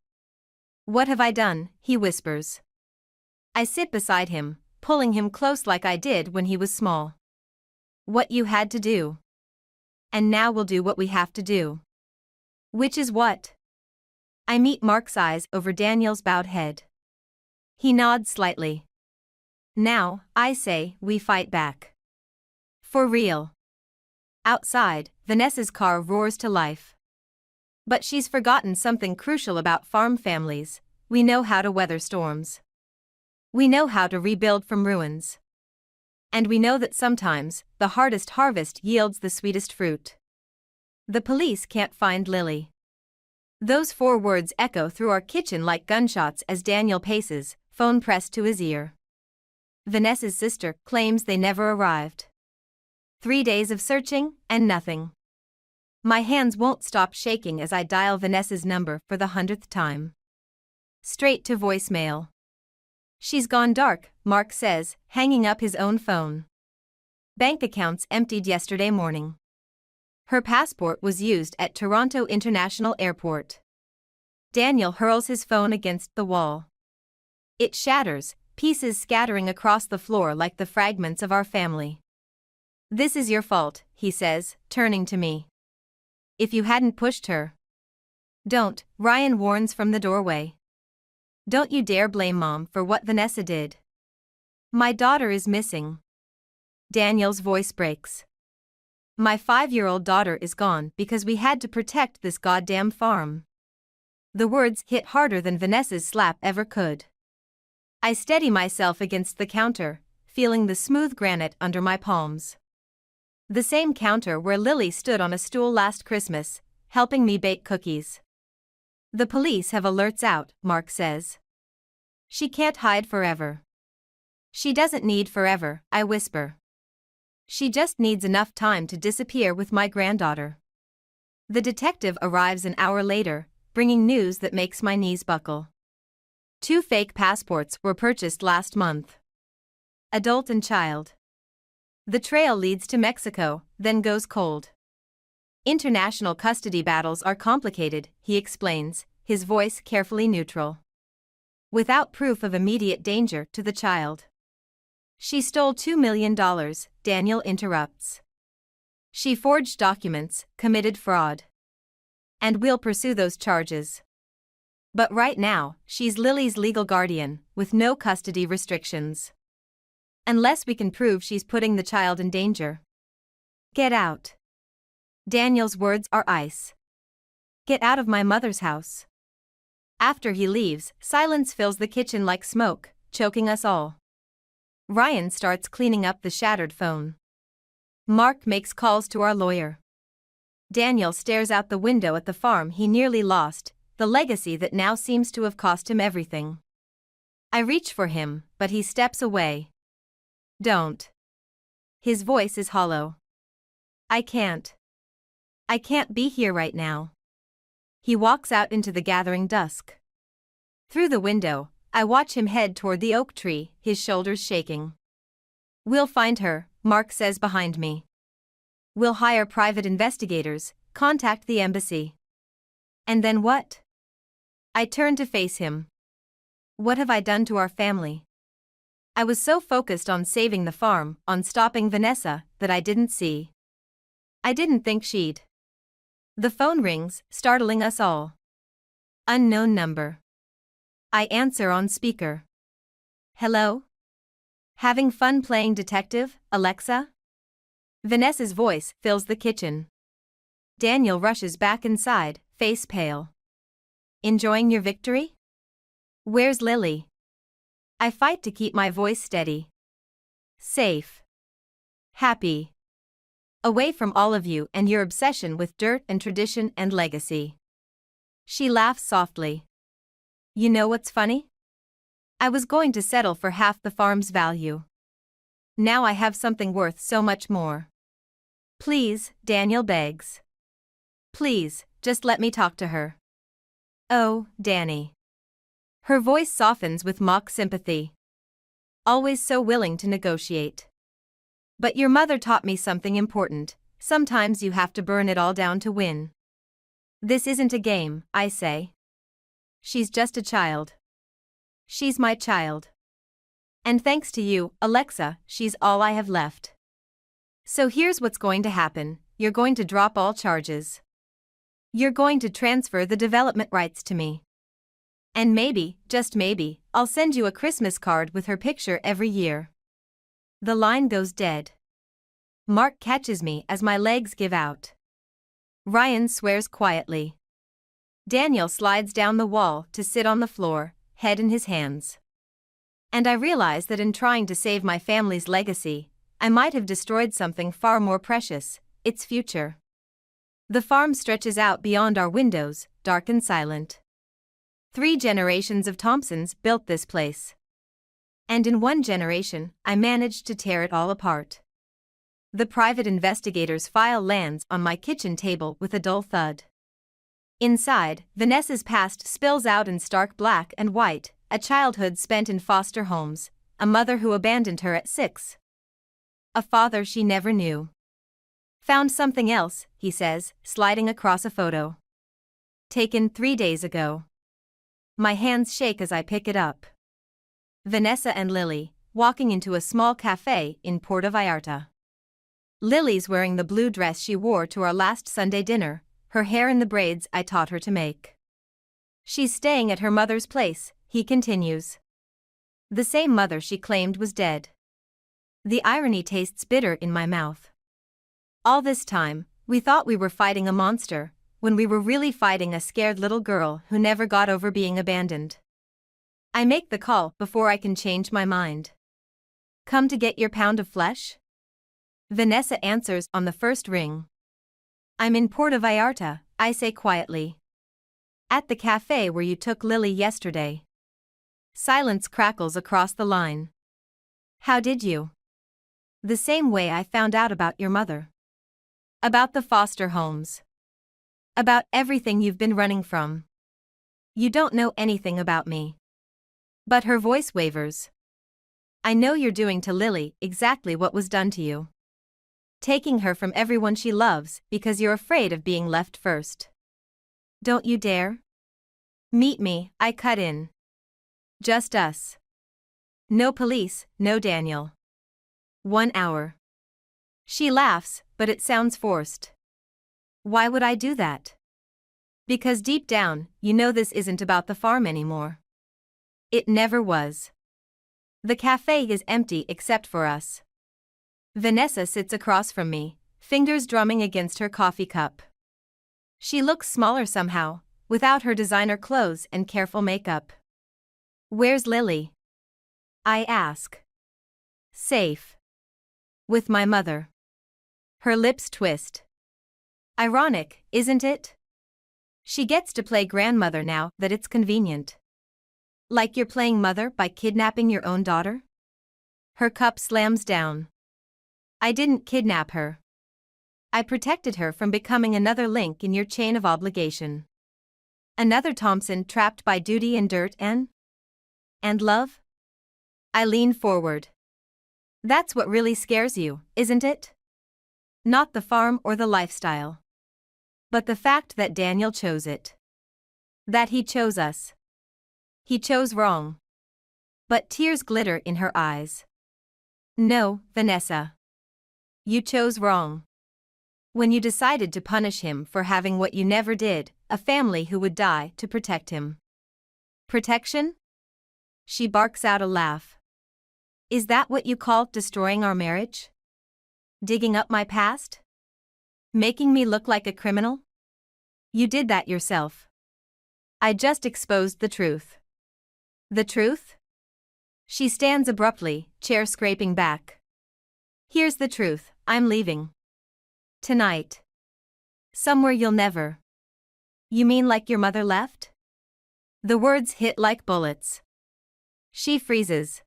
What have I done? He whispers. I sit beside him, pulling him close like I did when he was small. What you had to do. And now we'll do what we have to do. Which is what? I meet Mark's eyes over Daniel's bowed head. He nods slightly. Now, I say, we fight back. For real. Outside, Vanessa's car roars to life. But she's forgotten something crucial about farm families. We know how to weather storms. We know how to rebuild from ruins. And we know that sometimes, the hardest harvest yields the sweetest fruit. The police can't find Lily. Those 4 words echo through our kitchen like gunshots as Daniel paces, phone pressed to his ear. Vanessa's sister claims they never arrived. 3 days of searching, and nothing. My hands won't stop shaking as I dial Vanessa's number for the 100th time. Straight to voicemail. She's gone dark, Mark says, hanging up his own phone. Bank accounts emptied yesterday morning. Her passport was used at Toronto International Airport. Daniel hurls his phone against the wall. It shatters, pieces scattering across the floor like the fragments of our family. This is your fault, he says, turning to me. If you hadn't pushed her. Don't, Ryan warns from the doorway. Don't you dare blame Mom for what Vanessa did. My daughter is missing. Daniel's voice breaks. My 5-year-old daughter is gone because we had to protect this goddamn farm. The words hit harder than Vanessa's slap ever could. I steady myself against the counter, feeling the smooth granite under my palms. The same counter where Lily stood on a stool last Christmas, helping me bake cookies. The police have alerts out, Mark says. She can't hide forever. She doesn't need forever, I whisper. She just needs enough time to disappear with my granddaughter. The detective arrives an hour later, bringing news that makes my knees buckle. 2 fake passports were purchased last month. Adult and child. The trail leads to Mexico, then goes cold. International custody battles are complicated, he explains, his voice carefully neutral. Without proof of immediate danger to the child. She stole $2 million, Daniel interrupts. She forged documents, committed fraud. And we'll pursue those charges. But right now, she's Lily's legal guardian, with no custody restrictions. Unless we can prove she's putting the child in danger. Get out. Daniel's words are ice. Get out of my mother's house. After he leaves, silence fills the kitchen like smoke, choking us all. Ryan starts cleaning up the shattered phone. Mark makes calls to our lawyer. Daniel stares out the window at the farm he nearly lost, the legacy that now seems to have cost him everything. I reach for him, but he steps away. Don't. His voice is hollow. I can't. I can't be here right now. He walks out into the gathering dusk. Through the window, I watch him head toward the oak tree, his shoulders shaking. We'll find her, Mark says behind me. We'll hire private investigators, contact the embassy. And then what? I turn to face him. What have I done to our family? I was so focused on saving the farm, on stopping Vanessa, that I didn't see. I didn't think she'd. The phone rings, startling us all. Unknown number. I answer on speaker. Hello? Having fun playing detective, Alexa? Vanessa's voice fills the kitchen. Daniel rushes back inside, face pale. Enjoying your victory? Where's Lily? I fight to keep my voice steady. Safe. Happy. Away from all of you and your obsession with dirt and tradition and legacy. She laughs softly. You know what's funny? I was going to settle for half the farm's value. Now I have something worth so much more. Please, Daniel begs. Please, just let me talk to her. Oh, Danny. Her voice softens with mock sympathy. Always so willing to negotiate. But your mother taught me something important. Sometimes you have to burn it all down to win. This isn't a game, I say. She's just a child. She's my child. And thanks to you, Alexa, she's all I have left. So here's what's going to happen. You're going to drop all charges. You're going to transfer the development rights to me. And maybe, just maybe, I'll send you a Christmas card with her picture every year. The line goes dead. Mark catches me as my legs give out. Ryan swears quietly. Daniel slides down the wall to sit on the floor, head in his hands. And I realize that in trying to save my family's legacy, I might have destroyed something far more precious, its future. The farm stretches out beyond our windows, dark and silent. 3 generations of Thompsons built this place. And in 1 generation, I managed to tear it all apart. The private investigator's file lands on my kitchen table with a dull thud. Inside, Vanessa's past spills out in stark black and white, a childhood spent in foster homes, a mother who abandoned her at 6. A father she never knew. Found something else, he says, sliding across a photo. Taken 3 days ago. My hands shake as I pick it up. Vanessa and Lily, walking into a small cafe in Puerto Vallarta. Lily's wearing the blue dress she wore to our last Sunday dinner, her hair in the braids I taught her to make. She's staying at her mother's place, he continues. The same mother she claimed was dead. The irony tastes bitter in my mouth. All this time, we thought we were fighting a monster, when we were really fighting a scared little girl who never got over being abandoned. I make the call before I can change my mind. Come to get your pound of flesh? Vanessa answers on the first ring. I'm in Puerto Vallarta, I say quietly. At the cafe where you took Lily yesterday. Silence crackles across the line. How did you? The same way I found out about your mother. About the foster homes. About everything you've been running from. You don't know anything about me. But her voice wavers. I know you're doing to Lily exactly what was done to you. Taking her from everyone she loves because you're afraid of being left first. Don't you dare? Meet me, I cut in. Just us. No police, no Daniel. 1 hour. She laughs, but it sounds forced. Why would I do that? Because deep down, you know this isn't about the farm anymore. It never was. The cafe is empty except for us. Vanessa sits across from me, fingers drumming against her coffee cup. She looks smaller somehow, without her designer clothes and careful makeup. Where's Lily? I ask. Safe. With my mother. Her lips twist. Ironic, isn't it? She gets to play grandmother now that it's convenient. Like you're playing mother by kidnapping your own daughter? Her cup slams down. I didn't kidnap her. I protected her from becoming another link in your chain of obligation. Another Thompson trapped by duty and dirt and love? I lean forward. That's what really scares you, isn't it? Not the farm or the lifestyle. But the fact that Daniel chose it. That he chose us. He chose wrong. But tears glitter in her eyes. No, Vanessa. You chose wrong. When you decided to punish him for having what you never did, a family who would die to protect him. Protection? She barks out a laugh. Is that what you call destroying our marriage? Digging up my past? Making me look like a criminal? You did that yourself. I just exposed the truth. The truth? She stands abruptly, chair scraping back. Here's the truth, I'm leaving. Tonight. Somewhere you'll never. You mean like your mother left? The words hit like bullets. She freezes.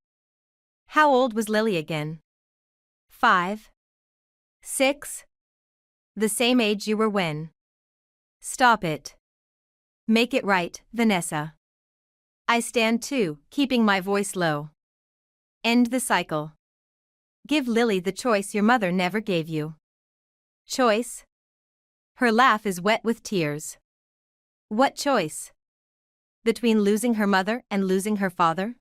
How old was Lily again? 5? 6? The same age you were when? Stop it. Make it right, Vanessa. I stand too, keeping my voice low. End the cycle. Give Lily the choice your mother never gave you. Choice? Her laugh is wet with tears. What choice? Between losing her mother and losing her father?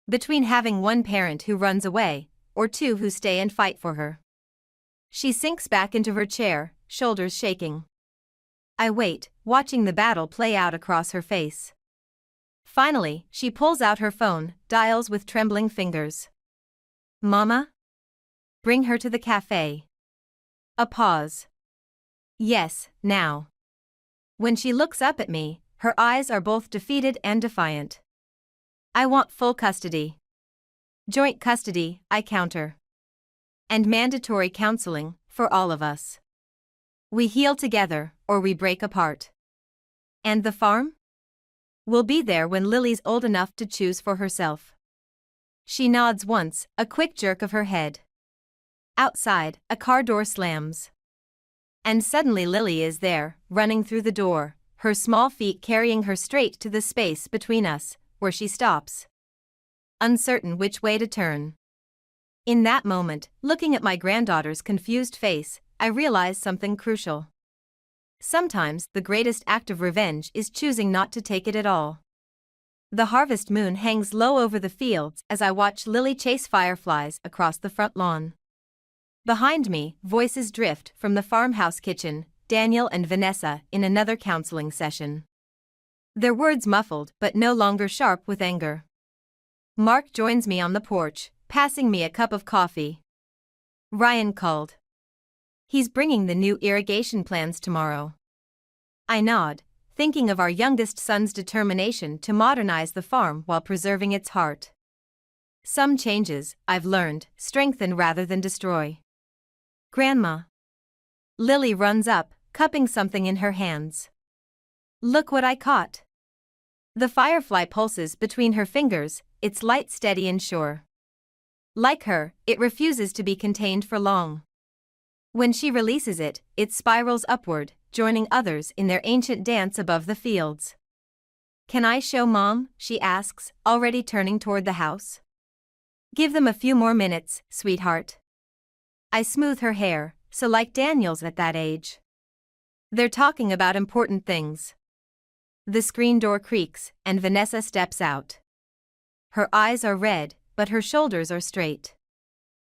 Between having one parent who runs away, or two who stay and fight for her. She sinks back into her chair, shoulders shaking. I wait, watching the battle play out across her face. Finally, she pulls out her phone, dials with trembling fingers. Mama? Bring her to the cafe. A pause. Yes, now. When she looks up at me, her eyes are both defeated and defiant. I want full custody. Joint custody, I counter. And mandatory counseling, for all of us. We heal together, or we break apart. And the farm? We'll be there when Lily's old enough to choose for herself. She nods once, a quick jerk of her head. Outside, a car door slams. And suddenly Lily is there, running through the door, her small feet carrying her straight to the space between us, where she stops, uncertain which way to turn. In that moment, looking at my granddaughter's confused face, I realize something crucial. Sometimes, the greatest act of revenge is choosing not to take it at all. The harvest moon hangs low over the fields as I watch Lily chase fireflies across the front lawn. Behind me, voices drift from the farmhouse kitchen, Daniel and Vanessa in another counseling session. Their words muffled but no longer sharp with anger. Mark joins me on the porch, passing me a cup of coffee. Ryan called. He's bringing the new irrigation plans tomorrow. I nod, thinking of our youngest son's determination to modernize the farm while preserving its heart. Some changes, I've learned, strengthen rather than destroy. Grandma. Lily runs up, cupping something in her hands. Look what I caught. The firefly pulses between her fingers, its light steady and sure. Like her, it refuses to be contained for long. When she releases it, it spirals upward, joining others in their ancient dance above the fields. Can I show Mom? She asks, already turning toward the house. Give them a few more minutes, sweetheart. I smooth her hair, so like Daniel's at that age. They're talking about important things. The screen door creaks, and Vanessa steps out. Her eyes are red, but her shoulders are straight.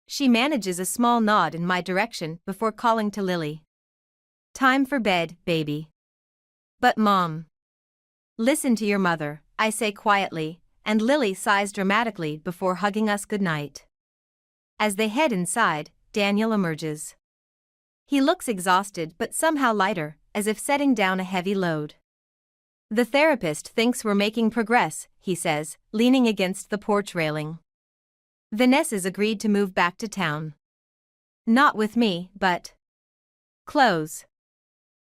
She manages a small nod in my direction before calling to Lily. Time for bed, baby. But Mom. Listen to your mother, I say quietly, and Lily sighs dramatically before hugging us goodnight. As they head inside, Daniel emerges. He looks exhausted but somehow lighter, as if setting down a heavy load. The therapist thinks we're making progress, he says, leaning against the porch railing. Vanessa's agreed to move back to town. Not with me, but close.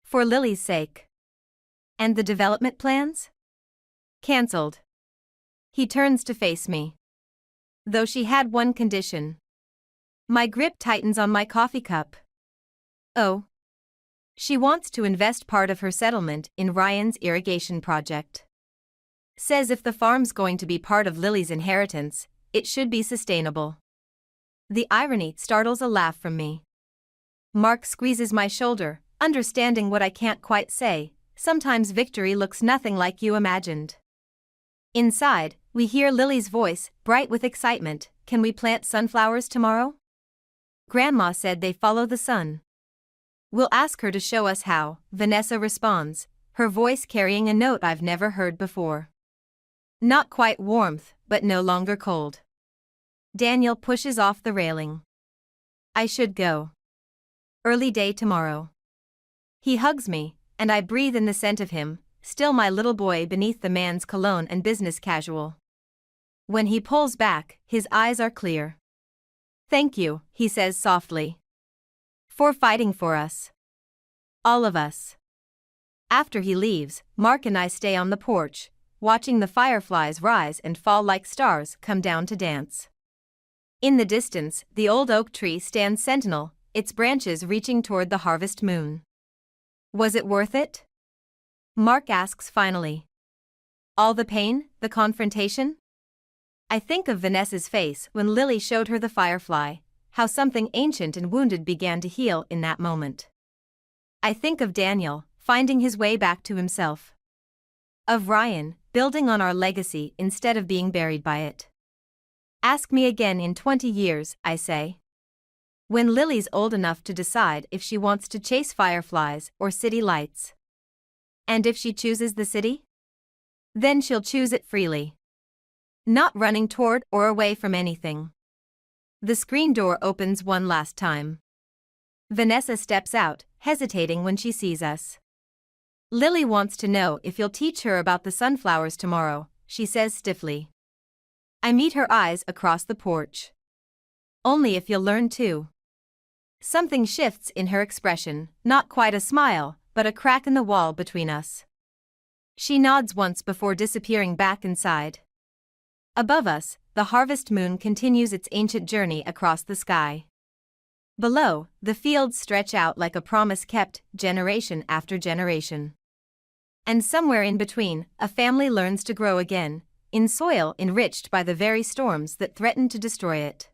For Lily's sake. And the development plans? Cancelled. He turns to face me. Though she had one condition. My grip tightens on my coffee cup. Oh. She wants to invest part of her settlement in Ryan's irrigation project. Says if the farm's going to be part of Lily's inheritance, it should be sustainable. The irony startles a laugh from me. Mark squeezes my shoulder, understanding what I can't quite say. Sometimes victory looks nothing like you imagined. Inside, we hear Lily's voice, bright with excitement. Can we plant sunflowers tomorrow? Grandma said they follow the sun. We'll ask her to show us how, Vanessa responds, her voice carrying a note I've never heard before. Not quite warmth, but no longer cold. Daniel pushes off the railing. I should go. Early day tomorrow. He hugs me, and I breathe in the scent of him, still my little boy beneath the man's cologne and business casual. When he pulls back, his eyes are clear. Thank you, he says softly. For fighting for us. All of us. After he leaves, Mark and I stay on the porch, watching the fireflies rise and fall like stars come down to dance. In the distance, the old oak tree stands sentinel, its branches reaching toward the harvest moon. Was it worth it? Mark asks finally. All the pain, the confrontation? I think of Vanessa's face when Lily showed her the firefly, how something ancient and wounded began to heal in that moment. I think of Daniel, finding his way back to himself. Of Ryan, building on our legacy instead of being buried by it. Ask me again in 20 years, I say. When Lily's old enough to decide if she wants to chase fireflies or city lights. And if she chooses the city? Then she'll choose it freely. Not running toward or away from anything. The screen door opens one last time. Vanessa steps out, hesitating when she sees us. Lily wants to know if you'll teach her about the sunflowers tomorrow, she says stiffly. I meet her eyes across the porch. Only if you'll learn too. Something shifts in her expression, not quite a smile, but a crack in the wall between us. She nods once before disappearing back inside. Above us, the harvest moon continues its ancient journey across the sky. Below, the fields stretch out like a promise kept, generation after generation. And somewhere in between, a family learns to grow again, in soil enriched by the very storms that threaten to destroy it.